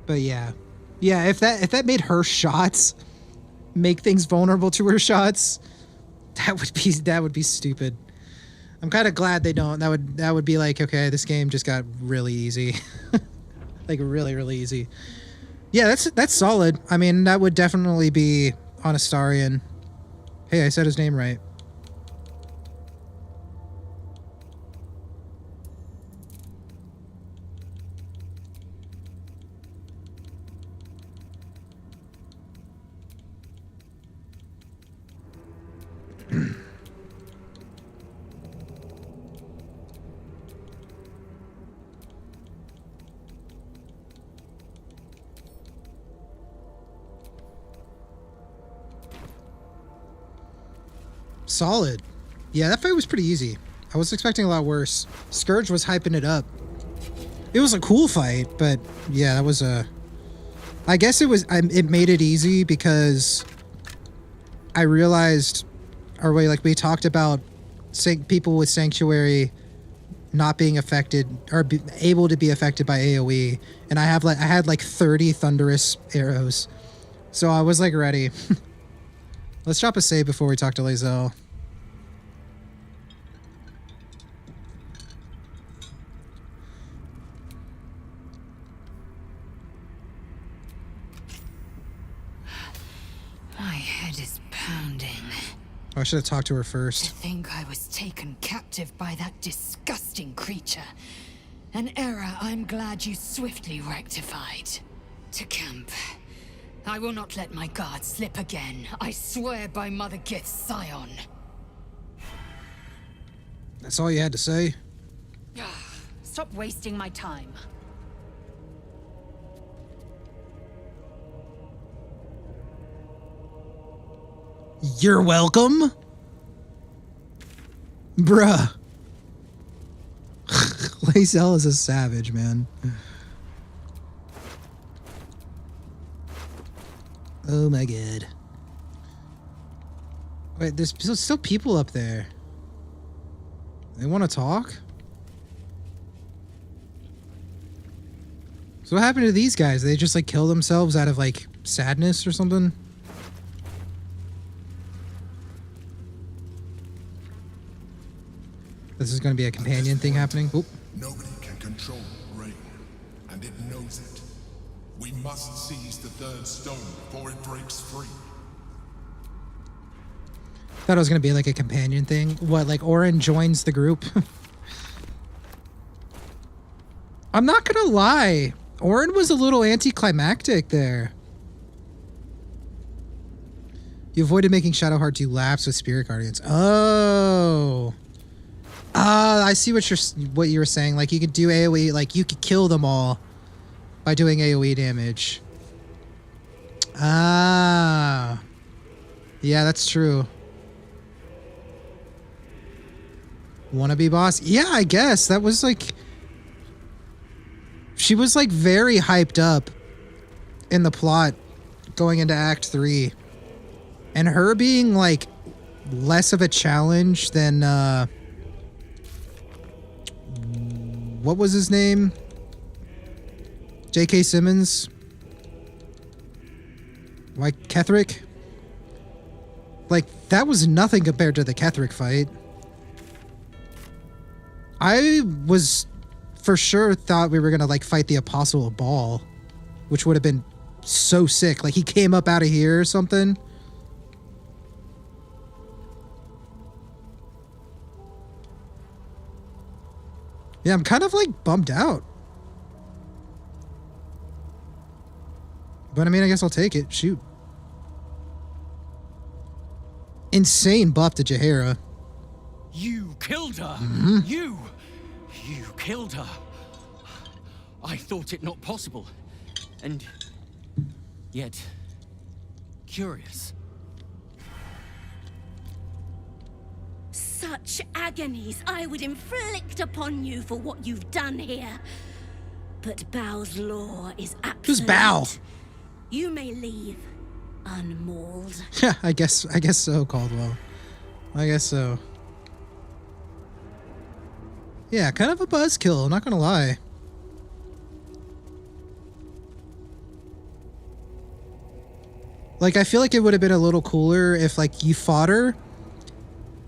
But yeah. Yeah, if that made her shots make things vulnerable to her shots, that would be stupid. I'm kind of glad they don't. That would be like, okay, this game just got really easy. Like really, really easy. Yeah, that's solid. I mean, that would definitely be on Astarion. Hey, I said his name right. Solid. Yeah, that fight was pretty easy. I was expecting a lot worse. Scourge was hyping it up. It was a cool fight, but yeah, that was a... I guess it made it easy because I realized, or we talked about people with Sanctuary not being affected, or able to be affected by AoE, and I had like 30 thunderous arrows. So I was like ready. Let's drop a save before we talk to Lae'zel. My head is pounding. Oh, I should have talked to her first. To think I was taken captive by that disgusting creature. An error I'm glad you swiftly rectified. To camp. I will not let my guard slip again. I swear by Mother Gith's Scion. That's all you had to say? Stop wasting my time. You're welcome? Bruh. Lae'zel is a savage, man. Oh my god. Wait, there's still people up there. They want to talk? So what happened to these guys? They just like kill themselves out of like sadness or something? This is going to be a companion thing happening. Oop. Nobody can control rain, and it knows it. We must seize the third stone before it breaks free. Thought it was going to be like a companion thing. What, like Orin joins the group? I'm not going to lie. Orin was a little anticlimactic there. You avoided making Shadowheart do laps with Spirit Guardians. Oh. I see what you were saying. Like you could do AoE, like you could kill them all by doing AoE damage. Ah. Yeah, that's true. Wannabe boss? Yeah, I guess. That was like... She was like very hyped up in the plot going into Act 3. And her being like less of a challenge than... what was his name? J.K. Simmons? Like Ketherick? Like, that was nothing compared to the Ketherick fight. I was for sure thought we were gonna like fight the Apostle of Baal, which would have been so sick. Like he came up out of here or something. Yeah, I'm kind of like bummed out. But I mean, I guess I'll take it. Shoot. Insane buff to Jaheira. You killed her! Mm-hmm. You killed her! I thought it not possible. And yet, curious. such agonies I would inflict upon you for what you've done here. But Bao's law is absolute. Who's Bao? You may leave unmauled. I guess so, Caldwell. I guess so. Yeah, kind of a buzzkill, I'm not gonna lie. Like, I feel like it would have been a little cooler if, like, you fought her,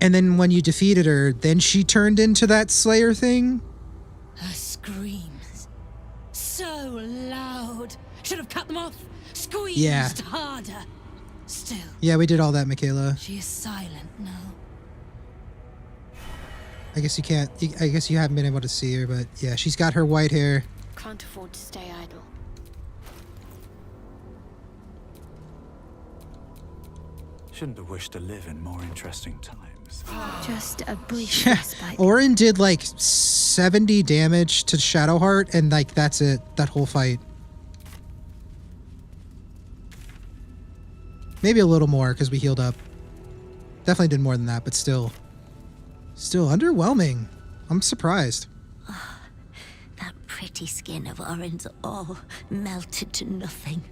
and then when you defeated her, then she turned into that Slayer thing. Her screams. So loud. Should have cut them off. Squeezed harder. Still. Yeah, we did all that, Michaela. She is silent now. I guess you can't, I guess you haven't been able to see her, but yeah, she's got her white hair. Can't afford to stay idle. Shouldn't have wished to live in more interesting times. Just a brief Yeah, respite. Orin did like 70 damage to Shadowheart, and like that's it, that whole fight. Maybe a little more because we healed up. Definitely did more than that, but still underwhelming. I'm surprised. That pretty skin of Orin's all melted to nothing.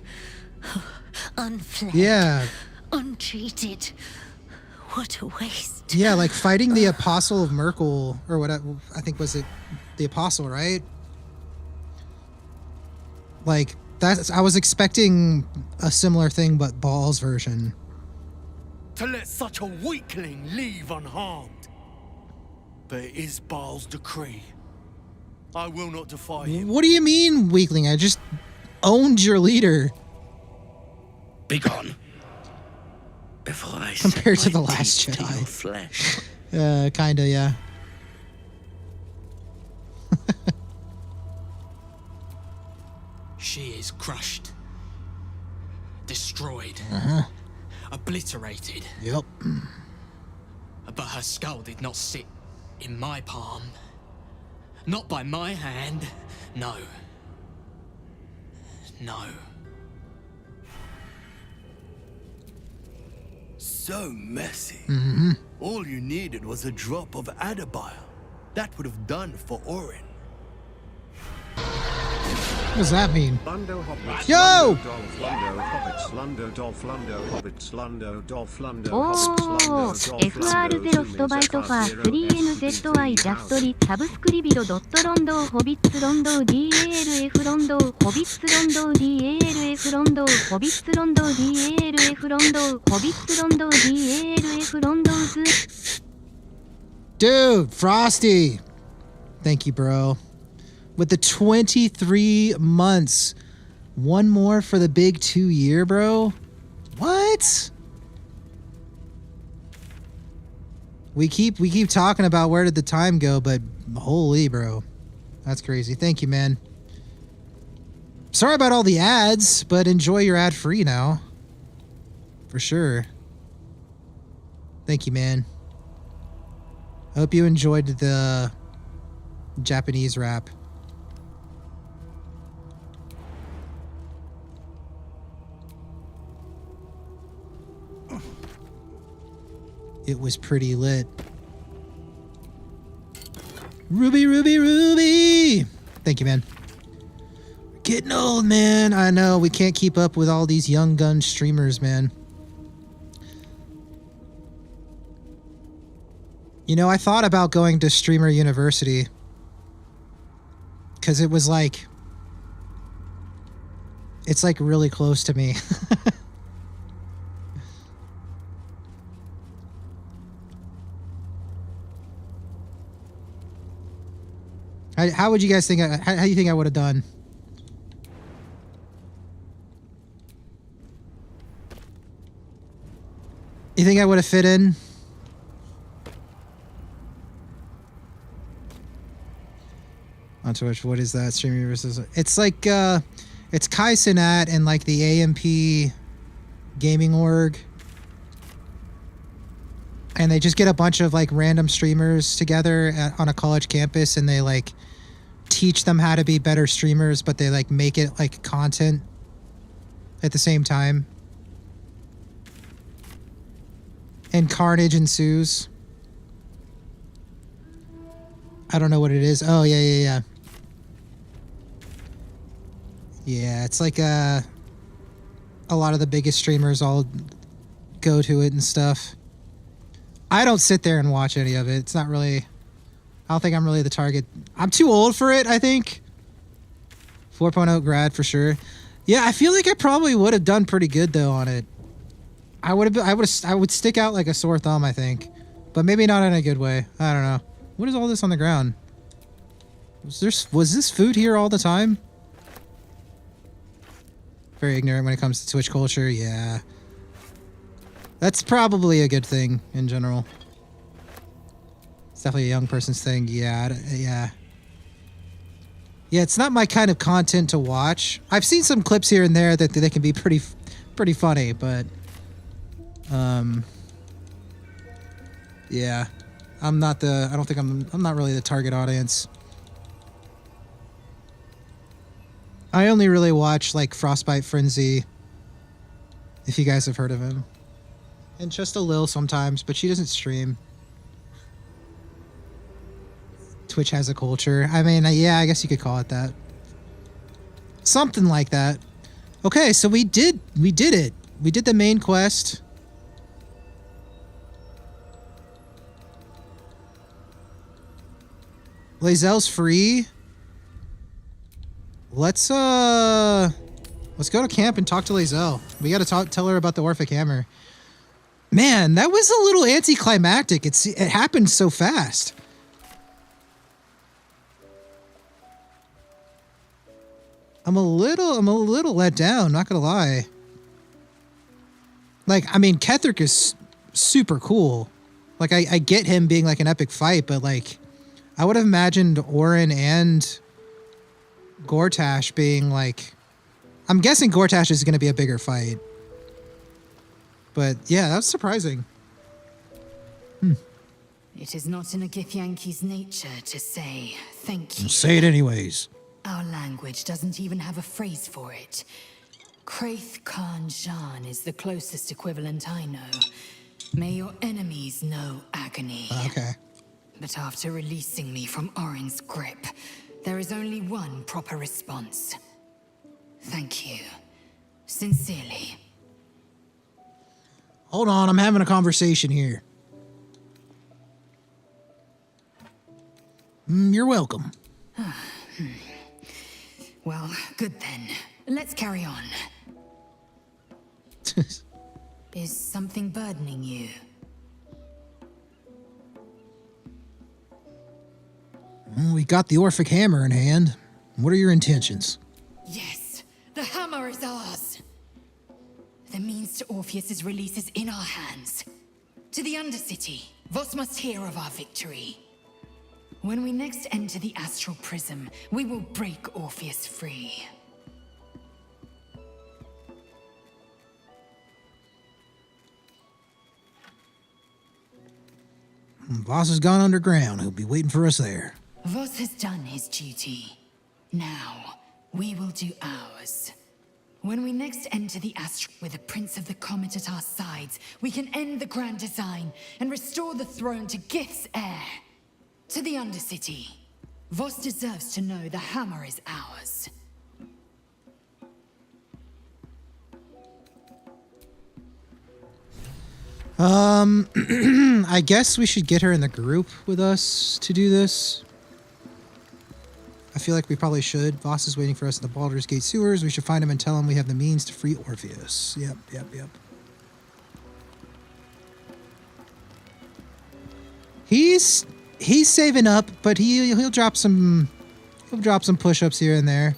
Unfled. Yeah. Untreated. What a waste. Yeah, like fighting the Apostle of Merkel, or what I think was it the Apostle, right? Like that's, I was expecting a similar thing, but Baal's version. To let such a weakling leave unharmed. But it is Baal's decree. I will not defy him. What do you mean, weakling? I just owned your leader. Be gone. Before I compared to set the my last teeth to your Jedi. flesh. Kinda, yeah. She is crushed. Destroyed. Obliterated. Yep. But her skull did not sit in my palm. Not by my hand. No. No. So messy. Mm-hmm. All you needed was a drop of Adabile. That would have done for Orin. What does that mean? Yo!おー FR0 ストバイトファー 3NZI ジャストリサブスクリビドドットロンドーホビッツロンドー DALF ロンドーホビッツロンドー DALF ロンドーホビッツロンドー DALF ロンドーホビッツロンドー DALF ロンドーズ Dude, Frosty. Thank you, bro. With the 23 months. One more for the big 2 year, bro. What? We keep talking about where did the time go, but holy, bro. That's crazy. Thank you, man. Sorry about all the ads, but enjoy your ad free now. For sure. Thank you, man. I hope you enjoyed the Japanese rap. It was pretty lit. Ruby, Ruby, Ruby! Thank you, man. Getting old, man. I know, we can't keep up with all these young gun streamers, man. You know, I thought about going to Streamer University. Because it was like... It's like really close to me. How would you guys think? How do you think I would have done? You think I would have fit in? On Twitch, what is that? Streaming versus? It's like it's Kai Cenat and like the AMP gaming org. And they just get a bunch of like random streamers together on a college campus, and they like teach them how to be better streamers, but they like make it like content at the same time. And carnage ensues. I don't know what it is. Oh, yeah. Yeah, it's like a lot of the biggest streamers all go to it and stuff. I don't sit there and watch any of it. It's not really... I don't think I'm really the target. I'm too old for it, I think. 4.0 grad for sure. Yeah, I feel like I probably would have done pretty good though on it. I would stick out like a sore thumb, I think. But maybe not in a good way. I don't know. What is all this on the ground? Was this food here all the time? Very ignorant when it comes to Twitch culture, yeah. That's probably a good thing in general. It's definitely a young person's thing, yeah. Yeah, it's not my kind of content to watch. I've seen some clips here and there that they can be pretty funny, but yeah. I'm not really the target audience. I only really watch like Frostbite Frenzy, if you guys have heard of him. And just a Lil sometimes, but she doesn't stream. Twitch has a culture. I mean, yeah, I guess you could call it that. Something like that. Okay, so we did it. We did the main quest. Lae'zel's free. Let's go to camp and talk to Lae'zel. We gotta tell her about the Orphic Hammer. Man, that was a little anticlimactic. It happened so fast. I'm a little let down, not gonna lie. Like, I mean, Ketheric is super cool. Like, I get him being like an epic fight, but like, I would have imagined Orin and Gortash being like... I'm guessing Gortash is going to be a bigger fight. But yeah, that's surprising. It is not in a Githyanki's nature to say thank you. Say it anyways. Our language doesn't even have a phrase for it. Kraith Khan Jan is the closest equivalent I know. May your enemies know agony. Okay. But after releasing me from Orin's grip, there is only one proper response. Thank you. Sincerely. Hold on, I'm having a conversation here. You're welcome. Well, good then. Let's carry on. Is something burdening you? We got the Orphic Hammer in hand. What are your intentions? Yes, the hammer is ours. The means to Orpheus's release is in our hands. To the Undercity, Voss must hear of our victory. When we next enter the Astral Prism, we will break Orpheus free. Voss has gone underground. He'll be waiting for us there. Voss has done his duty. Now, we will do ours. When we next enter the Astral with the Prince of the Comet at our sides, we can end the Grand Design and restore the throne to Gith's heir. To the Undercity, Voss deserves to know the hammer is ours. I guess we should get her in the group with us to do this. I feel like we probably should. Voss is waiting for us in the Baldur's Gate sewers. We should find him and tell him we have the means to free Orpheus. Yep. He's saving up, but he'll drop some push-ups here and there.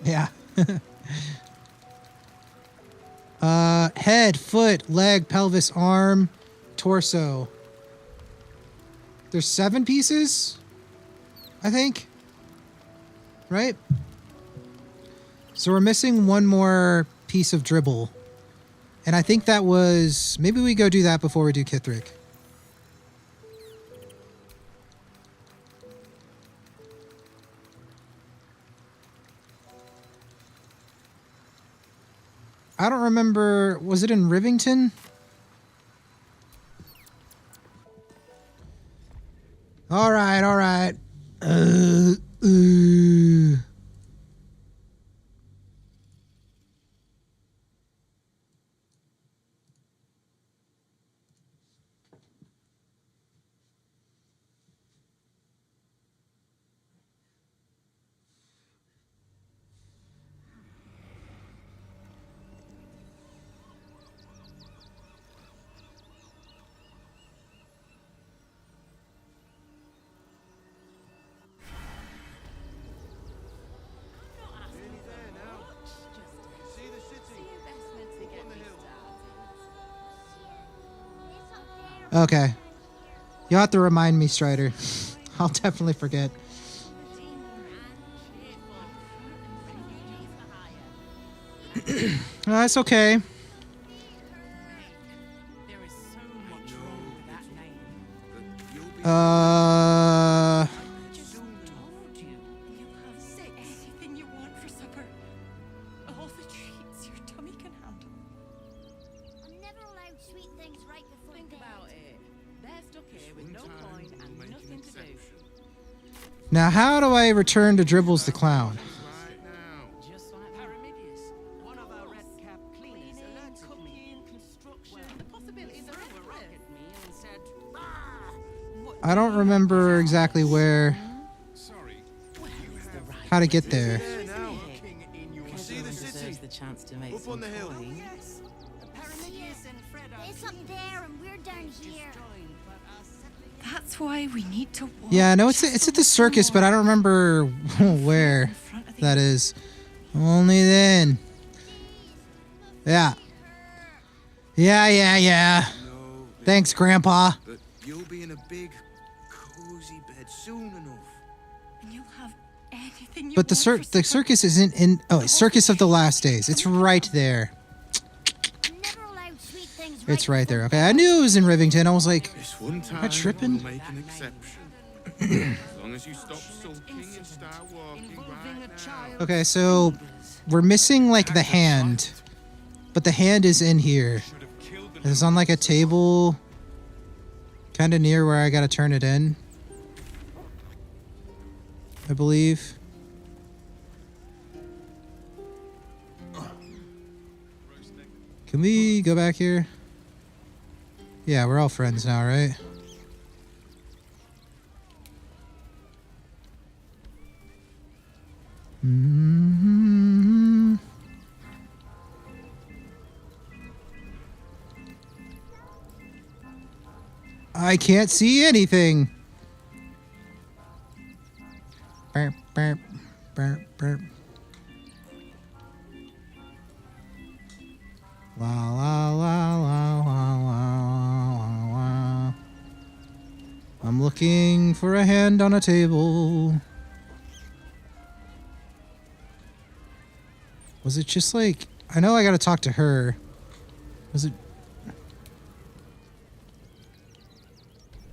Yeah. Head, foot, leg, pelvis, arm, torso. There's 7 pieces, I think. Right? So we're missing one more piece of dribble. And I think that was... Maybe we go do that before we do Kithric. I don't remember... Was it in Rivington? All right, all right. Okay. You'll have to remind me, Strider. I'll definitely forget. That's okay. Anything you want for supper. All the treats your tummy can handle. I'm never allowed sweet things right before Think bed. about it. They're stuck here with no coin and nothing to do. Now, how do I return to Dribbles the Clown? Just like Paramidius, one of our red cap cleaners alerted me. Construction. The possibilities are everywhere. At me and said, I don't remember exactly where... how to get there. See the city. The chance to make Up on the hill. Yes. It's up there and we're down here. That's why we need to walk. Yeah, no, it's at the circus, but I don't remember where that is. Only then. Yeah. Yeah. Thanks, Grandpa. But you'll be in a big, cozy bed soon enough. And you'll have anything you But the want for circus isn't in... oh, Circus of the Last Days. It's right there. It's right there. Okay, I knew it was in Rivington. I was like, This one time am I tripping? we'll make an exception. As long as you stop sulking and start walking right now. Okay, so we're missing like the hand, but the hand is in here. It's on like a table, kind of near where I gotta turn it in, I believe. Can we go back here? Yeah, we're all friends now, right? Mm-hmm. I can't see anything. Burp, burp, burp, burp. La la la la la la la. I'm looking for a hand on a table. Was it just like... I know I gotta talk to her. Was it...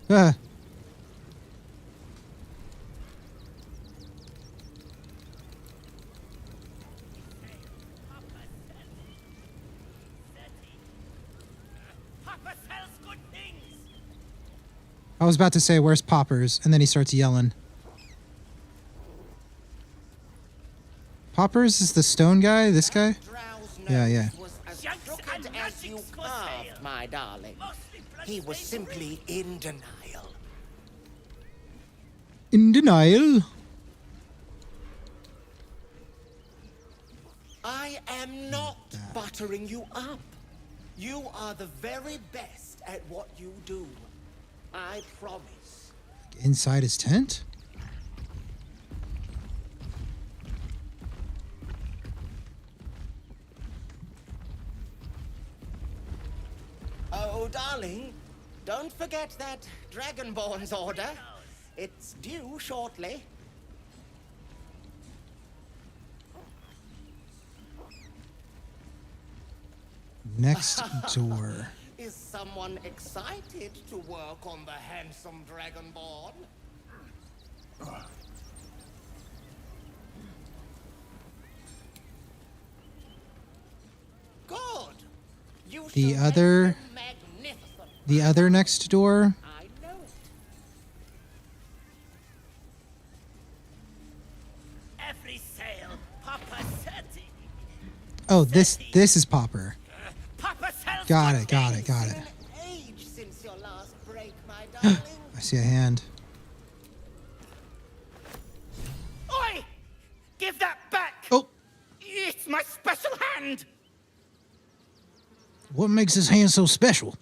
Ah. I was about to say, where's Poppers? And then he starts yelling. Poppers is the stone guy? This guy? Yeah. As crooked as you carved, my darling. He was simply in denial. In denial? I am not buttering you up. You are the very best at what you do. I promise. Inside his tent? Oh, darling, don't forget that Dragonborn's order. It's due shortly. Next door. Is someone excited to work on the handsome Dragonborn? Good. You The other... magnificent. The other next door? I know it. Oh, this is Popper. Got it. Age since your last break, my darling. I see a hand. Oi! Give that back! Oh! It's my special hand! What makes this hand so special?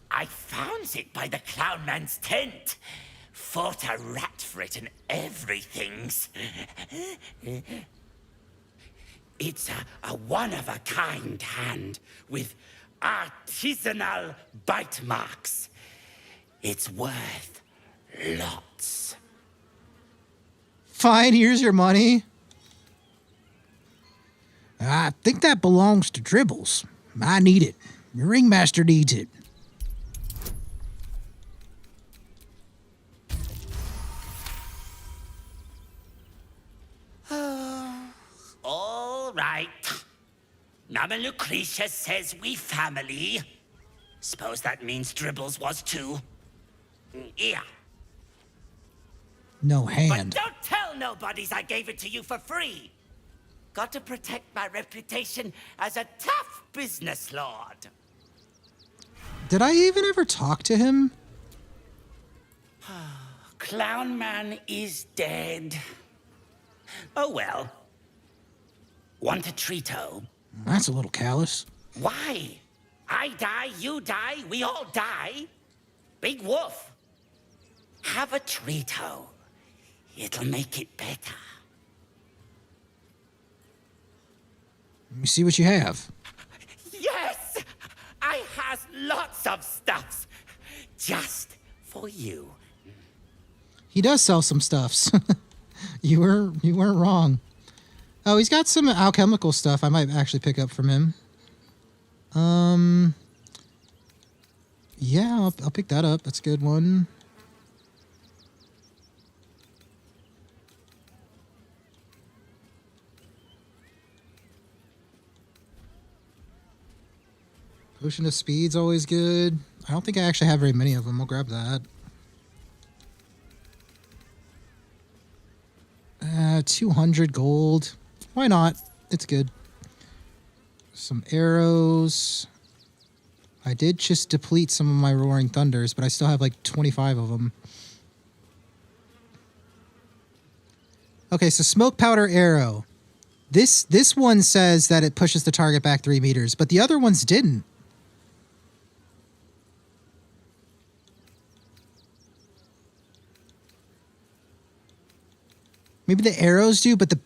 I found it by the clown man's tent. Fought a rat for it and everything's. It's a one-of-a-kind hand with artisanal bite marks. It's worth lots. Fine, here's your money. I think that belongs to Dribbles. I need it. Your ringmaster needs it. All right. Nama Lucretia says we family. Suppose that means Dribbles was too. Yeah. No But hand. don't tell nobodies I gave it to you for free. Got to protect my reputation as a tough business lord. Did I even ever talk to him? Clown Man is dead. Oh well. Want a treato? That's a little callous. Why? I die, you die, we all die. Big wolf. Have a treato. It'll make it better. Let me see what you have. Yes! I has lots of stuffs. Just for you. He does sell some stuffs. You weren't wrong. Oh, he's got some alchemical stuff I might actually pick up from him. Yeah, I'll pick that up. That's a good one. Potion of Speed's always good. I don't think I actually have very many of them. I'll grab that. 200 gold. Why not? It's good. Some arrows. I did just deplete some of my Roaring Thunders, but I still have like 25 of them. Okay, so Smoke Powder Arrow. This one says that it pushes the target back 3 meters, but the other ones didn't. Maybe the arrows do, but the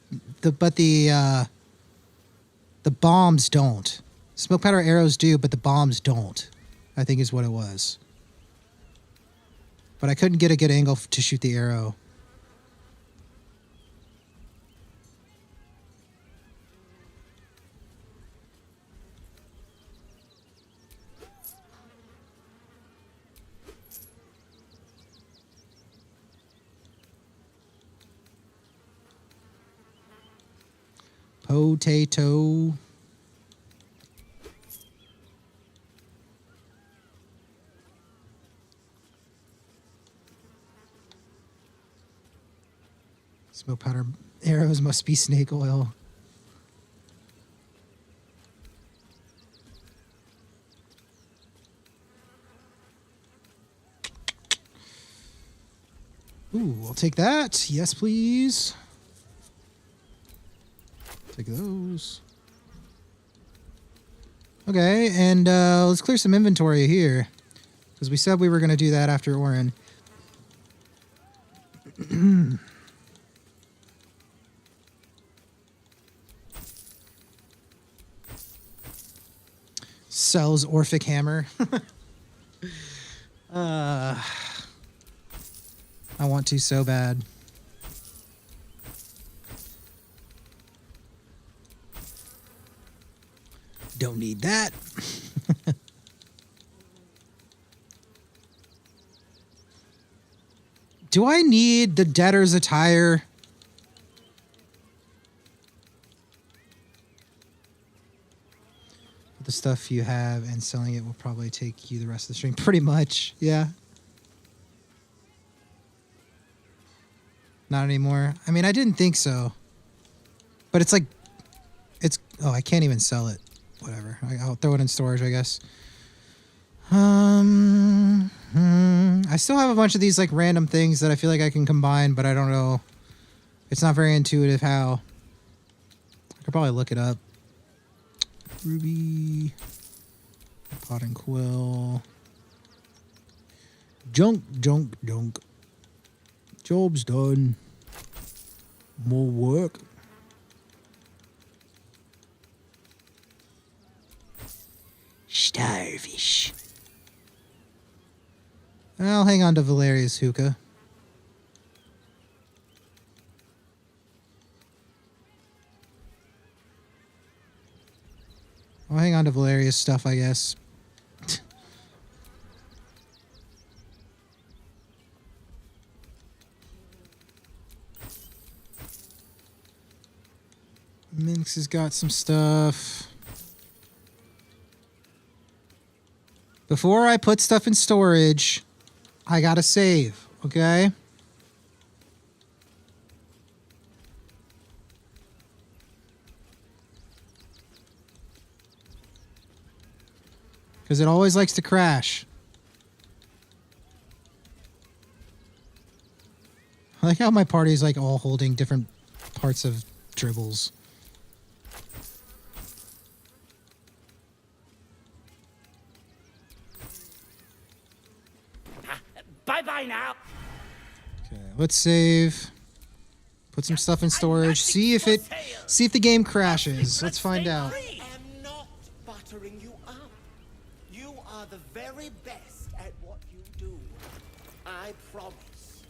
bombs don't. Smoke powder arrows do, but the bombs don't. I think is what it was. But I couldn't get a good angle to shoot the arrow. Potato. Smoke powder arrows must be snake oil. Ooh, I'll take that. Yes, please. Take those. Okay, and let's clear some inventory here. Because we said we were going to do that after Orin. Sells Orphic Hammer. I want to so bad. Don't need that. Do I need the debtor's attire? The stuff you have and selling it will probably take you the rest of the stream. Pretty much, yeah. Not anymore. I mean, I didn't think so. But it's like, it's Oh, I can't even sell it. Whatever. I'll throw it in storage, I guess. I still have a bunch of these like random things that I feel like I can combine, but I don't know. It's not very intuitive how. I could probably look it up. Ruby, pot and quill, junk. Job's done. More work. Starfish. I'll hang on to Valeria's hookah. I'll hang on to Valeria's stuff, I guess. Minx has got some stuff. Before I put stuff in storage, I gotta save, okay? Because it always likes to crash. I like how my party's like all holding different parts of dribbles. Bye-bye now. Okay, let's save. Put some stuff in storage. See if the game crashes. Let's find out. I am not buttering you up. You are the very best at what you do. I promise.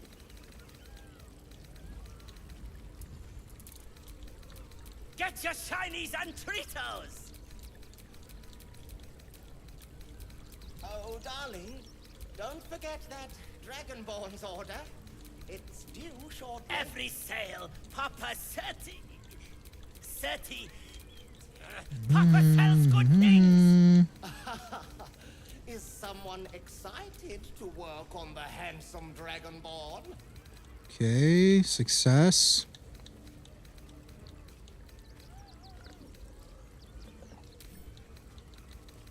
Get your shinies and Tritos! Oh, darling, don't forget that Dragonborn's order. It's due shortly. Every sale, Papa 30. 30. Papa sells good things. Is someone excited to work on the handsome Dragonborn? Okay, success.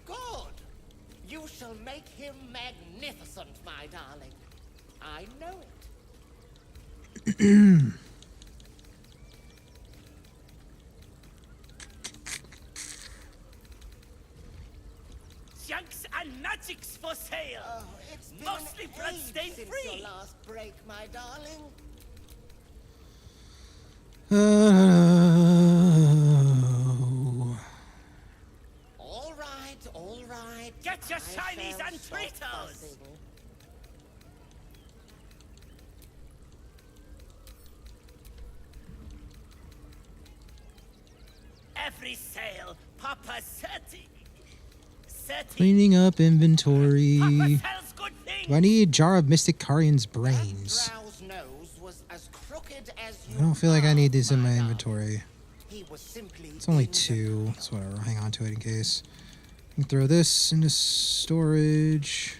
Good. You shall make him magnificent, my darling. I know it. Junks and magics for sale. Oh, it's been mostly an age bloodstain since free. your last break, my darling. All right. Get your I shinies shall and stop Tritos. fussing. Every sale, Papa 30. 30. Cleaning up inventory. Papa sells good things. Do I need Jar of Mystic Carrion's brains? Drow's nose was as crooked as I don't feel like I need these in my inventory. he was simply It's only 2, so whatever. I'll hang on to it in case. I can throw this into storage.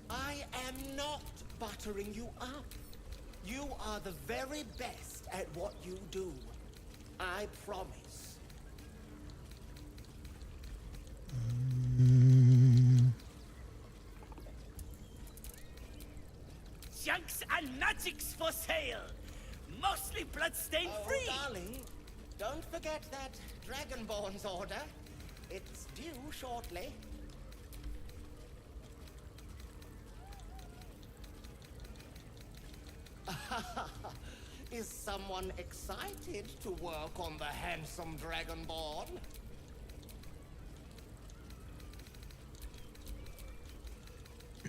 I am not buttering you up. You are the very best at what you do. I promise. Junks and magics for sale. Mostly bloodstain free. Oh, darling, don't forget that Dragonborn's order. It's due shortly. Is someone excited to work on the handsome Dragonborn?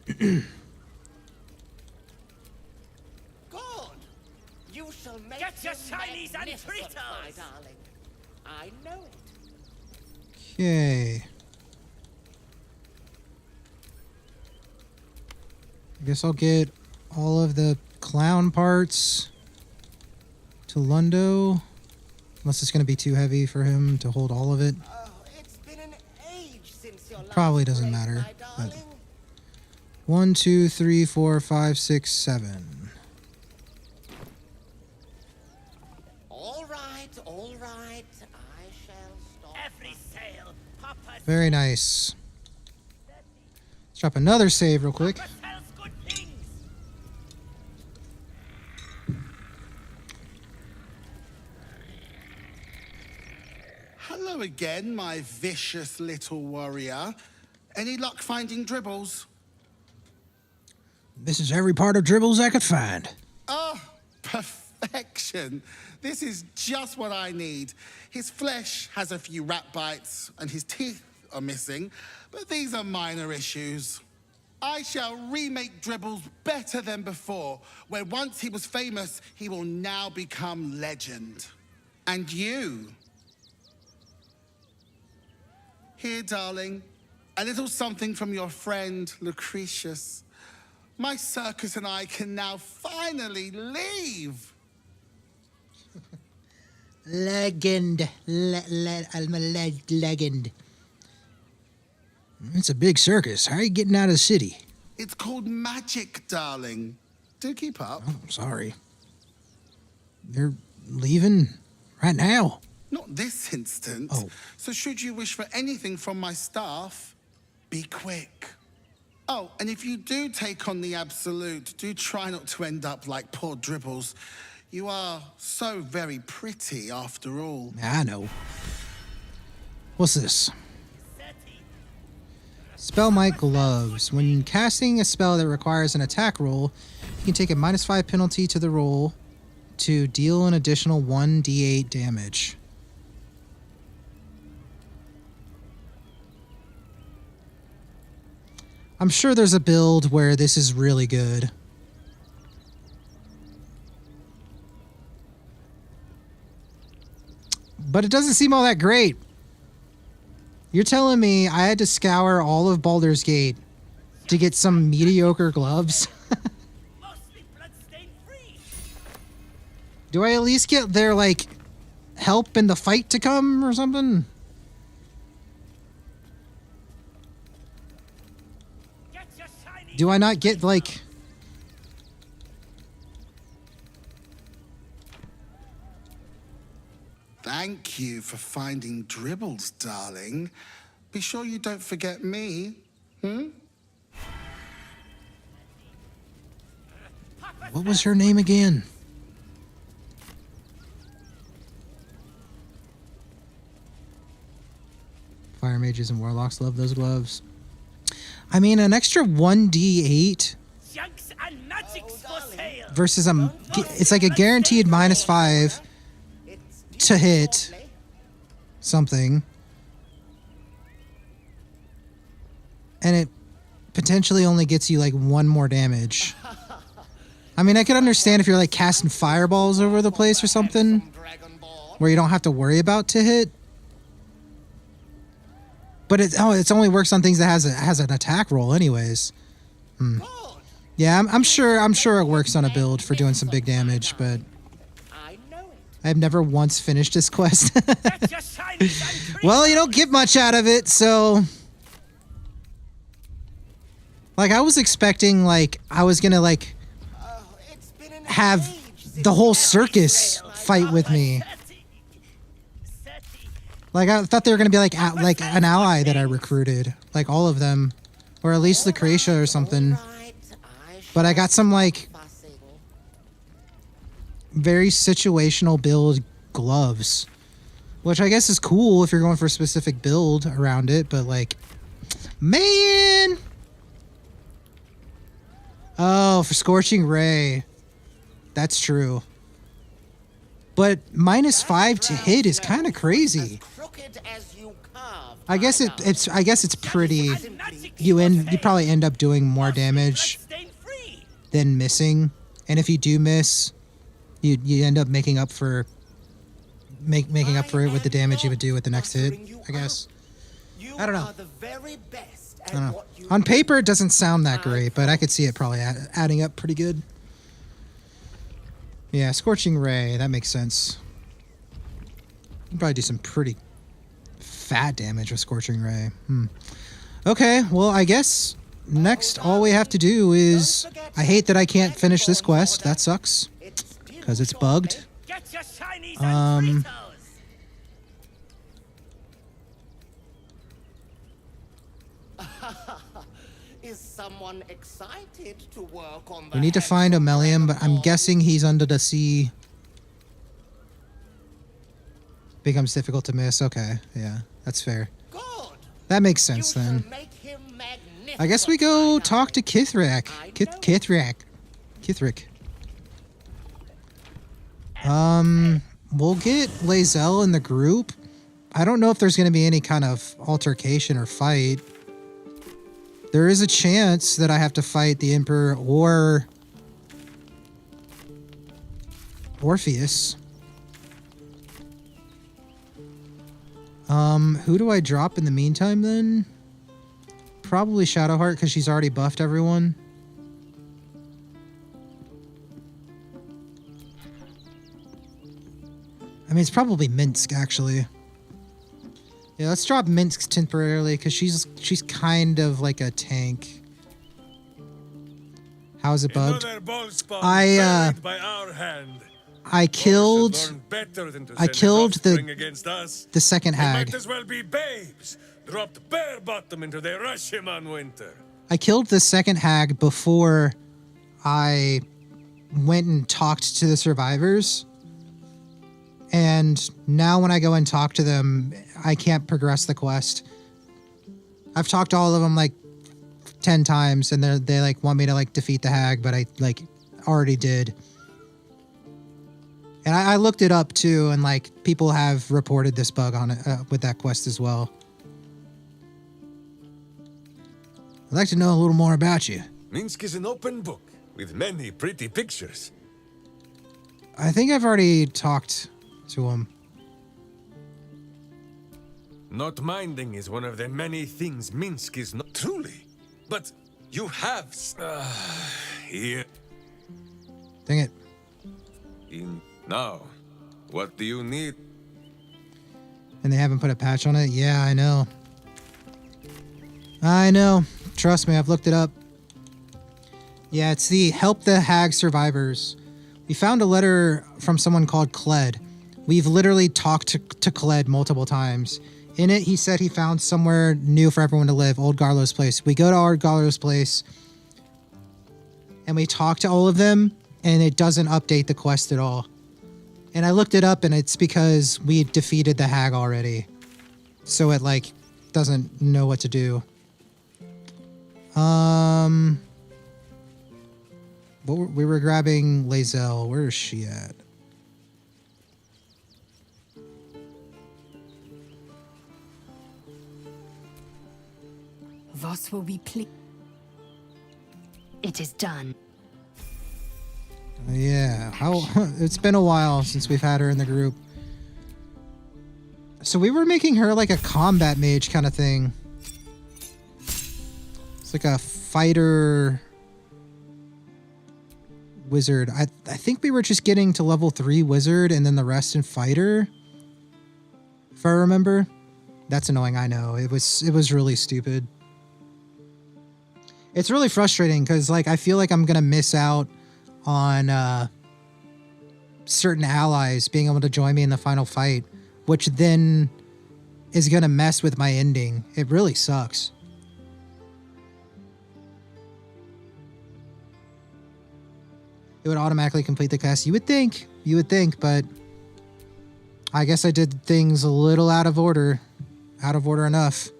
Good. You shall make Get your him shinies and magnificent, my Tritos. darling. I know it. Okay. I guess I'll get all of the clown parts to Lundo. Unless it's going to be too heavy for him to hold all of it. It's been an age since your Probably last doesn't break, matter. my But darling. 1, 2, 3, 4, 5, 6, 7. All Very nice. Let's drop another save real quick. Hello again, my vicious little warrior. Any luck finding dribbles? This is every part of dribbles I could find. Oh, perfection. This is just what I need. His flesh has a few rat bites and his teeth are missing, but these are minor issues. I shall remake dribbles better than before, where once he was famous, he will now become legend. And you? Here, darling, a little something from your friend, Lucretius. My circus and I can now finally leave. Legend. I'm a legend. It's a big circus. How are you getting out of the city? It's called magic, darling. Do keep up. Oh, sorry. They're leaving right now. Not this instant. Oh. So should you wish for anything from my staff, be quick. Oh, and if you do take on the absolute, do try not to end up like poor Dribbles. You are so very pretty after all. I know. What's this? Spellmite Gloves. When casting a spell that requires an attack roll, you can take a -5 penalty to the roll to deal an additional 1d8 damage. I'm sure there's a build where this is really good. But it doesn't seem all that great. You're telling me I had to scour all of Baldur's Gate to get some mediocre gloves? Do I at least get their, like, help in the fight to come or something? Do I not get, like... Thank you for finding Dribbles, darling. Be sure you don't forget me, What was her name again? Fire mages and warlocks love those gloves. I mean, an extra 1d8 versus it's like a guaranteed -5 to hit something, and it potentially only gets you like 1 more damage. I mean, I could understand if you're like casting fireballs over the place or something where you don't have to worry about to hit. But it only works on things that has an attack roll anyways. Yeah, I'm sure it works on a build for doing some big damage, but I've never once finished this quest. Well, you don't get much out of it, so like I was expecting like I was going to like have the whole circus fight with me. Like, I thought they were going to be like an ally that I recruited. Like, all of them. Or at least Lucretia or something. But I got some, like, very situational build gloves. Which I guess is cool if you're going for a specific build around it. But, like, man! Oh, for Scorching Ray. That's true. But -5 to hit is kind of crazy. I guess it's pretty. You probably end up doing more damage than missing, and if you do miss, you end up making up for it with the damage you would do with the next hit. I guess. I don't know. On paper, it doesn't sound that great, but I could see it probably adding up pretty good. Yeah, Scorching Ray, that makes sense. You can probably do some pretty fat damage with Scorching Ray. Okay, well, I guess next all we have to do is... I hate that I can't finish this quest. That sucks. Because it's bugged. Is someone excited to work on the We need to find Omelium, but I'm guessing he's under the sea. Becomes difficult to miss. Okay, yeah, that's fair. That makes sense then. I guess we go talk to Kithrak. Kithrak. We'll get Lae'zel in the group. I don't know if there's going to be any kind of altercation or fight. There is a chance that I have to fight the Emperor or Orpheus. Who do I drop in the meantime then? Probably Shadowheart because she's already buffed everyone. I mean, it's probably Minsk actually. Yeah, let's drop Minsk temporarily because she's kind of like a tank. How's it bugged? I killed the second hag. Might as well be babes, dropped bare bottom into the Rashomon winter. I killed the second hag before I went and talked to the survivors. And now when I go and talk to them, I can't progress the quest. I've talked to all of them like 10 times and they like want me to like defeat the hag, but I like already did. And I looked it up too, and like people have reported this bug on it with that quest as well. I'd like to know a little more about you. Minsk is an open book with many pretty pictures. I think I've already talked to him. Not minding is one of the many things Minsk is not truly. But you have here. Dang it. Now, what do you need? And they haven't put a patch on it? Yeah, I know. I know. Trust me, I've looked it up. Yeah, it's the Help the Hag Survivors. We found a letter from someone called Kled. We've literally talked to Kled multiple times. In it, he said he found somewhere new for everyone to live, Old Garlo's place. We go to Old Garlo's place, and we talk to all of them, and it doesn't update the quest at all. And I looked it up, and it's because we defeated the hag already. So it, like, doesn't know what to do. We were grabbing Lae'zel. Where is she at? Voss will be pleased. It is done. Yeah, it's been a while since we've had her in the group. So we were making her like a combat mage kind of thing. It's like a fighter wizard. I think we were just getting to level 3 wizard and then the rest in fighter. If I remember. That's annoying, I know. It was really stupid. It's really frustrating because like I feel like I'm gonna miss out on certain allies being able to join me in the final fight, which then is gonna mess with my ending. It really sucks. It would automatically complete the quest. You would think, but I guess I did things a little out of order enough.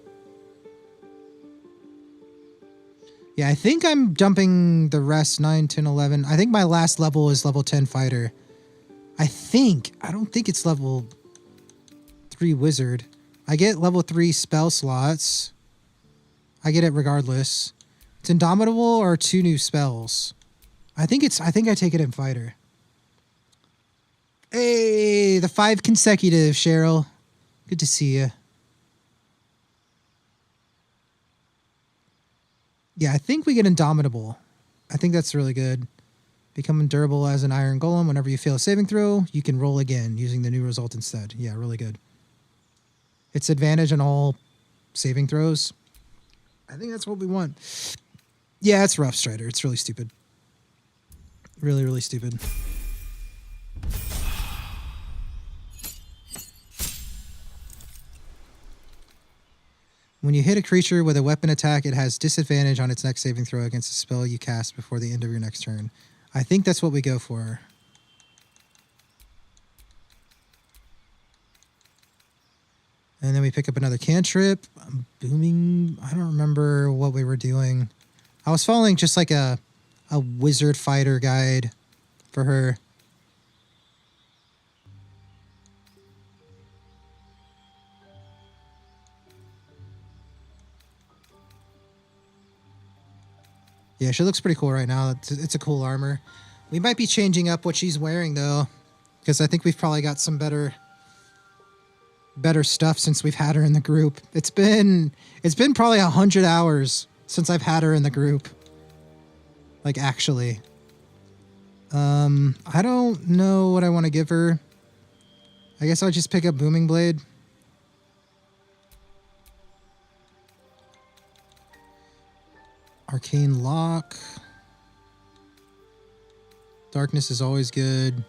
Yeah, I think I'm dumping the rest 9, 10, 11. I think my last level is level 10 fighter. I don't think it's level 3 wizard. I get level 3 spell slots. I get it regardless. It's indomitable or 2 new spells. I think I take it in fighter. Hey, the 5 consecutive, Cheryl. Good to see you. Yeah, I think we get Indomitable. I think that's really good. Becoming durable as an Iron Golem. Whenever you fail a saving throw, you can roll again using the new result instead. Yeah, really good. It's advantage on all saving throws. I think that's what we want. Yeah, it's rough, Strider. It's really stupid. Really, really stupid. When you hit a creature with a weapon attack, it has disadvantage on its next saving throw against a spell you cast before the end of your next turn. I think that's what we go for. And then we pick up another cantrip. Booming. I don't remember what we were doing. I was following just like a wizard fighter guide for her. Yeah, she looks pretty cool right now. It's a cool armor. We might be changing up what she's wearing though, because I think we've probably got some better stuff since we've had her in the group. It's been probably 100 hours since I've had her in the group. Like actually. I don't know what I want to give her. I guess I'll just pick up Booming Blade. Arcane Lock. Darkness is always good.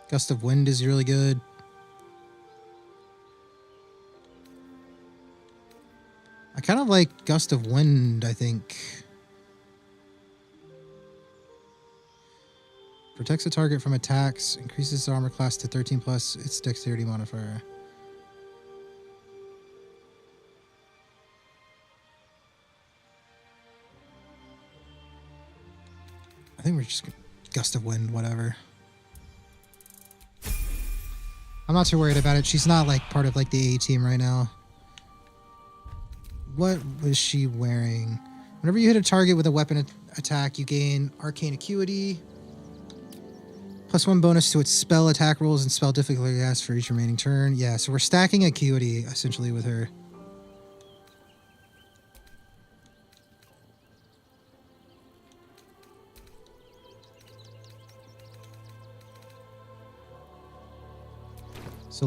Gust of Wind is really good. I kind of like Gust of Wind, I think. Protects a target from attacks. Increases armor class to 13 plus its dexterity modifier. I think we're just Gust of Wind, whatever. I'm not too worried about it. She's not like part of like the A team right now. What was she wearing? Whenever you hit a target with a weapon attack, you gain Arcane Acuity. +1 bonus to its spell attack rolls and spell difficulty as for each remaining turn. Yeah, so we're stacking Acuity essentially with her. So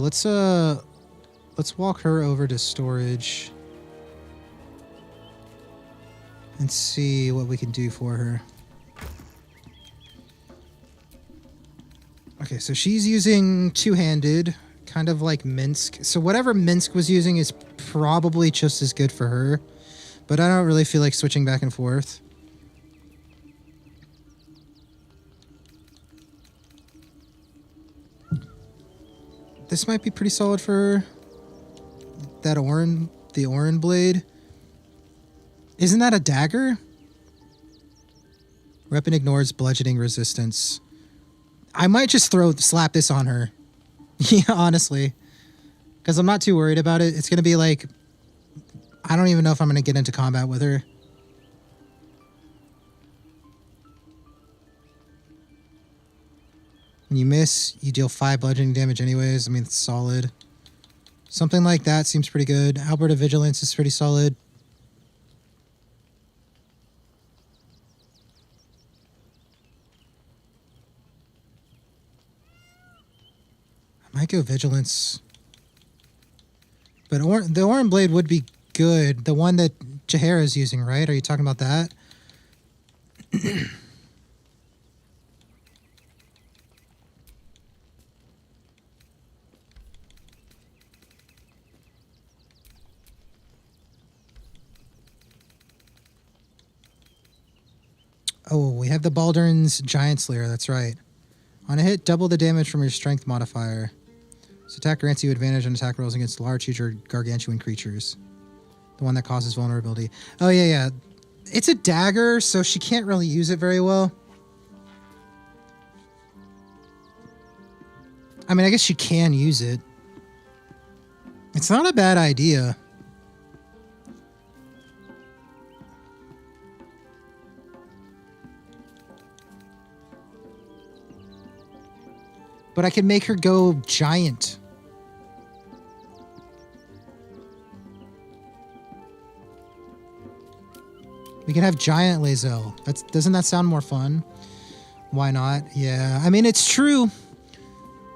let's walk her over to storage and see what we can do for her. Okay, so she's using two-handed, kind of like Minsk. So whatever Minsk was using is probably just as good for her, but I don't really feel like switching back and forth. This might be pretty solid for her. That the Orin blade. Isn't that a dagger? Weapon ignores bludgeoning resistance. I might just slap this on her. Yeah, honestly. Because I'm not too worried about it. It's going to be like... I don't even know if I'm going to get into combat with her. When you miss, you deal 5 bludgeoning damage anyways. I mean, it's solid. Something like that seems pretty good. Albert of Vigilance is pretty solid. I might go Vigilance. But the Orin Blade would be good. The one that Jaheira is using, right? Are you talking about that? Oh, we have the Baldur's Giant Slayer, that's right. On a hit, double the damage from your strength modifier. This attack grants you advantage on attack rolls against large, huge, or gargantuan creatures. The one that causes vulnerability. Oh, yeah. It's a dagger, so she can't really use it very well. I mean, I guess she can use it. It's not a bad idea. But I can make her go giant. We can have giant Lae'zel. Doesn't that sound more fun? Why not? Yeah, I mean, it's true.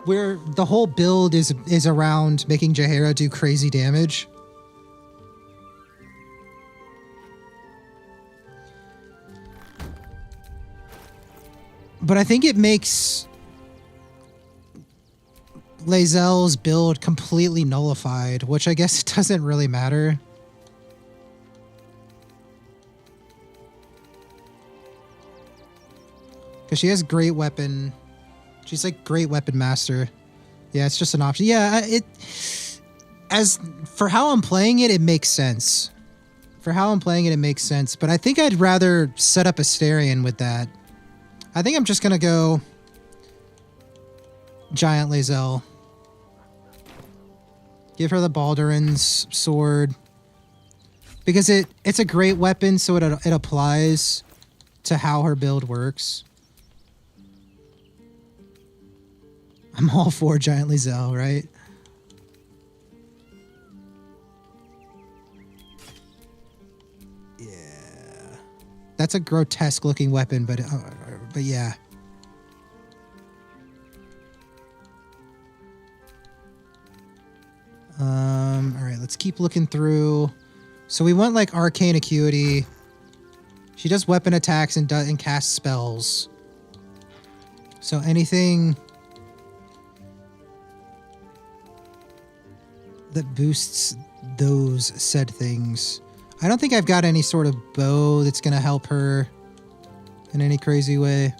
Where the whole build is around making Jaheira do crazy damage. But I think it makes... Lae'zel's build completely nullified, which I guess it doesn't really matter. Because she has great weapon. She's like great weapon master. Yeah, it's just an option. Yeah, as for how I'm playing it, it makes sense. For how I'm playing it, it makes sense. But I think I'd rather set up Astarion with that. I think I'm just going to go Giant Lae'zel. Give her the Balduran's sword. Because it's a great weapon, so it applies to how her build works. I'm all for Giant Lae'zel, right? Yeah. That's a grotesque looking weapon, but yeah. All right, let's keep looking through. So we want like arcane acuity. She does weapon attacks and casts spells. So anything that boosts those said things. I don't think I've got any sort of bow that's going to help her in any crazy way.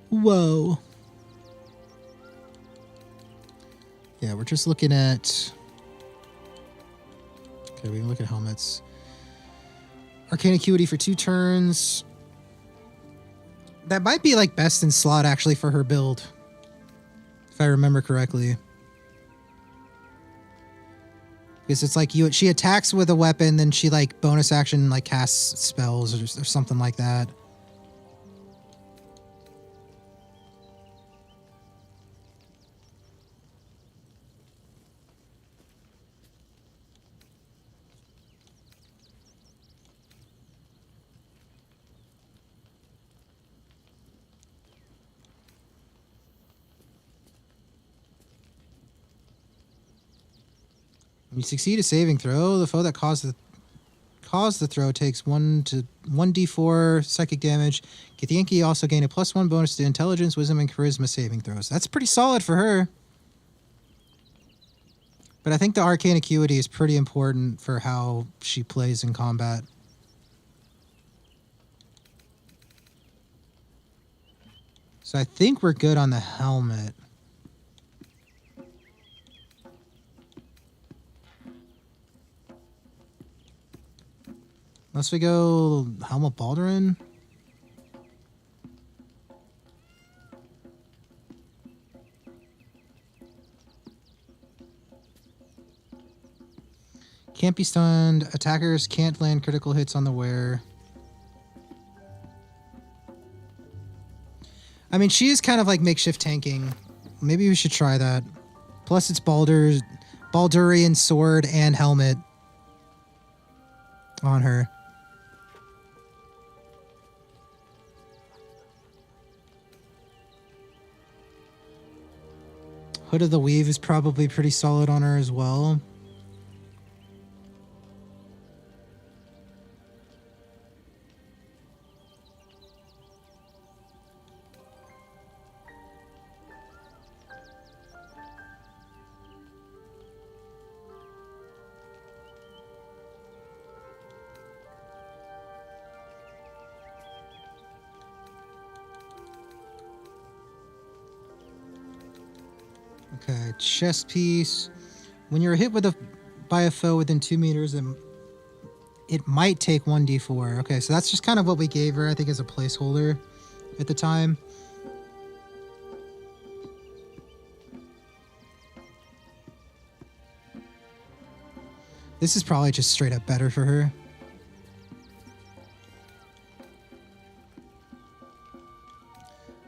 Whoa. Yeah, we're just looking at... Okay, we can look at helmets. Arcane Acuity for 2 turns. That might be like best in slot actually for her build. If I remember correctly. Because it's like she attacks with a weapon, then she like bonus action like casts spells or something like that. When you succeed a saving throw, the foe that caused the throw takes 1d4 psychic damage. Githyanki also gain a +1 bonus to intelligence, wisdom, and charisma saving throws. That's pretty solid for her. But I think the arcane acuity is pretty important for how she plays in combat. So I think we're good on the helmet. Unless we go Helmet Baldurin. Can't be stunned. Attackers can't land critical hits on the wearer. I mean, she is kind of like makeshift tanking. Maybe we should try that. Plus it's Baldurian sword and helmet on her. Hood of the Weave is probably pretty solid on her as well. Okay, chest piece. When you're hit by a foe within 2 meters, it might take 1d4. Okay, so that's just kind of what we gave her, I think, as a placeholder at the time. This is probably just straight up better for her.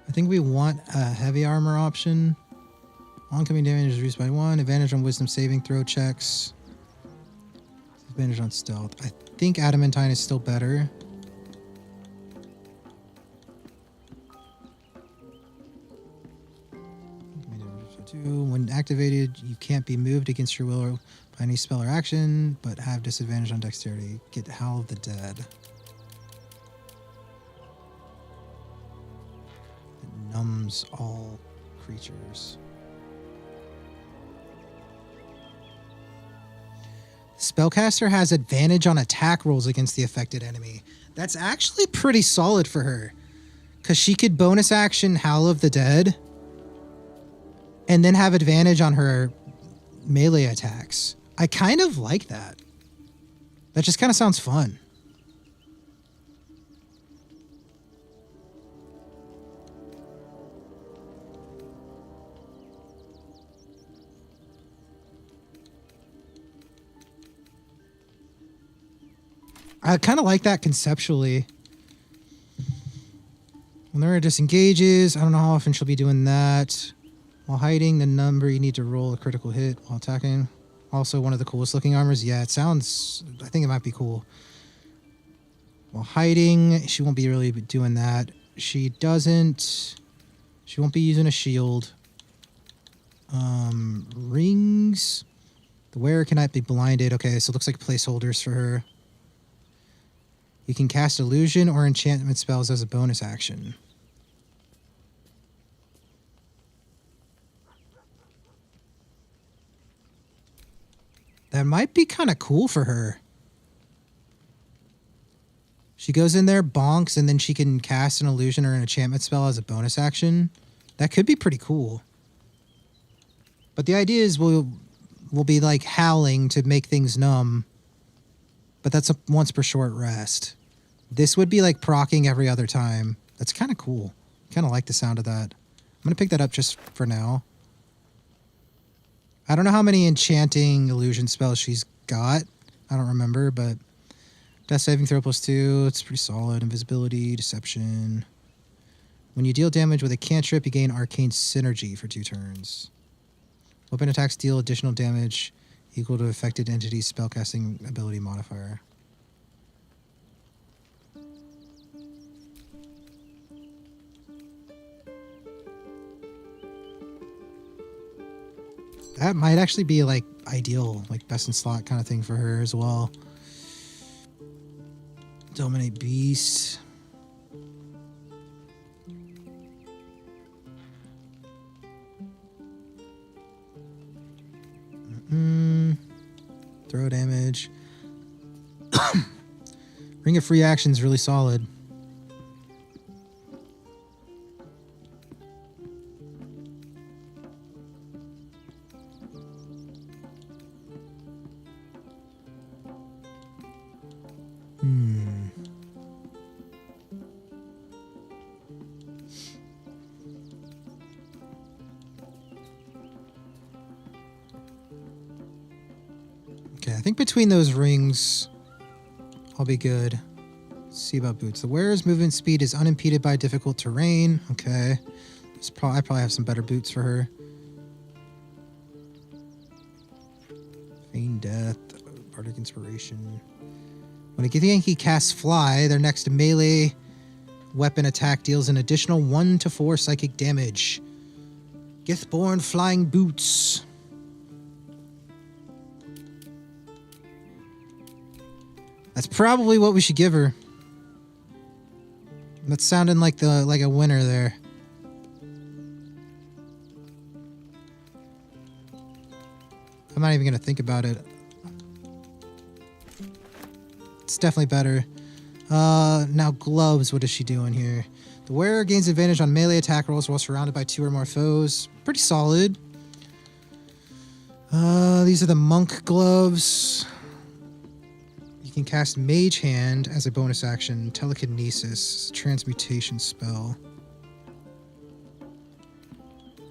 I think we want a heavy armor option. Oncoming damage is reduced by 1. Advantage on wisdom saving throw checks. Advantage on stealth. I think adamantine is still better. When activated, you can't be moved against your will by any spell or action, but have disadvantage on dexterity. Get Howl of the Dead. It numbs all creatures. Spellcaster has advantage on attack rolls against the affected enemy. That's actually pretty solid for her, because she could bonus action Howl of the Dead and then have advantage on her melee attacks. I kind of like that. That just kind of sounds fun. I kind of like that conceptually. When Lyra disengages, I don't know how often she'll be doing that. While hiding, the number you need to roll a critical hit while attacking. Also, one of the coolest looking armors. Yeah, it sounds... I think it might be cool. While hiding, she won't be really doing that. She doesn't... She won't be using a shield. Rings. The wearer cannot be blinded. Okay, so it looks like placeholders for her. You can cast illusion or enchantment spells as a bonus action. That might be kind of cool for her. She goes in there, bonks, and then she can cast an illusion or an enchantment spell as a bonus action. That could be pretty cool. But the idea is we'll be like howling to make things numb. But that's a once per short rest. This would be like proccing every other time. That's kind of cool. Kind of like the sound of that. I'm going to pick that up just for now. I don't know how many enchanting illusion spells she's got. I don't remember, but death saving throw +2. It's pretty solid. Invisibility, deception. When you deal damage with a cantrip, you gain arcane synergy for 2 turns. Weapon attacks deal additional damage equal to affected entity's spellcasting ability modifier. That might actually be like ideal, like best in slot kind of thing for her as well. Dominate Beast. Throw damage. Ring of Free Action is really solid. Okay, I think between those rings, I'll be good. Let's see about boots. The wearer's movement speed is unimpeded by difficult terrain. Okay. I probably have some better boots for her. Feign Death, Bardic Inspiration. When a Githyanki casts Fly, their next melee weapon attack deals an additional 1 to 4 psychic damage. Githborn Flying Boots. That's probably what we should give her. That's sounding like a winner there. I'm not even gonna think about it. It's definitely better. Now gloves, what is she doing here? The wearer gains advantage on melee attack rolls while surrounded by 2 or more foes. Pretty solid. These are the monk gloves. You can cast Mage Hand as a bonus action. Telekinesis, transmutation spell.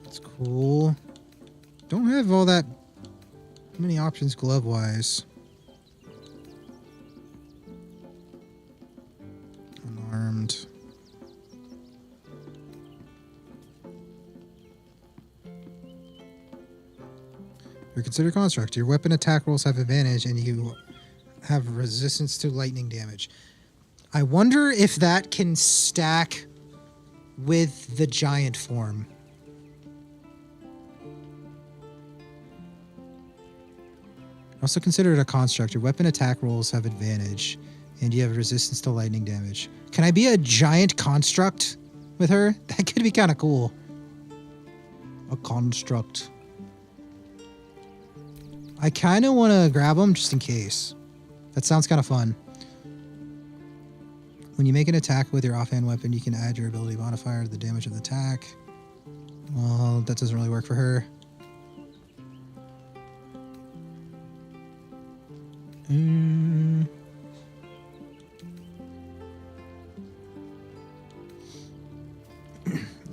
That's cool. Don't have all that many options glove-wise. Unarmed. Your considered construct. Your weapon attack rolls have advantage and you have resistance to lightning damage. I wonder if that can stack with the giant form. Also considered a construct. Your weapon attack rolls have advantage, and you have resistance to lightning damage. Can I be a giant construct with her? That could be kind of cool. A construct. I kind of want to grab them just in case. That sounds kind of fun. When you make an attack with your offhand weapon, you can add your ability modifier to the damage of the attack. Well, that doesn't really work for her.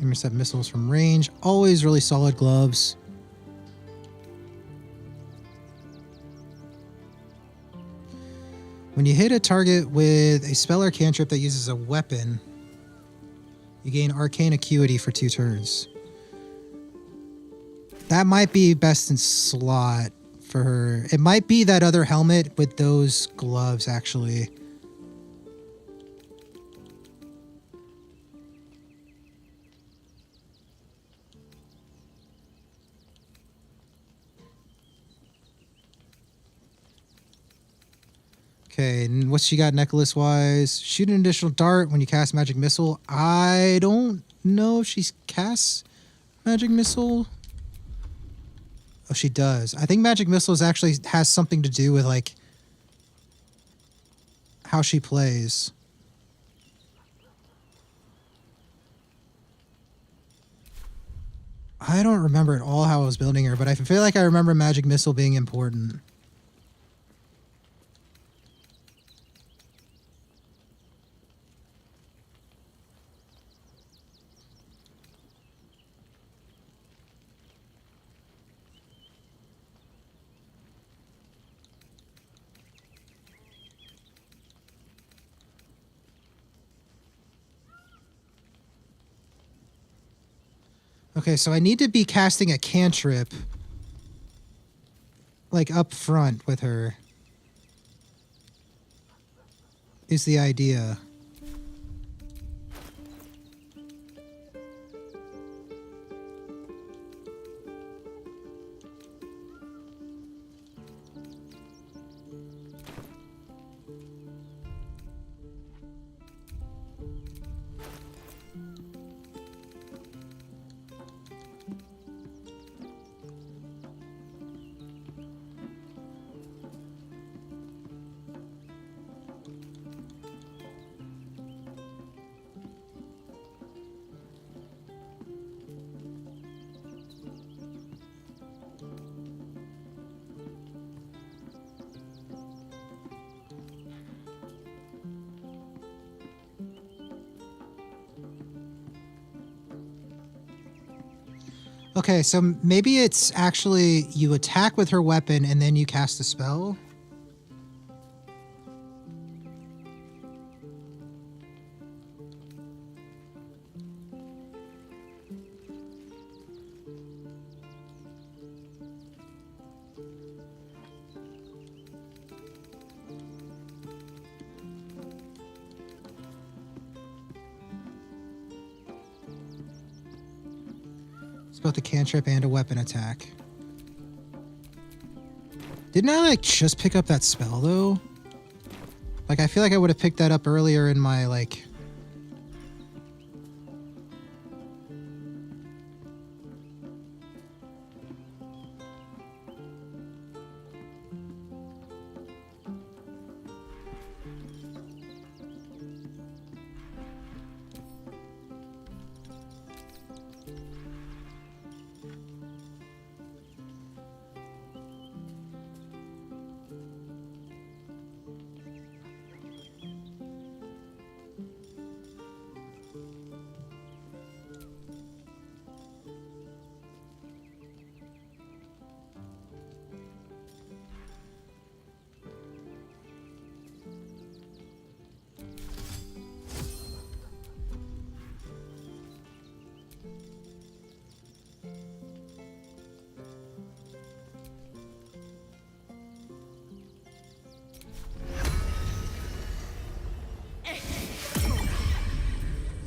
Intercept missiles from range. Always really solid gloves. When you hit a target with a spell or cantrip that uses a weapon, you gain arcane acuity for 2 turns. That might be best in slot for her. It might be that other helmet with those gloves, actually. Okay, and what's she got necklace-wise? Shoot an additional dart when you cast Magic Missile. I don't know if she's cast Magic Missile. Oh, she does. I think Magic Missiles actually has something to do with, like, how she plays. I don't remember at all how I was building her, but I feel like I remember Magic Missile being important. Okay, so I need to be casting a cantrip, like, up front with her, is the idea. Okay, so maybe it's actually you attack with her weapon and then you cast a spell? Both a cantrip and a weapon attack. Didn't I, like, just pick up that spell, though? Like, I feel like I would have picked that up earlier in my, like...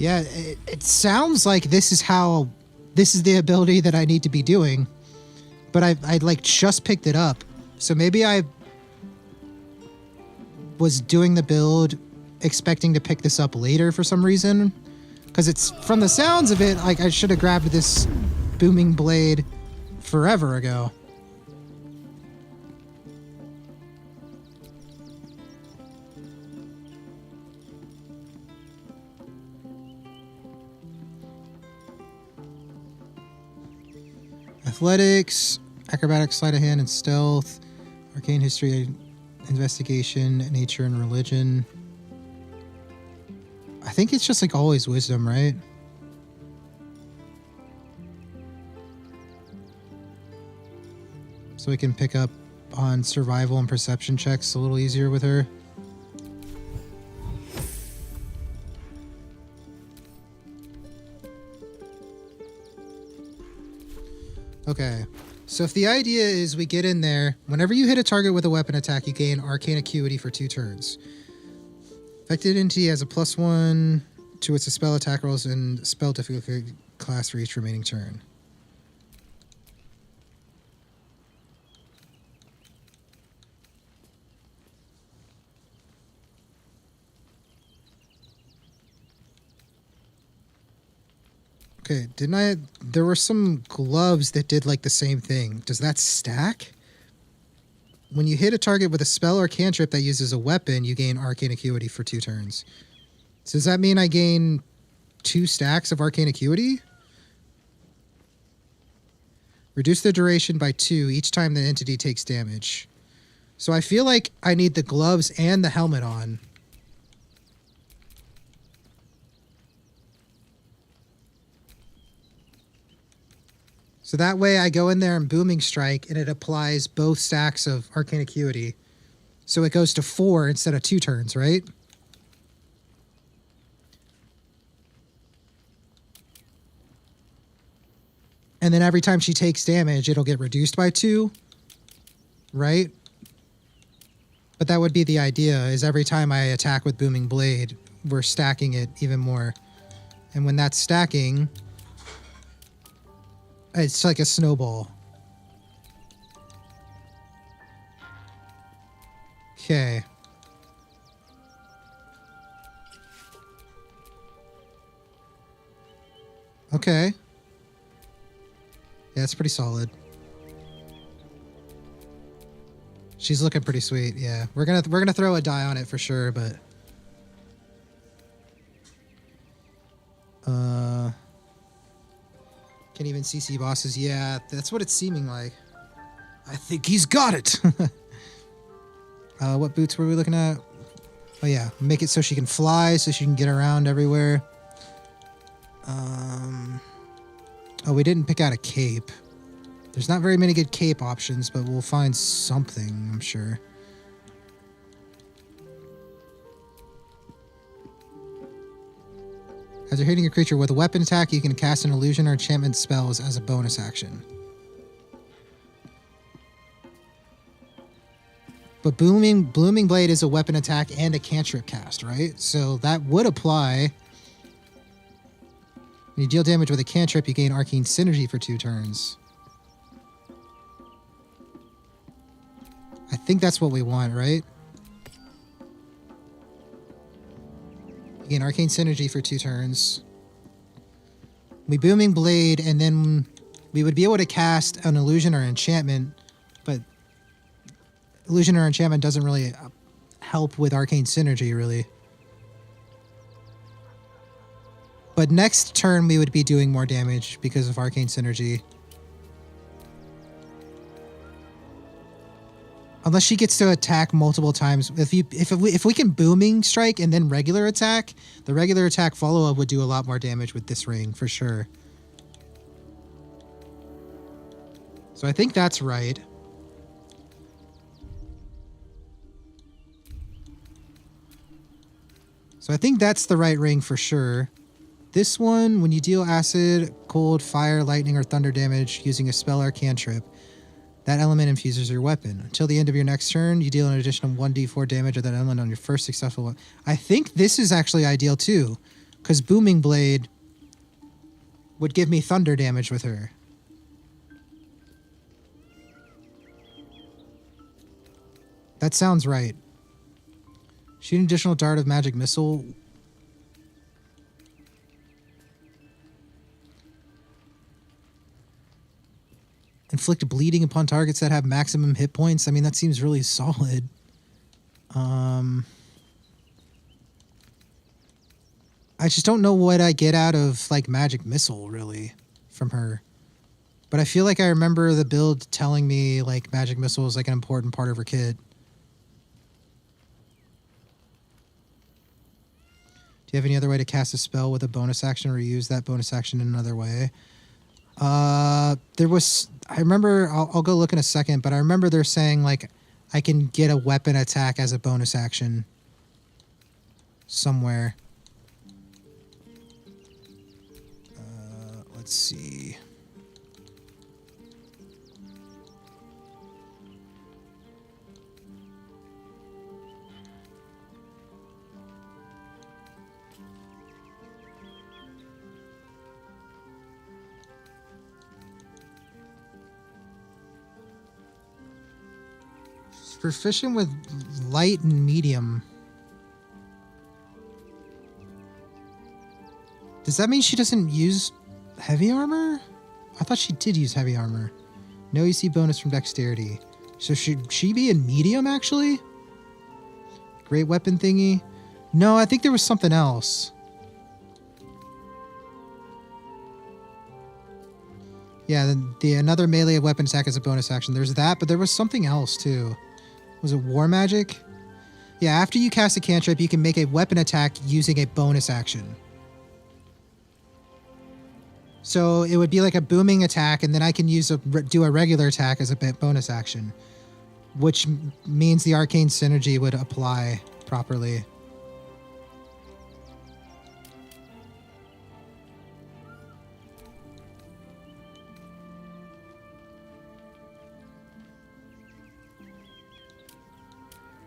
Yeah, it sounds like this is the ability that I need to be doing, but I like just picked it up. So maybe I was doing the build expecting to pick this up later for some reason. Because it's, from the sounds of it, like I should have grabbed this booming blade forever ago. Athletics, acrobatics, sleight of hand, and stealth, arcane history, investigation, nature, and religion. I think it's just like always wisdom, right? So we can pick up on survival and perception checks a little easier with her. Okay, so if the idea is we get in there, whenever you hit a target with a weapon attack, you gain arcane acuity for 2 turns. Affected entity has a +1 to its spell attack rolls and spell difficulty class for each remaining turn. Okay, there were some gloves that did like the same thing. Does that stack? When you hit a target with a spell or cantrip that uses a weapon, you gain arcane acuity for 2 turns. So does that mean I gain 2 stacks of arcane acuity? Reduce the duration by 2 each time the entity takes damage. So I feel like I need the gloves and the helmet on. So that way I go in there and Booming Strike, and it applies both stacks of Arcane Acuity. So it goes to 4 instead of 2 turns, right? And then every time she takes damage, it'll get reduced by 2, right? But that would be the idea, is every time I attack with Booming Blade, we're stacking it even more. And when that's stacking, it's like a snowball. Okay. Okay. Yeah, it's pretty solid. She's looking pretty sweet. Yeah, we're gonna throw a die on it for sure, but can't even CC bosses. Yeah, that's what it's seeming like. I think he's got it. What boots were we looking at? Oh yeah, make it so she can fly, so she can get around everywhere. Oh, we didn't pick out a cape. There's not very many good cape options, but we'll find something, I'm sure. As you're hitting a creature with a weapon attack, you can cast an illusion or enchantment spells as a bonus action. But Blooming Blade is a weapon attack and a cantrip cast, right? So that would apply. When you deal damage with a cantrip, you gain Arcane Synergy for 2 turns. I think that's what we want, right? You gain Arcane Synergy for 2 turns. We Booming Blade, and then we would be able to cast an illusion or enchantment, but illusion or enchantment doesn't really help with Arcane Synergy, really. But next turn, we would be doing more damage because of Arcane Synergy. Unless she gets to attack multiple times. If we can Booming Strike and then regular attack, the regular attack follow-up would do a lot more damage with this ring, for sure. So I think that's right. So I think that's the right ring for sure. This one, when you deal acid, cold, fire, lightning, or thunder damage using a spell or cantrip, that element infuses your weapon. Until the end of your next turn, you deal an additional 1d4 damage of that element on your first successful one. I think this is actually ideal too, because Booming Blade would give me thunder damage with her. That sounds right. Shoot an additional dart of magic missile. Inflict bleeding upon targets that have maximum hit points. I mean, that seems really solid. I just don't know what I get out of, like, magic missile, really, from her. But I feel like I remember the build telling me, like, magic missile is, like, an important part of her kit. Do you have any other way to cast a spell with a bonus action or use that bonus action in another way? There was... I remember... I'll go look in a second, but I remember they're saying, like, I can get a weapon attack as a bonus action. Somewhere. Let's see. Proficient with light and medium. Does that mean she doesn't use heavy armor? I thought she did use heavy armor. No EC bonus from dexterity. So should she be in medium, actually? Great weapon thingy? No, I think there was something else. Yeah, the another melee weapon attack as a bonus action. There's that, but there was something else, too. Was it war magic? Yeah, after you cast a cantrip, you can make a weapon attack using a bonus action. So it would be like a booming attack, and then I can do a regular attack as a bonus action, which means the arcane synergy would apply properly.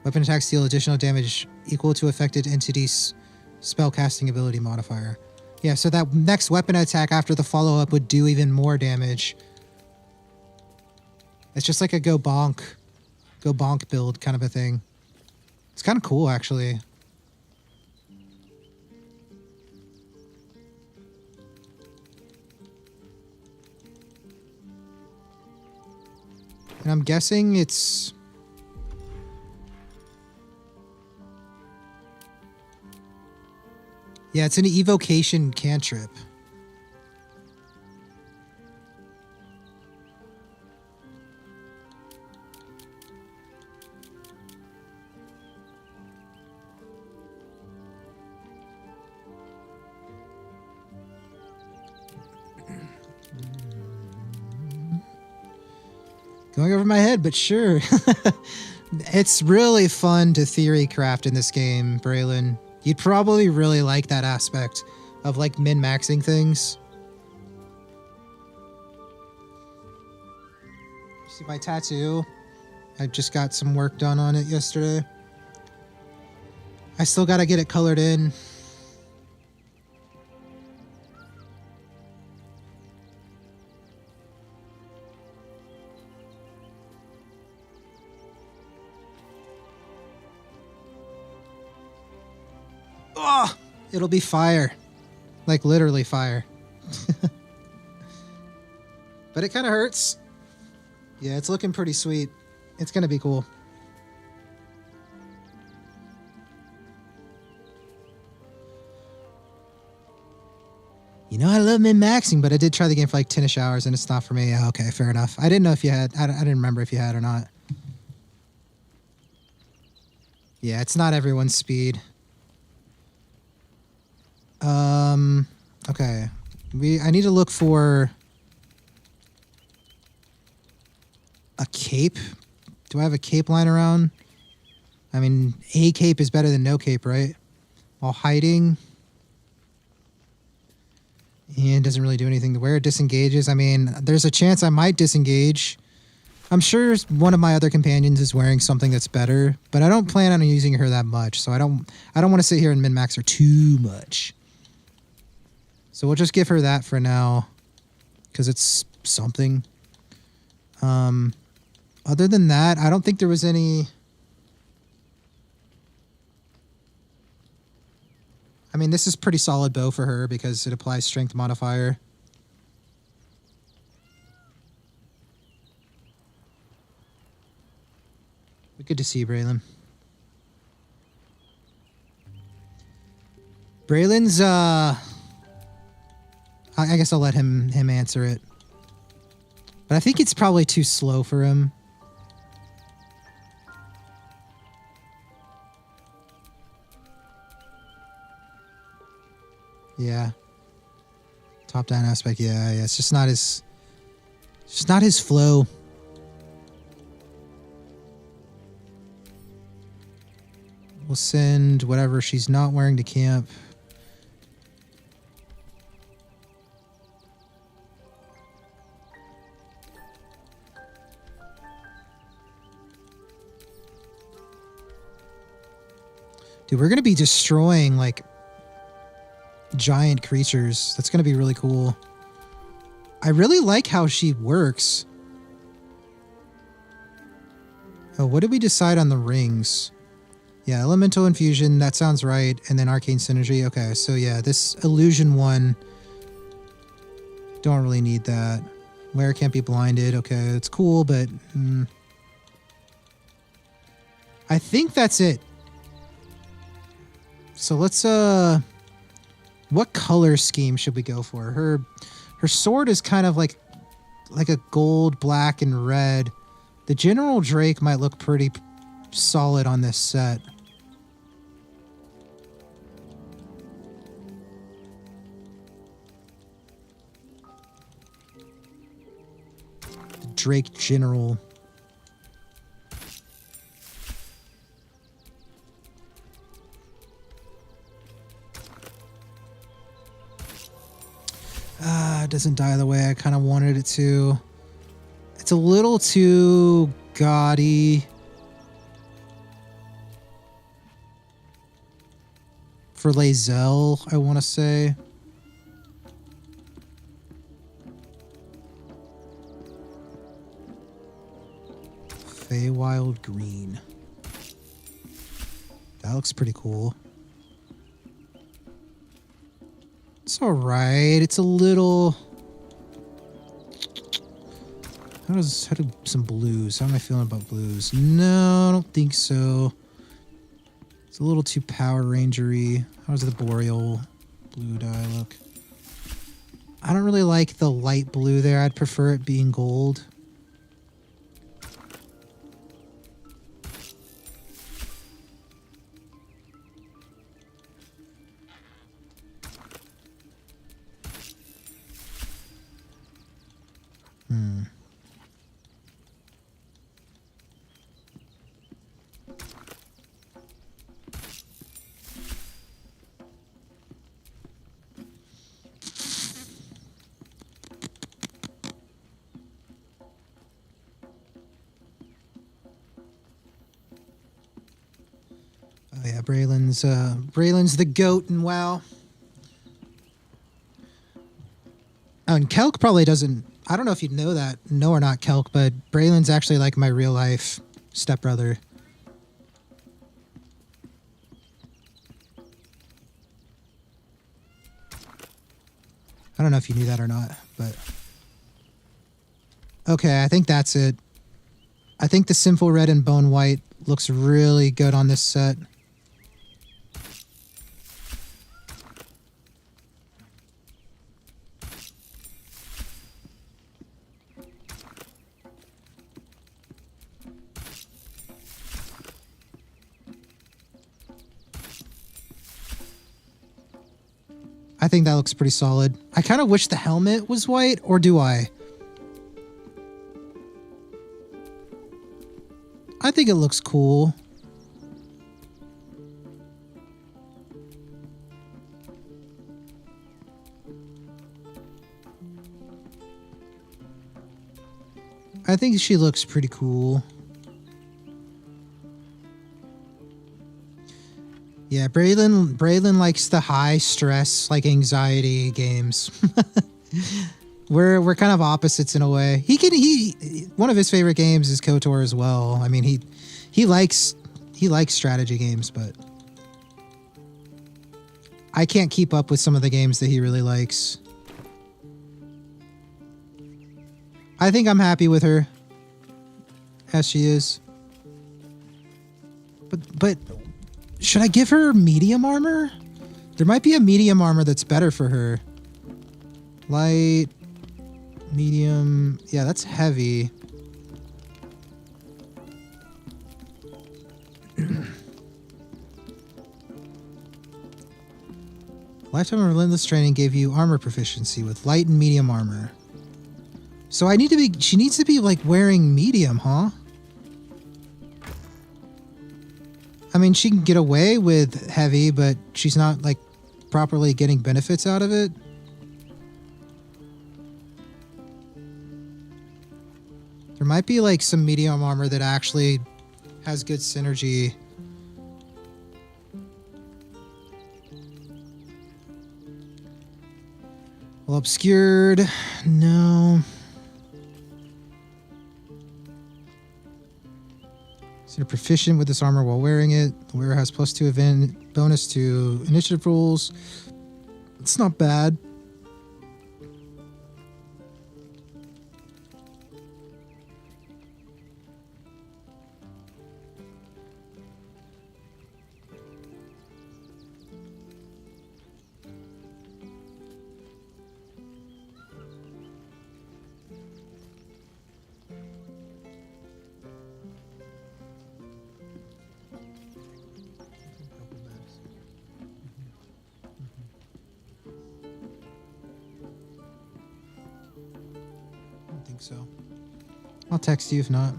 Weapon attacks deal additional damage equal to affected entity's spellcasting ability modifier. Yeah, so that next weapon attack after the follow-up would do even more damage. It's just like a go bonk build kind of a thing. It's kind of cool, actually. And I'm guessing it's... Yeah, it's an evocation cantrip. Going over my head, but sure. It's really fun to theory craft in this game, Braylon. You'd probably really like that aspect of, like, min-maxing things. See my tattoo? I just got some work done on it yesterday. I still gotta get it colored in. Oh, it'll be fire. Like, literally fire. But it kind of hurts. Yeah, it's looking pretty sweet. It's going to be cool. You know, I love min-maxing, but I did try the game for like 10-ish hours and it's not for me. Yeah, okay, fair enough. I didn't know if you had. I didn't remember if you had or not. Yeah, it's not everyone's speed. Okay. I need to look for a cape. Do I have a cape lying around? I mean, a cape is better than no cape, right? While hiding. And doesn't really do anything to wear. It disengages. I mean, there's a chance I might disengage. I'm sure one of my other companions is wearing something that's better, but I don't plan on using her that much, so I don't want to sit here and min-max her too much. So we'll just give her that for now, because it's something. Other than that, I don't think there was any I mean, this is pretty solid bow for her because it applies strength modifier. But good to see you, Braylon. Braylon's, I guess I'll let him answer it. But I think it's probably too slow for him. Yeah. Top-down aspect, yeah, it's just not his flow. We'll send whatever she's not wearing to camp. Dude, we're going to be destroying, like, giant creatures. That's going to be really cool. I really like how she works. Oh, what did we decide on the rings? Yeah, elemental infusion, that sounds right. And then arcane synergy. Okay, so yeah, this illusion one, don't really need that. Wearer can't be blinded. Okay, it's cool, but I think that's it. So let's what color scheme should we go for? Her sword is kind of like a gold, black, and red. The General Drake might look pretty solid on this set. The Drake General. It doesn't die the way I kind of wanted it to. It's a little too gaudy for Lae'zel, I want to say. Feywild Green. That looks pretty cool. It's alright. It's a little... How do some blues? How am I feeling about blues? No, I don't think so. It's a little too Power Ranger-y. How does the Boreal blue dye look? I don't really like the light blue there. I'd prefer it being gold. Oh yeah, Braylon's the goat in WoW. Oh, and Kelk probably doesn't... I don't know if you know or not, Kelk, but Braylon's actually like my real-life stepbrother. I don't know if you knew that or not, but... Okay, I think that's it. I think the Sinful Red and Bone White looks really good on this set. I think that looks pretty solid. I kind of wish the helmet was white, or do I? I think it looks cool. I think she looks pretty cool. Yeah, Braylon likes the high stress, like anxiety games. We're kind of opposites in a way. One of his favorite games is KOTOR as well. I mean, he likes strategy games, but I can't keep up with some of the games that he really likes. I think I'm happy with her as she is. But should I give her medium armor? There might be a medium armor that's better for her. Light, medium. Yeah, that's heavy. Lifetime of Relentless Training gave you armor proficiency with light and medium armor. So she needs to be like wearing medium, huh? I mean, she can get away with heavy, but she's not like properly getting benefits out of it. There might be like some medium armor that actually has good synergy. Well, obscured, no. So you're proficient with this armor while wearing it. The wearer has +2 event bonus to initiative rolls. It's not bad. So I'll text you if not.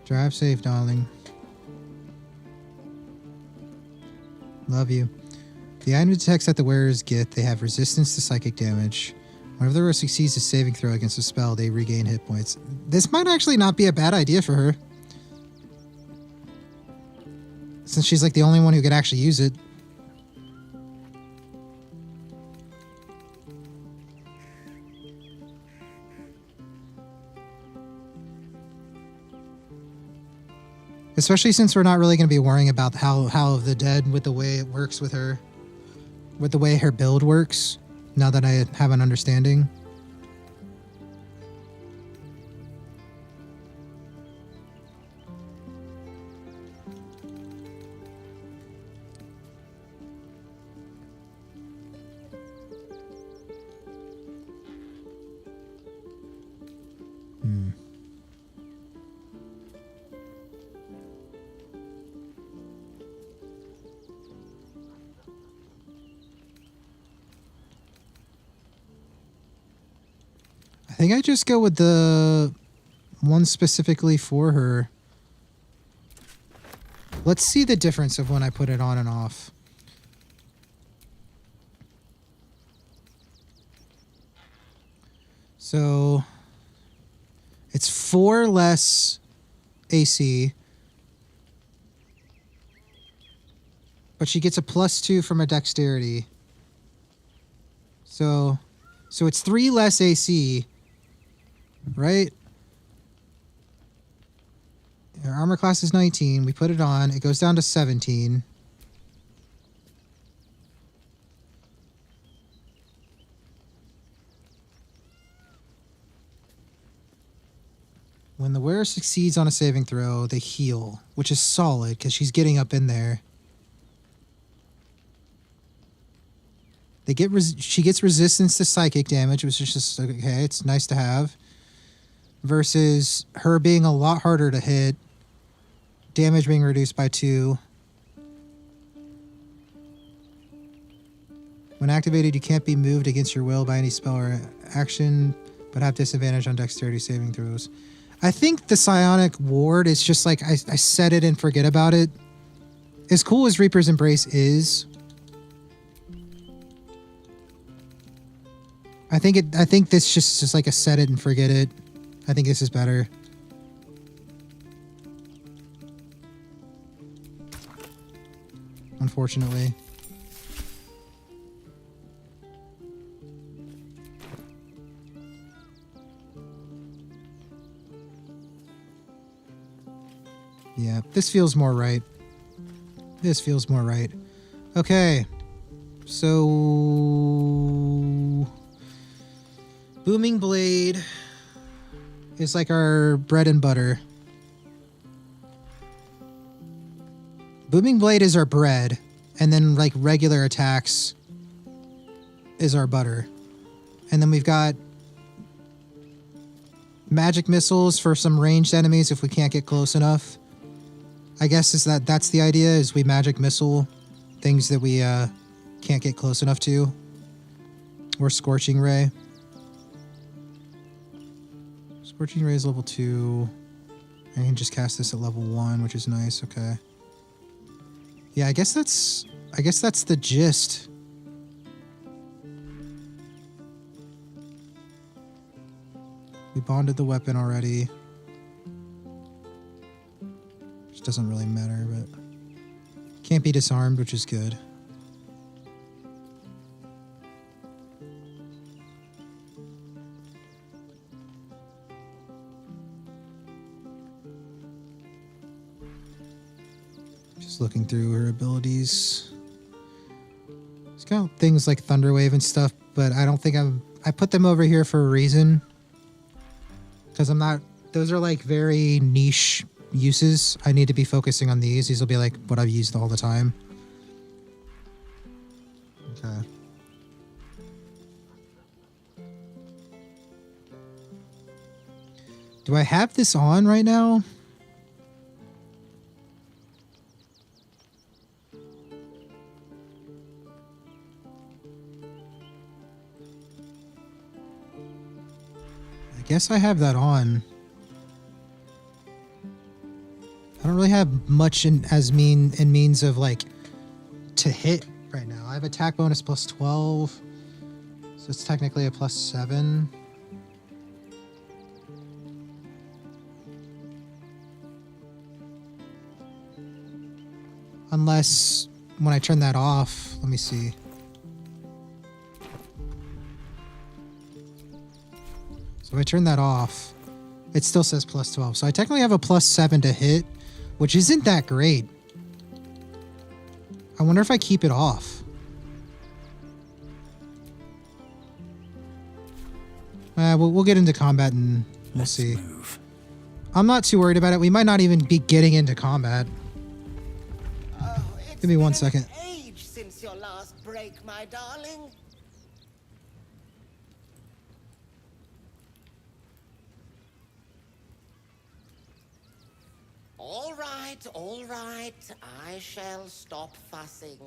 Drive safe, darling. Love you. The item detects that the wearers get, they have resistance to psychic damage. Whenever the wearer succeeds a saving throw against a spell, they regain hit points. This might actually not be a bad idea for her, since she's like the only one who could actually use it. Especially since we're not really going to be worrying about how of the dead with the way it works with her. With the way her build works, now that I have an understanding. I think I just go with the one specifically for her. Let's see the difference of when I put it on and off. So it's 4 less AC, but she gets a +2 from a dexterity. So it's 3 less AC. Right? Our armor class is 19. We put it on. It goes down to 17. When the wearer succeeds on a saving throw, they heal, which is solid because she's getting up in there. She gets resistance to psychic damage, which is just okay. It's nice to have. Versus her being a lot harder to hit, damage being reduced by 2. When activated, you can't be moved against your will by any spell or action, but have disadvantage on dexterity saving throws. I think the Psionic Ward is just like I set it and forget about it. As cool as Reaper's Embrace is, I think this just like a set it and forget it. I think this is better. Unfortunately. Yeah, this feels more right. This feels more right. Okay. So... Booming Blade is like our bread and butter. Booming Blade is our bread, and then like regular attacks is our butter. And then we've got magic missiles for some ranged enemies if we can't get close enough. I guess that's the idea, is we magic missile things that we can't get close enough to. Or Scorching Ray. Scorching Ray is level 2. I can just cast this at level 1, which is nice. Okay. Yeah, I guess that's the gist. We bonded the weapon already. Which doesn't really matter, but can't be disarmed, which is good. Just looking through her abilities. It's got things like Thunderwave and stuff, but I don't think I put them over here for a reason. Because those are like very niche uses. I need to be focusing on these. These will be like what I've used all the time. Okay. Do I have this on right now? I guess I have that on. I don't really have much in means of like to hit right now. I have attack bonus plus 12, so it's technically a plus 7. Unless when I turn that off, let me see. So if I turn that off, it still says plus 12. So I technically have a plus 7 to hit, which isn't that great. I wonder if I keep it off. We'll get into combat and we'll see. Move. I'm not too worried about it. We might not even be getting into combat. Give me 1 second. Age since your last break, my darling. All right. I shall stop fussing.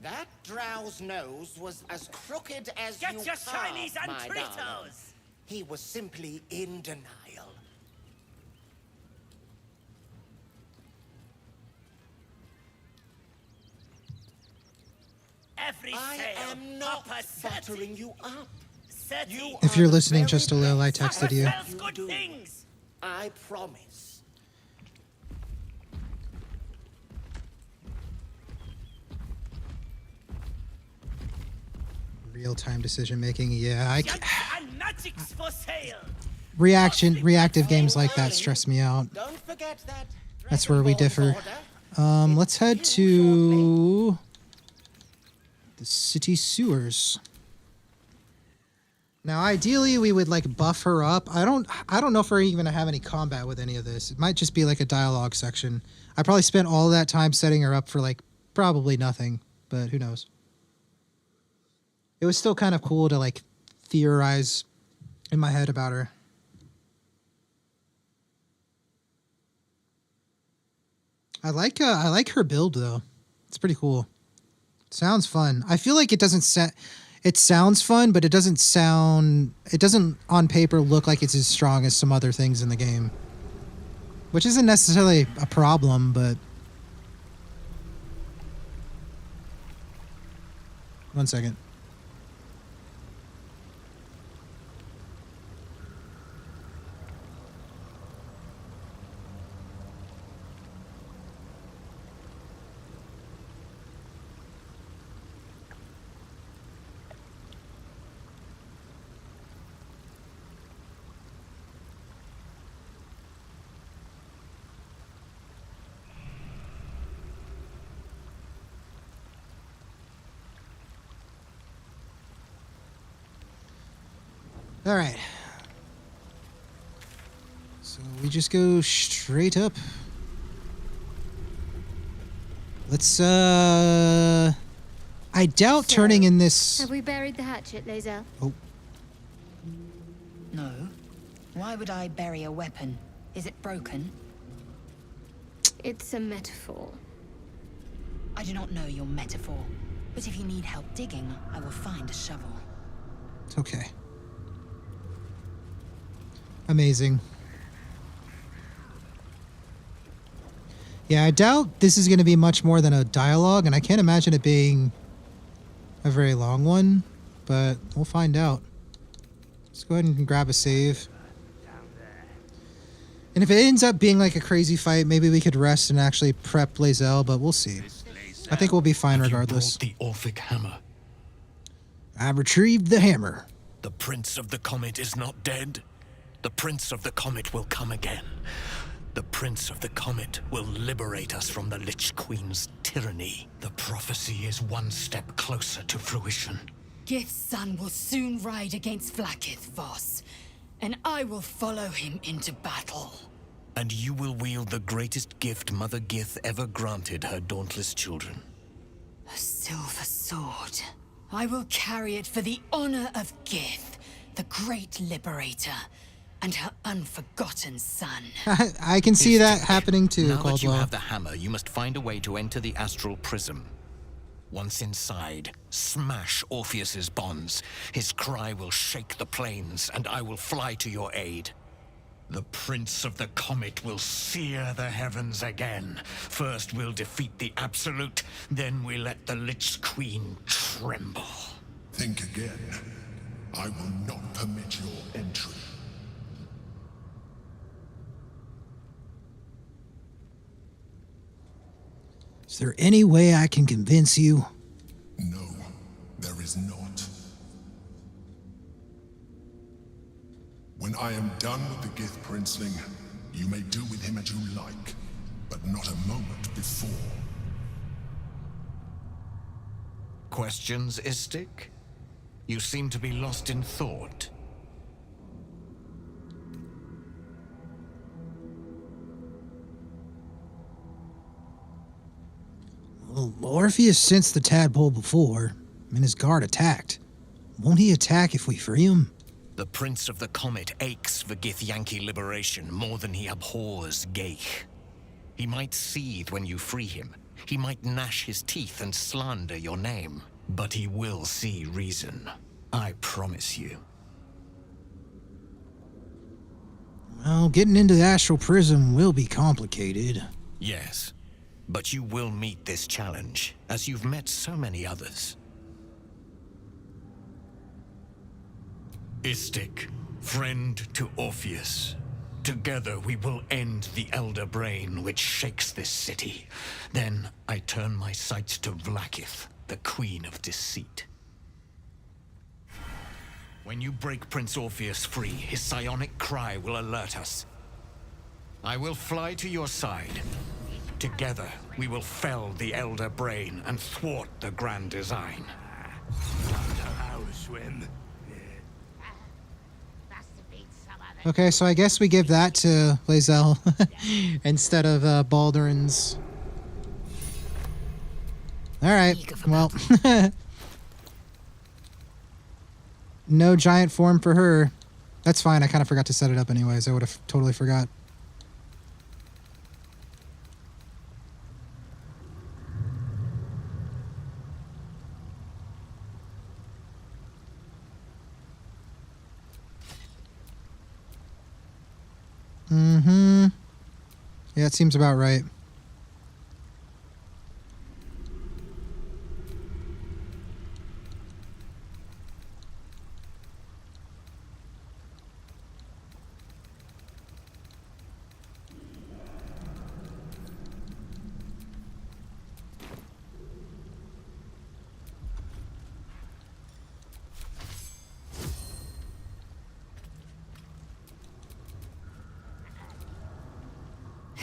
That drow's nose was as crooked as you Get your shinies and my Tritos! darling. He was simply in denial. I am not buttering you up. If you're listening, just a little, I texted you. Good things. I promise. Real-time decision making. Yeah, And magic's for sale. reactive games like that stress me out. Don't forget that. That's where we differ. Let's head to the city sewers. Now, ideally, we would like buff her up. I don't know if we're even gonna have any combat with any of this. It might just be like a dialogue section. I probably spent all that time setting her up for like probably nothing, but who knows. It was still kind of cool to like theorize in my head about her. I like her build though. It's pretty cool. Sounds fun. I feel like it sounds fun, but it doesn't on paper look like it's as strong as some other things in the game. Which isn't necessarily a problem, but 1 second. All right. So we just go straight up. Let's, I doubt turning in this... Have we buried the hatchet, Lae'zel? Oh. No. Why would I bury a weapon? Is it broken? It's a metaphor. I do not know your metaphor, but if you need help digging, I will find a shovel. It's okay. Amazing. Yeah, I doubt this is going to be much more than a dialogue, and I can't imagine it being a very long one, but we'll find out. Let's go ahead and grab a save. And if it ends up being like a crazy fight, maybe we could rest and actually prep Lae'zel, but we'll see. I think we'll be fine regardless. The Orphic hammer. I've retrieved the hammer. The Prince of the Comet is not dead. The Prince of the Comet will come again. The Prince of the Comet will liberate us from the Lich Queen's tyranny. The prophecy is one step closer to fruition. Gith's son will soon ride against Vlaakith, Voss, and I will follow him into battle. And you will wield the greatest gift Mother Gith ever granted her dauntless children. A silver sword. I will carry it for the honor of Gith, the great liberator, and her unforgotten son. I can see that happening too, Now Caldwell. that you have the hammer, you must find a way to enter the astral prism. Once inside, smash Orpheus's bonds. His cry will shake the plains, and I will fly to your aid. The Prince of the Comet will sear the heavens again. First we'll defeat the Absolute, then we let the Lich Queen tremble. Think again. I will not permit your entry. Is there any way I can convince you? No, there is not. When I am done with the Gith Princeling, you may do with him as you like, but not a moment before. Questions, Istik? You seem to be lost in thought. Well, Orpheus sensed the tadpole before, and his guard attacked. Won't he attack if we free him? The Prince of the Comet aches for Githyanki liberation more than he abhors Geich. He might seethe when you free him. He might gnash his teeth and slander your name. But he will see reason. I promise you. Well, getting into the astral prism will be complicated. Yes, but you will meet this challenge, as you've met so many others. Istik, friend to Orpheus. Together we will end the Elder Brain which shakes this city. Then I turn my sights to Vlaakith, the Queen of Deceit. When you break Prince Orpheus free, his psionic cry will alert us. I will fly to your side. Together, we will fell the Elder Brain and thwart the grand design. Okay, so I guess we give that to Lae'zel instead of Baldur's. Alright, well. No giant form for her. That's fine, I kind of forgot to set it up anyways. I would have totally forgot. Mm-hmm. Yeah, it seems about right.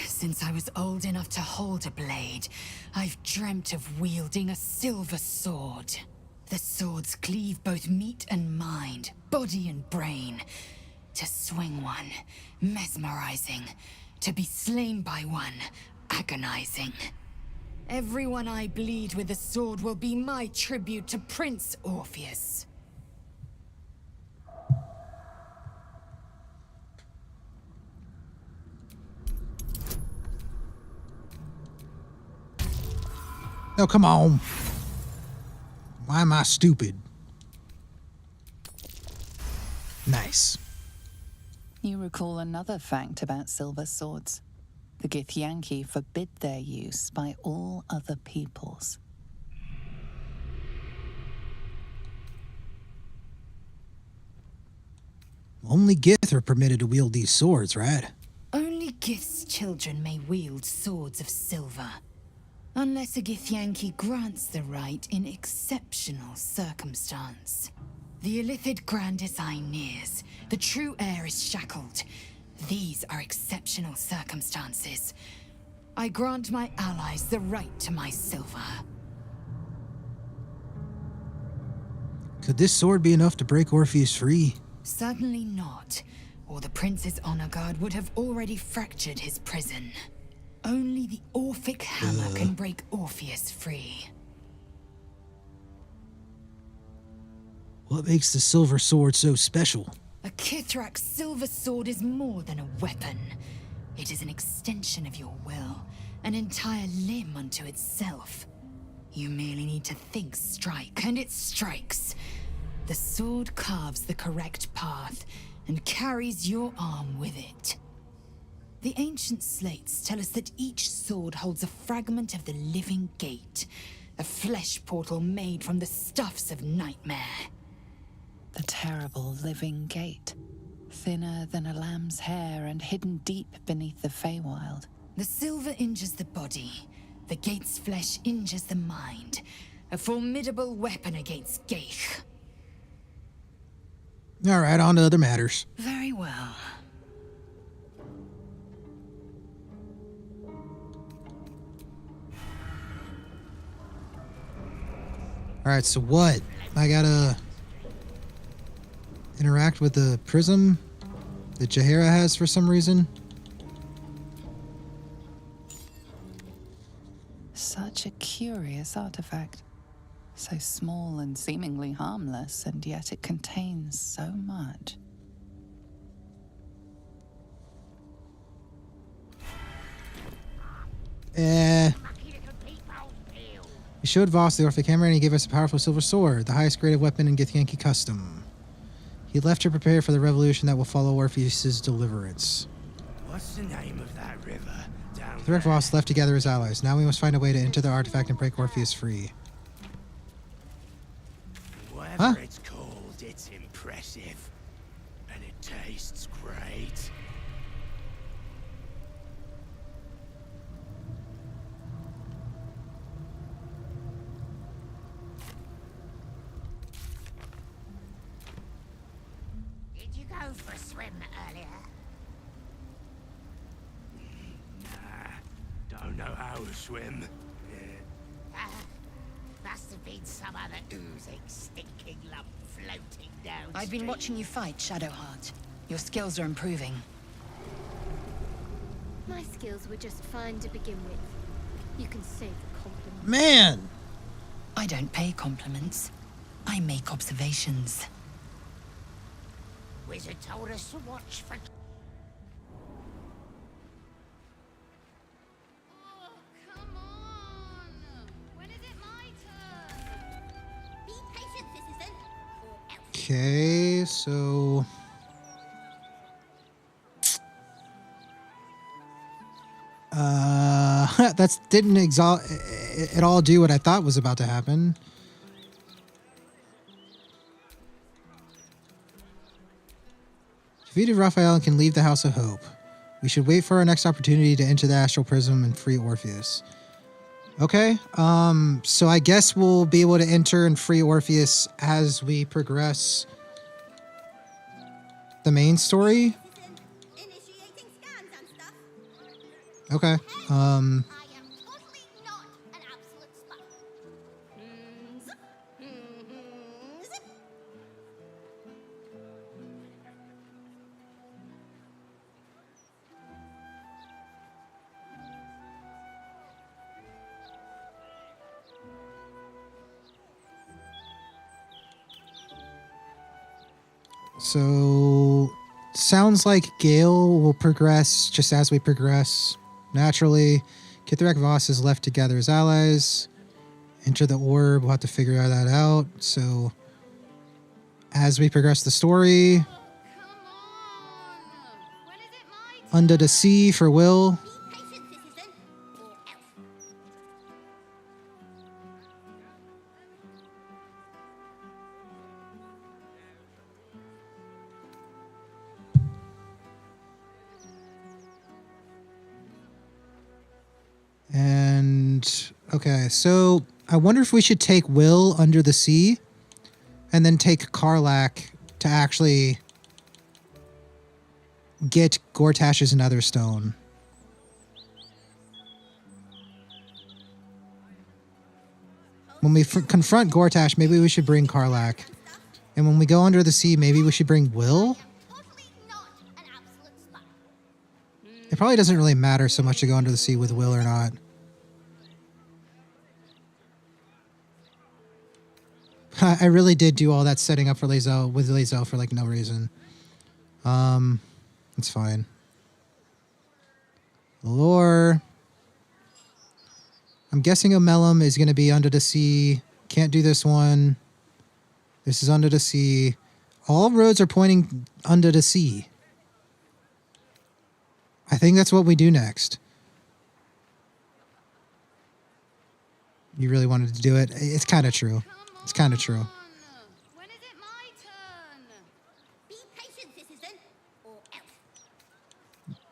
Since I was old enough to hold a blade, I've dreamt of wielding a silver sword. The swords cleave both meat and mind, body and brain. To swing one, mesmerizing. To be slain by one, agonizing. Everyone I bleed with the sword will be my tribute to Prince Orpheus. Oh, come on. Why am I stupid? Nice. You recall another fact about silver swords. The Githyanki forbid their use by all other peoples. Only Gith are permitted to wield these swords, right? Only Gith's children may wield swords of silver. Unless a Githyanki grants the right in exceptional circumstance. The Illithid Grand Design nears. The true heir is shackled. These are exceptional circumstances. I grant my allies the right to my silver. Could this sword be enough to break Orpheus free? Certainly not, or the Prince's honor guard would have already fractured his prison. Only the Orphic hammer can break Orpheus free. What makes the silver sword so special? A Kithrak's silver sword is more than a weapon. It is an extension of your will, an entire limb unto itself. You merely need to think strike, and it strikes. The sword carves the correct path, and carries your arm with it. The ancient slates tell us that each sword holds a fragment of the living gate, a flesh portal made from the stuffs of nightmare. The terrible living gate, thinner than a lamb's hair and hidden deep beneath the Feywild. The silver injures the body, the gate's flesh injures the mind. A formidable weapon against Geich. All right, on to other matters. Very well. All right, so what? I gotta interact with the prism that Jaheira has for some reason. Such a curious artifact. So small and seemingly harmless, and yet it contains so much. He showed Voss the Orphic hammer and he gave us a powerful silver sword, the highest grade of weapon in Githyanki custom. He left to prepare for the revolution that will follow Orpheus' deliverance. What's the name of that river down Threat Voss left to gather his allies. Now we must find a way to enter the artifact and break Orpheus free. Whatever it's called, it's impressive. And it tastes great. Did you go for a swim earlier? Nah, don't know how to swim. Must have been some other oozing, stinking lump floating down. I've been watching you fight, Shadowheart. Your skills are improving. My skills were just fine to begin with. You can save the compliment. Man! I don't pay compliments. I make observations. Wizard told us to watch for... Okay, so... that didn't at all do what I thought was about to happen. Defeated Raphael and can leave the House of Hope. We should wait for our next opportunity to enter the Astral Prism and free Orpheus. Okay, so I guess we'll be able to enter and free Orpheus as we progress the main story. Okay, So, sounds like Gale will progress just as we progress. Naturally, Kithrak Voss is left to gather his allies. Enter the orb, we'll have to figure that out. So, as we progress the story, Under the Sea for Will. And, okay, so I wonder if we should take Will Under the Sea and then take Karlak to actually get Gortash's Nether Stone. When we confront Gortash, maybe we should bring Karlak. And when we go Under the Sea, maybe we should bring Will? It probably doesn't really matter so much to go Under the Sea with Will or not. I really did do all that setting up for Lae'zel with Lae'zel for like no reason. It's fine. Lore. I'm guessing Omelum is going to be Under the Sea. Can't do this one. This is Under the Sea. All roads are pointing Under the Sea. I think that's what we do next. You really wanted to do it? It's kind of true. It's kind of true.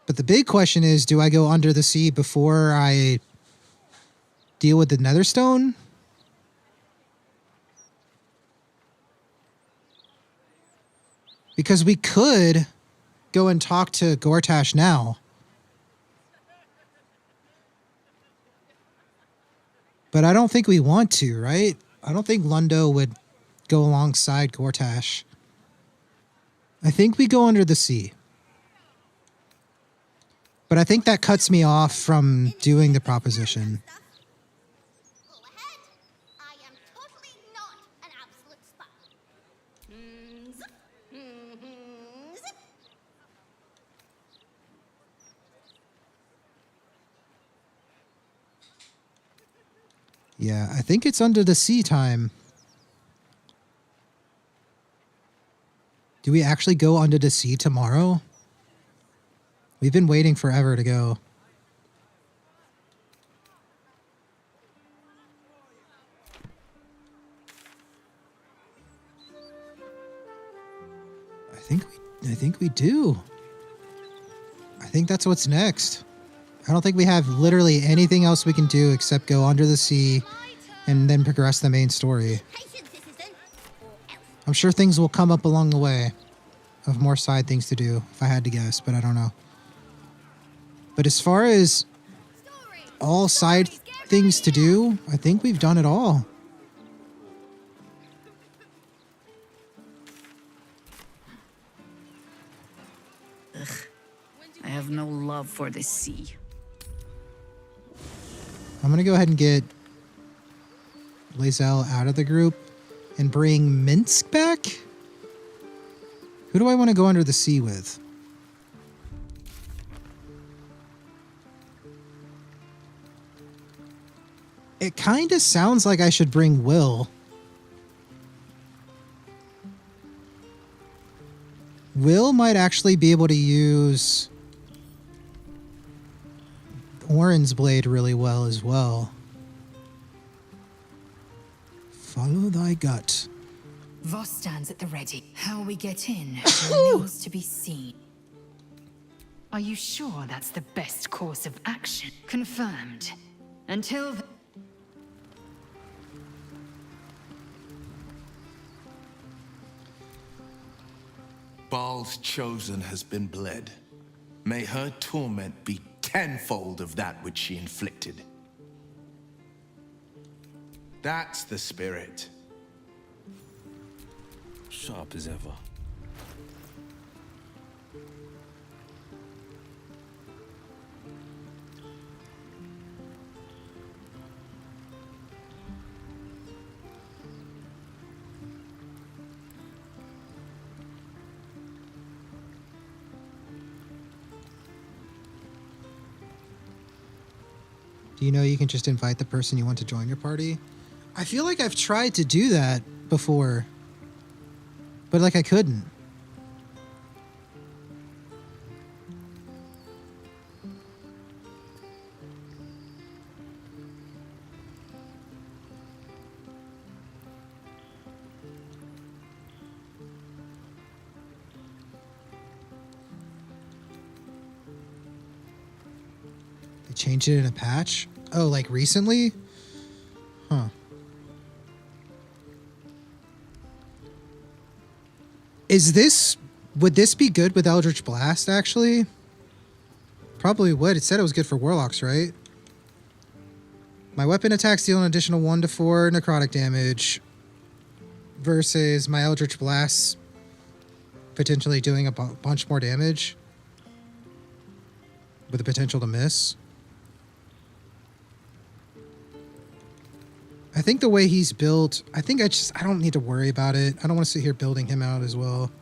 But the big question is, do I go Under the Sea before I deal with the Netherstone? Because we could go and talk to Gortash now. But I don't think we want to, right? I don't think Lundo would go alongside Gortash. I think we go Under the Sea. But I think that cuts me off from doing the proposition. Yeah, I think it's Under the Sea time. Do we actually go Under the Sea tomorrow? We've been waiting forever to go. I think we do. I think that's what's next. I don't think we have literally anything else we can do except go Under the Sea and then progress the main story. I'm sure things will come up along the way of more side things to do, if I had to guess, but I don't know. But as far as all side things to do, I think we've done it all. Ugh. I have no love for the sea. I'm going to go ahead and get Lae'zel out of the group and bring Minsk back. Who do I want to go Under the Sea with? It kind of sounds like I should bring Will. Will might actually be able to use Orin's blade really well as well. Follow thy gut. Voss stands at the ready. How we get in remains to be seen. Are you sure that's the best course of action? Confirmed. Until Baal's chosen has been bled. May her torment be tenfold of that which she inflicted. That's the spirit. Sharp as ever. Do you know you can just invite the person you want to join your party? I feel like I've tried to do that before, but like I couldn't. They changed it in a patch? Oh, like recently? Huh. Would this be good with Eldritch Blast, actually? Probably would. It said it was good for Warlocks, right? My weapon attacks deal an additional 1 to 4 necrotic damage versus my Eldritch Blast potentially doing a bunch more damage with the potential to miss. I think the way he's built, I don't need to worry about it. I don't want to sit here building him out as well.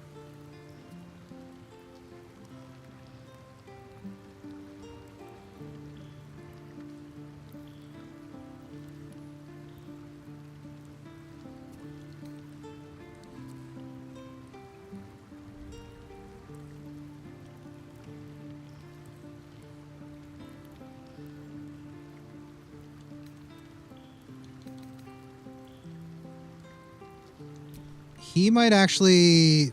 He might actually...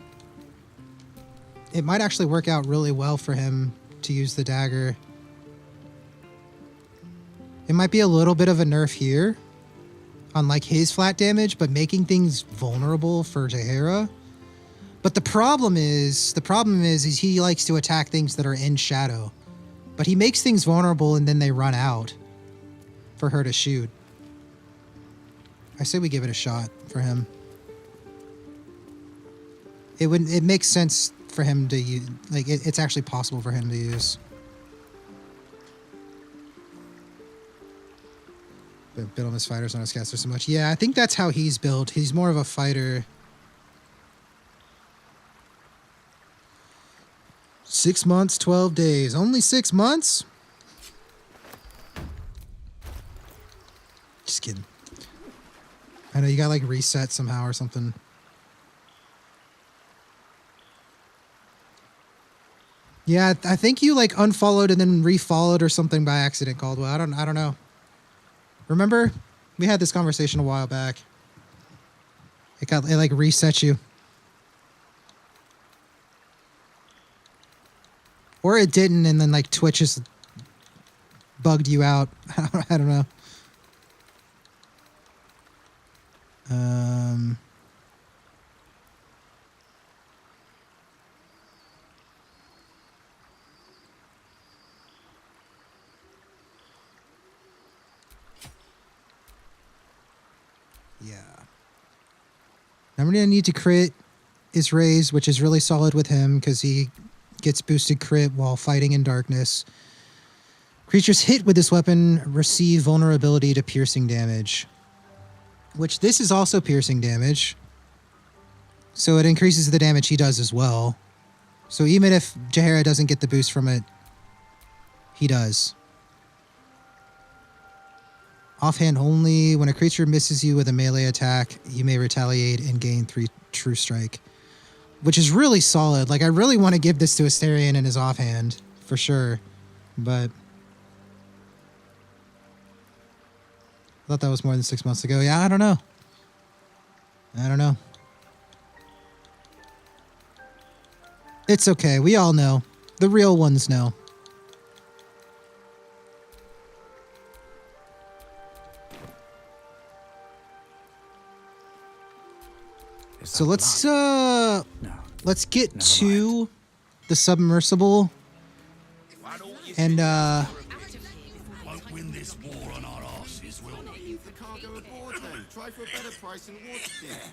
It might actually work out really well for him to use the dagger. It might be a little bit of a nerf here on like his flat damage, but making things vulnerable for Jaheira. But the problem is he likes to attack things that are in shadow. But he makes things vulnerable and then they run out for her to shoot. I say we give it a shot for him. It makes sense for him to use, like it's actually possible for him to use. But build on his fighters, not his caster so much. Yeah, I think that's how he's built. He's more of a fighter. 6 months, 12 days. Only 6 months? Just kidding. I know you got like reset somehow or something. Yeah, I think you like unfollowed and then refollowed or something by accident, Caldwell. I don't know. Remember? We had this conversation a while back. It like reset you. Or it didn't and then like Twitch just bugged you out. I don't know. Yeah. Number to need to crit is raised, which is really solid with him because he gets boosted crit while fighting in darkness. Creatures hit with this weapon receive vulnerability to piercing damage, which this is also piercing damage. So it increases the damage he does as well. So even if Jaheira doesn't get the boost from it, he does. Offhand only, when a creature misses you with a melee attack, you may retaliate and gain 3 true strike. Which is really solid. Like, I really want to give this to Asterion in his offhand, for sure. But I thought that was more than 6 months ago. Yeah, I don't know. It's okay. We all know. The real ones know. So let's get to the submersible and Won't win this war on our asses, will we? The cargo aboard then. Try for a better price in Waterdeep.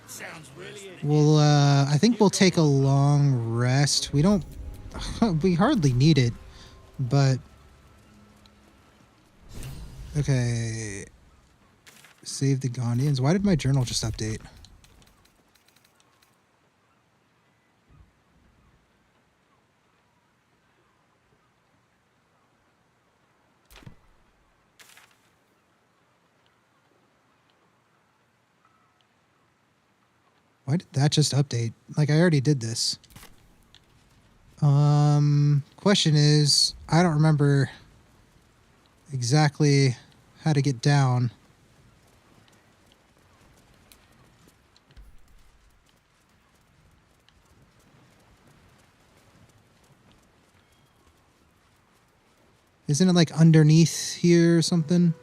Sounds brilliant. we'll I think we'll take a long rest. We hardly need it, but okay. Save the Gondians. Why did my journal just update? Why did that just update? Like, I already did this. Question is, I don't remember exactly how to get down. Isn't it like underneath here or something?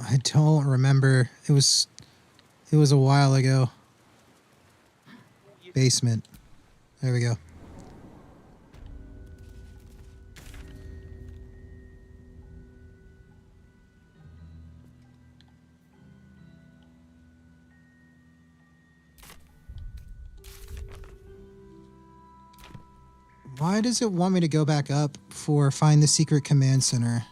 I don't remember. It was a while ago. Basement. There we go. Why does it want me to go back up for find the secret command center?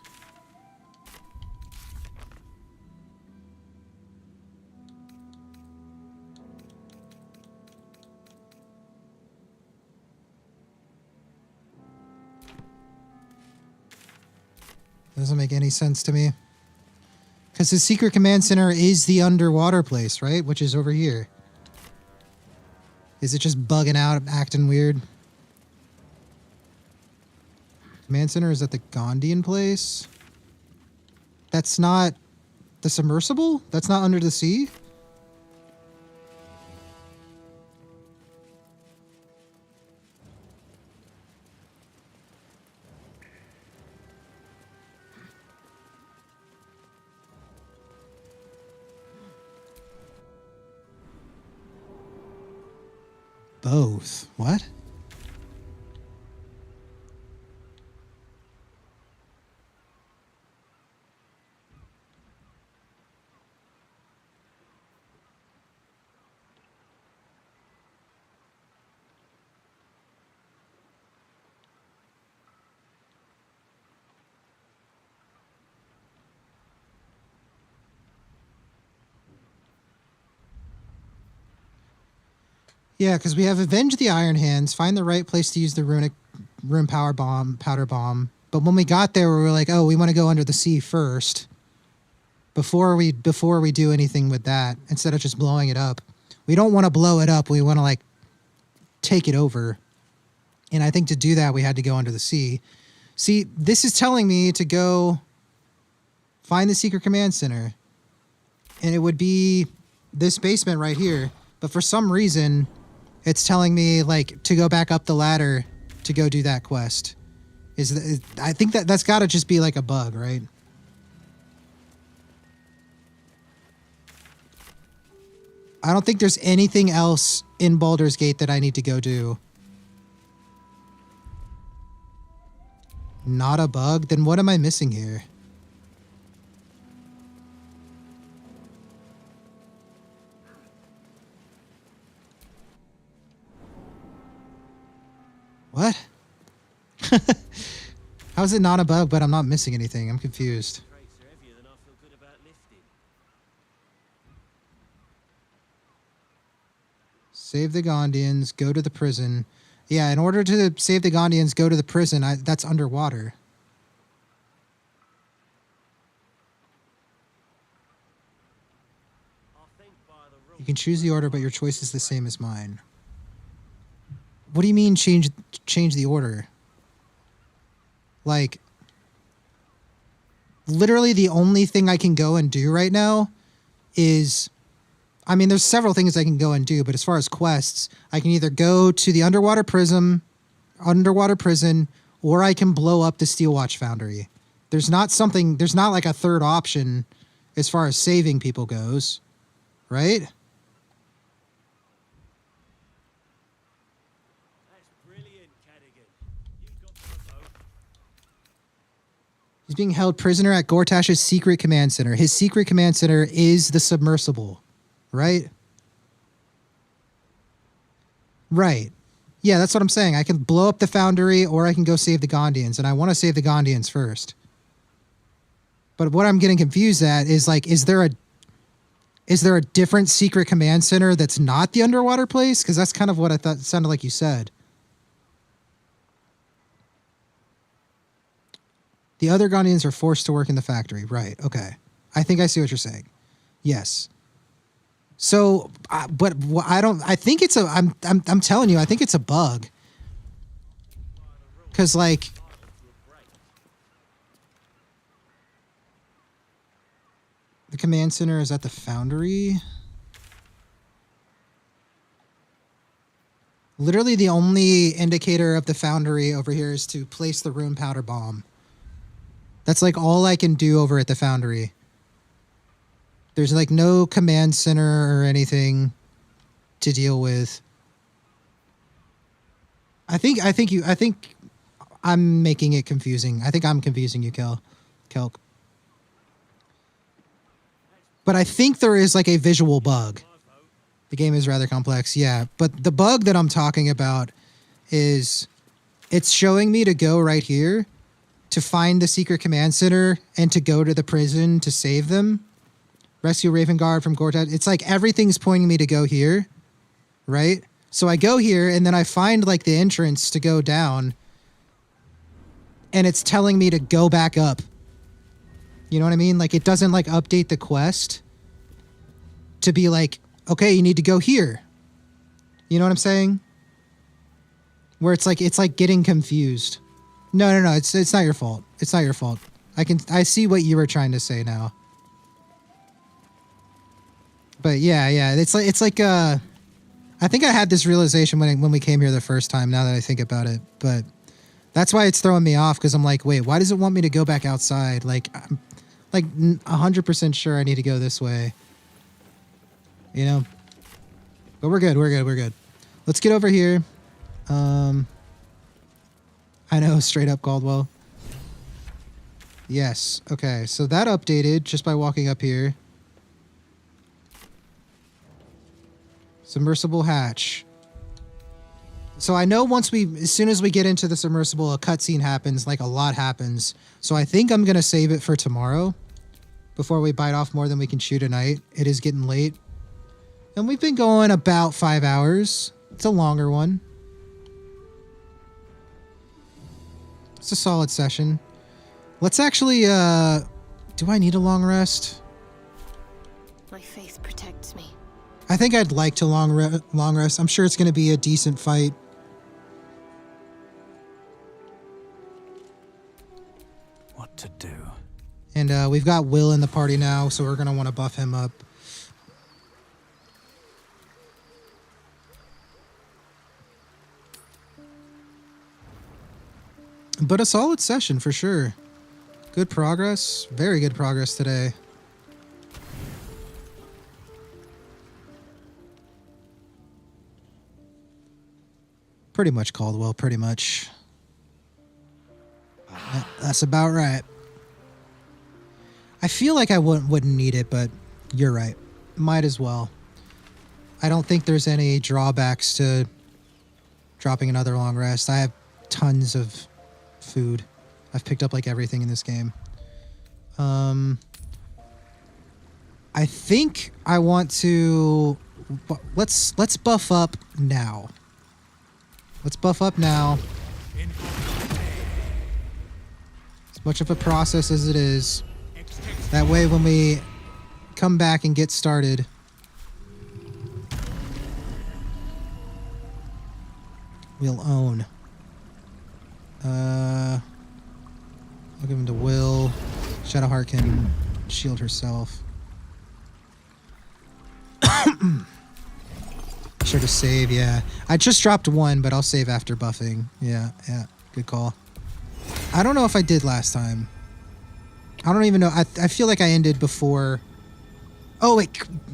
Doesn't make any sense to me. Because the secret command center is the underwater place, right? Which is over here. Is it just bugging out, acting weird? Command center is at the Gondian place? That's not the submersible? That's not under the sea? Both. What? Yeah, because we have Avenge the Iron Hands, find the right place to use the rune powder bomb. But when we got there, we were like, oh, we want to go under the sea first. Before we do anything with that, instead of just blowing it up. We don't want to blow it up. We want to, like, take it over. And I think to do that, we had to go under the sea. See, this is telling me to go find the secret command center. And it would be this basement right here. But for some reason, it's telling me, like, to go back up the ladder to go do that quest. I think that's got to just be, like, a bug, right? I don't think there's anything else in Baldur's Gate that I need to go do. Not a bug? Then what am I missing here? What? How is it not a bug, but I'm not missing anything? I'm confused. Save the Gondians, go to the prison. Yeah, in order to save the Gondians, go to the prison, that's underwater. You can choose the order, but your choice is the same as mine. What do you mean change the order? Like, literally the only thing I can go and do right now is... I mean, there's several things I can go and do, but as far as quests, I can either go to the underwater prison, or I can blow up the Steelwatch Foundry. There's not like a third option as far as saving people goes, right? He's being held prisoner at Gortash's secret command center. His secret command center is the submersible. Right? Right. Yeah, that's what I'm saying. I can blow up the foundry or I can go save the Gondians, and I want to save the Gondians first. But what I'm getting confused at is, like, is there is there a different secret command center that's not the underwater place? Because that's kind of what I thought sounded like you said. The other Ghanaians are forced to work in the factory. Right. Okay. I think I see what you're saying. Yes. So, but I don't. I think it's a. I'm telling you. I think it's a bug. Because like. The command center is at the foundry. Literally, the only indicator of the foundry over here is to place the rune powder bomb. That's like all I can do over at the foundry. There's like no command center or anything to deal with. I think I'm making it confusing. I think I'm confusing you, Kelk. But I think there is like a visual bug. The game is rather complex, yeah. But the bug that I'm talking about is it's showing me to go right here to find the secret command center and to go to the prison to save them. Rescue Raven Guard from Gortat. It's like everything's pointing me to go here, right? So I go here and then I find like the entrance to go down and it's telling me to go back up. You know what I mean? Like it doesn't like update the quest to be like, okay, you need to go here. You know what I'm saying? Where it's like getting confused. No, it's not your fault. It's not your fault. I see what you were trying to say now. But yeah, it's like I think I had this realization when we came here the first time, now that I think about it. But that's why it's throwing me off, because I'm like, wait, why does it want me to go back outside? Like I'm like 100% sure I need to go this way. You know? But we're good. Let's get over here. I know, straight up Caldwell. Yes, okay, so that updated just by walking up here. Submersible hatch. So I know as soon as we get into the submersible, a cutscene happens, like a lot happens. So I think I'm gonna save it for tomorrow before we bite off more than we can chew tonight. It is getting late. And we've been going about 5 hours. It's a longer one. It's a solid session. Let's actually, do I need a long rest? My faith protects me. I think I'd like to long rest. I'm sure it's going to be a decent fight. What to do? And we've got Will in the party now, so we're going to want to buff him up. But a solid session for sure. Good progress. Very good progress today. Pretty much Caldwell, pretty much. That's about right. I feel like I wouldn't need it, but you're right. Might as well. I don't think there's any drawbacks to dropping another long rest. I have tons of food. I've picked up like everything in this game. I think I want to let's buff up now. Let's buff up now. As much of a process as it is. That way when we come back and get started, we'll own. I'll give him to Will. Shadowheart can shield herself. Sure to save, yeah. I just dropped one, but I'll save after buffing. Yeah, good call. I don't know if I did last time. I don't even know. I feel like I ended before. Oh,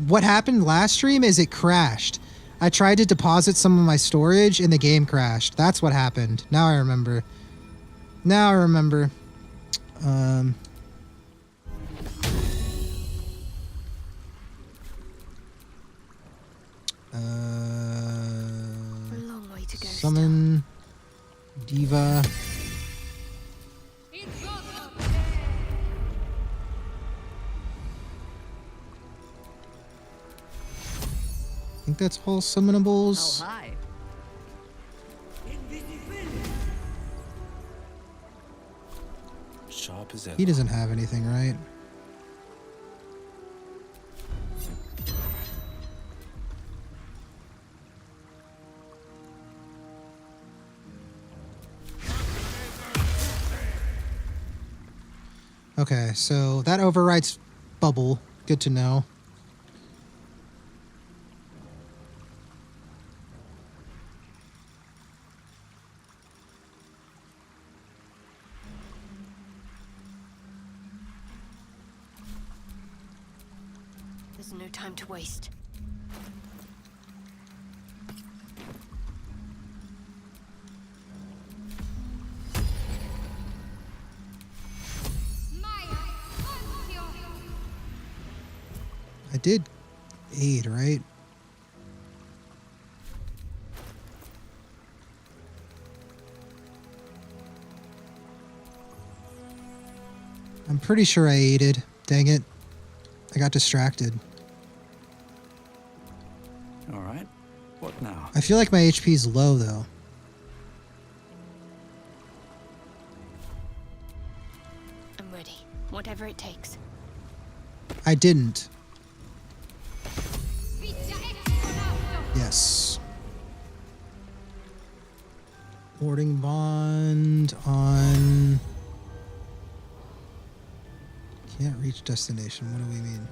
what happened last stream is it crashed. I tried to deposit some of my storage and the game crashed. That's what happened. Now I remember. A long way to go. Summon Diva. think that's all summonables. Hi. Sharp as ever. He doesn't have anything, right? Okay, so that overrides bubble. Good to know. There's no time to waste. I did aid, right? I'm pretty sure I aided. Dang it. I got distracted. All right. What now? I feel like my HP is low, though. I'm ready. Whatever it takes. I didn't. Yes. Boarding bond on... Can't reach destination. What do we mean?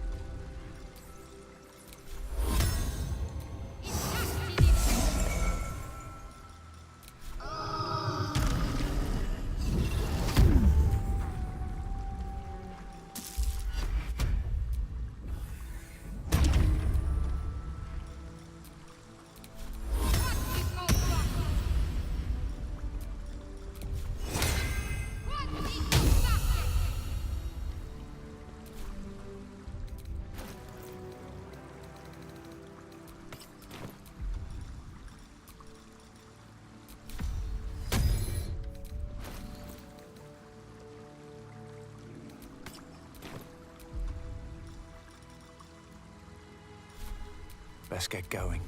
Let's get going.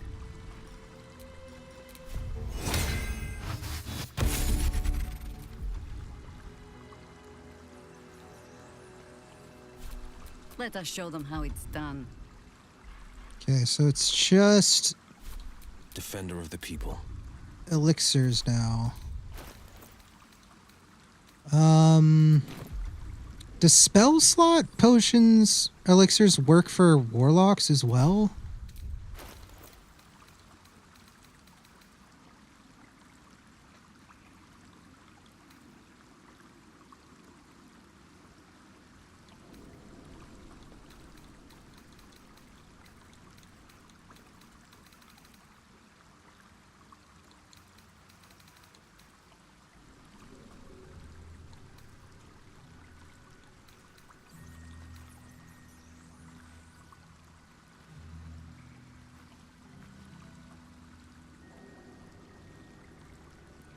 Let us show them how it's done. Okay, so it's just Defender of the people. elixirs now. Does spell slot potions, elixirs work for warlocks as well?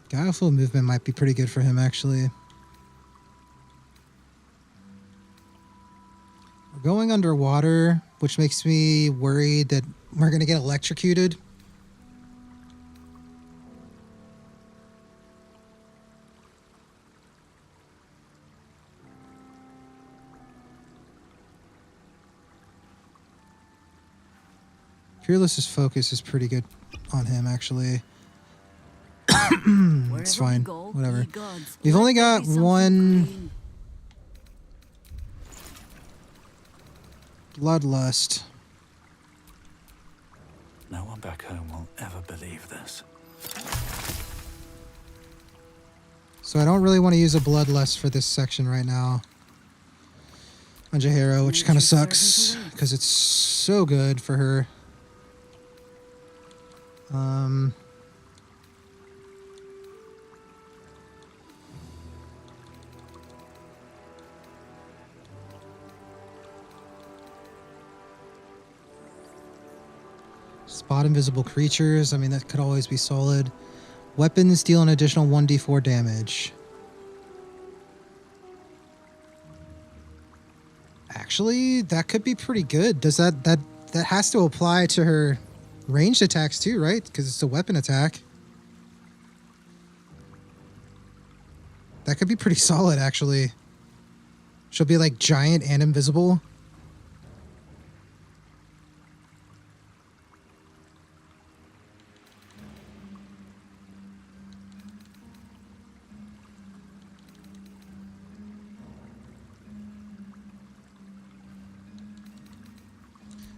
Guileful movement might be pretty good for him, actually. We're going underwater, which makes me worried that we're going to get electrocuted. Fearless's focus is pretty good on him, actually. It's fine. Whatever. We've only got one bloodlust. No one back home will ever believe this. So I don't really want to use a bloodlust for this section right now on Jaheira, which kind of sucks because it's so good for her. Spot invisible creatures. I mean, that could always be solid. Weapons deal an additional 1d4 damage. Actually, that could be pretty good. Does that has to apply to her ranged attacks too, right? Because it's a weapon attack. That could be pretty solid, actually. She'll be like giant and invisible.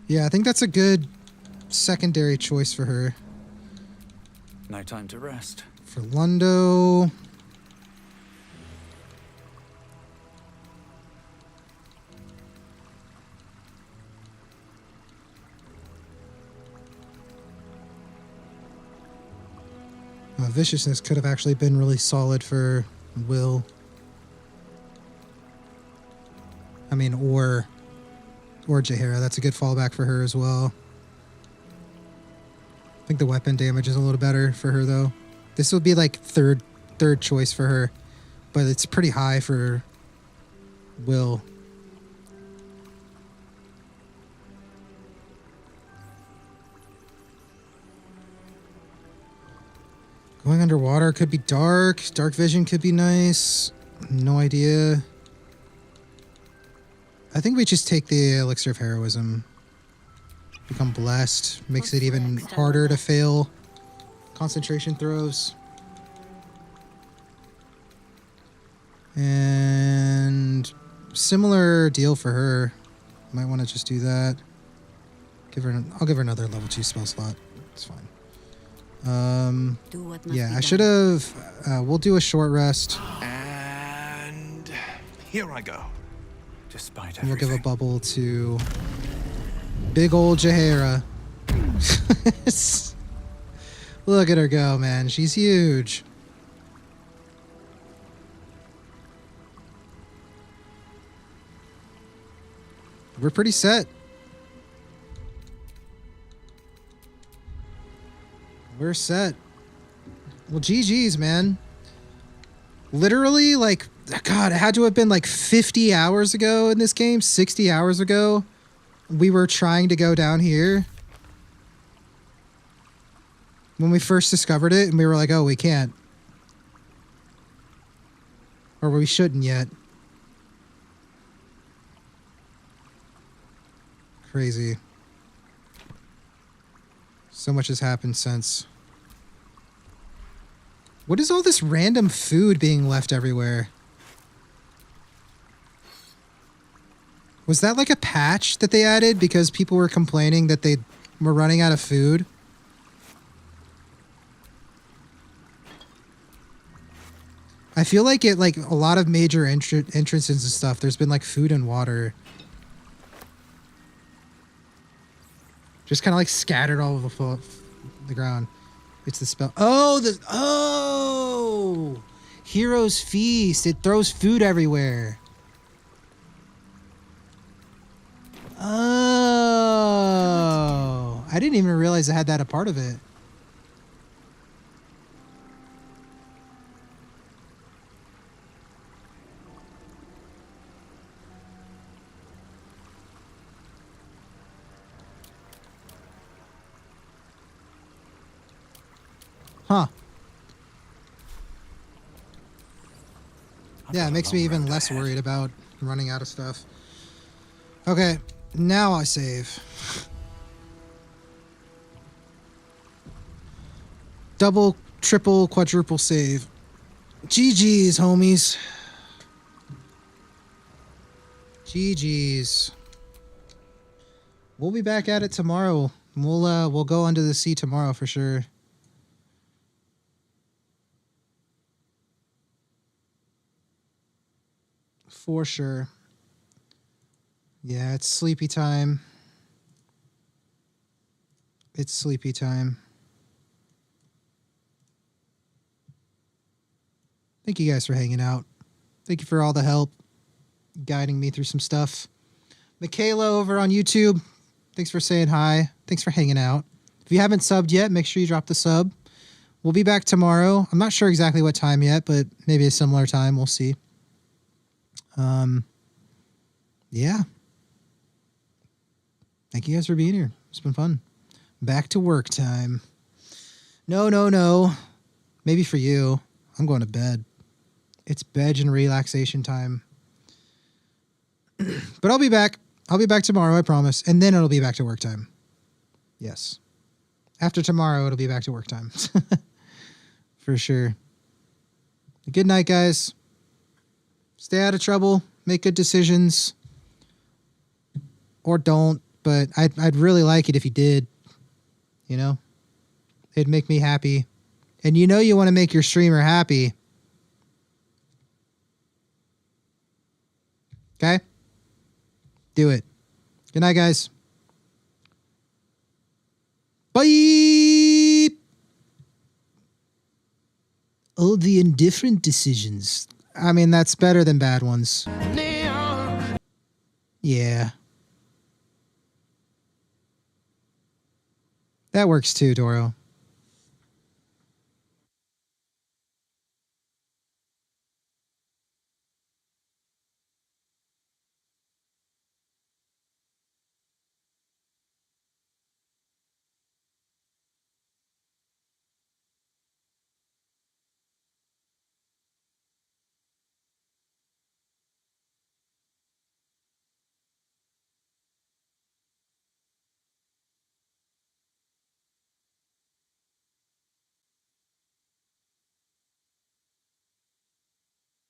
Yeah, I think that's a good secondary choice for her. No time to rest. For Lundo. Viciousness could have actually been really solid for Will. I mean, or Jaheira. That's a good fallback for her as well. I think the weapon damage is a little better for her, though. This would be like third choice for her, but it's pretty high for Will. Going underwater could be dark. Dark vision could be nice. No idea. I think we just take the elixir of heroism. Become blessed. Makes it even harder to fail concentration throws. And similar deal for her. Might want to just do that. I'll give her another level 2 spell slot. It's fine. Yeah, I should have. We'll do a short rest. And here I go. Despite And we'll give a bubble to big old Jaheira. Look at her go, man. She's huge. We're pretty set. We're set. Well, GG's, man. Literally, like, God, it had to have been like 50 hours ago in this game, 60 hours ago. We were trying to go down here. When we first discovered it, and we were like, oh, we can't. Or we shouldn't yet. Crazy. So much has happened since. What is all this random food being left everywhere? Was that like a patch that they added because people were complaining that they were running out of food? I feel like a lot of major entrances and stuff, there's been like food and water. Just kind of like scattered all over the ground. It's the spell. Oh, Hero's Feast. It throws food everywhere. Oh, I didn't even realize I had that a part of it. Huh. Yeah, it makes me even less worried about running out of stuff. Okay, now I save. Double, triple, quadruple save. GG's, homies. GG's. We'll be back at it tomorrow. We'll go under the sea tomorrow for sure. For sure. Yeah, it's sleepy time. It's sleepy time. Thank you guys for hanging out. Thank you for all the help, guiding me through some stuff. Michaela over on YouTube, thanks for saying hi. Thanks for hanging out. If you haven't subbed yet, make sure you drop the sub. We'll be back tomorrow. I'm not sure exactly what time yet, but maybe a similar time. We'll see. Yeah. Thank you guys for being here. It's been fun. Back to work time. No. Maybe for you. I'm going to bed. It's bed and relaxation time. But I'll be back. I'll be back tomorrow, I promise. And then it'll be back to work time. Yes. After tomorrow, it'll be back to work time. For sure. Good night, guys. Stay out of trouble. Make good decisions. Or don't. But I'd really like it if you did. You know? It'd make me happy. And you know you want to make your streamer happy. Okay? Do it. Good night, guys. Bye! Oh, the indifferent decisions. I mean, that's better than bad ones. Yeah. That works too, Doro.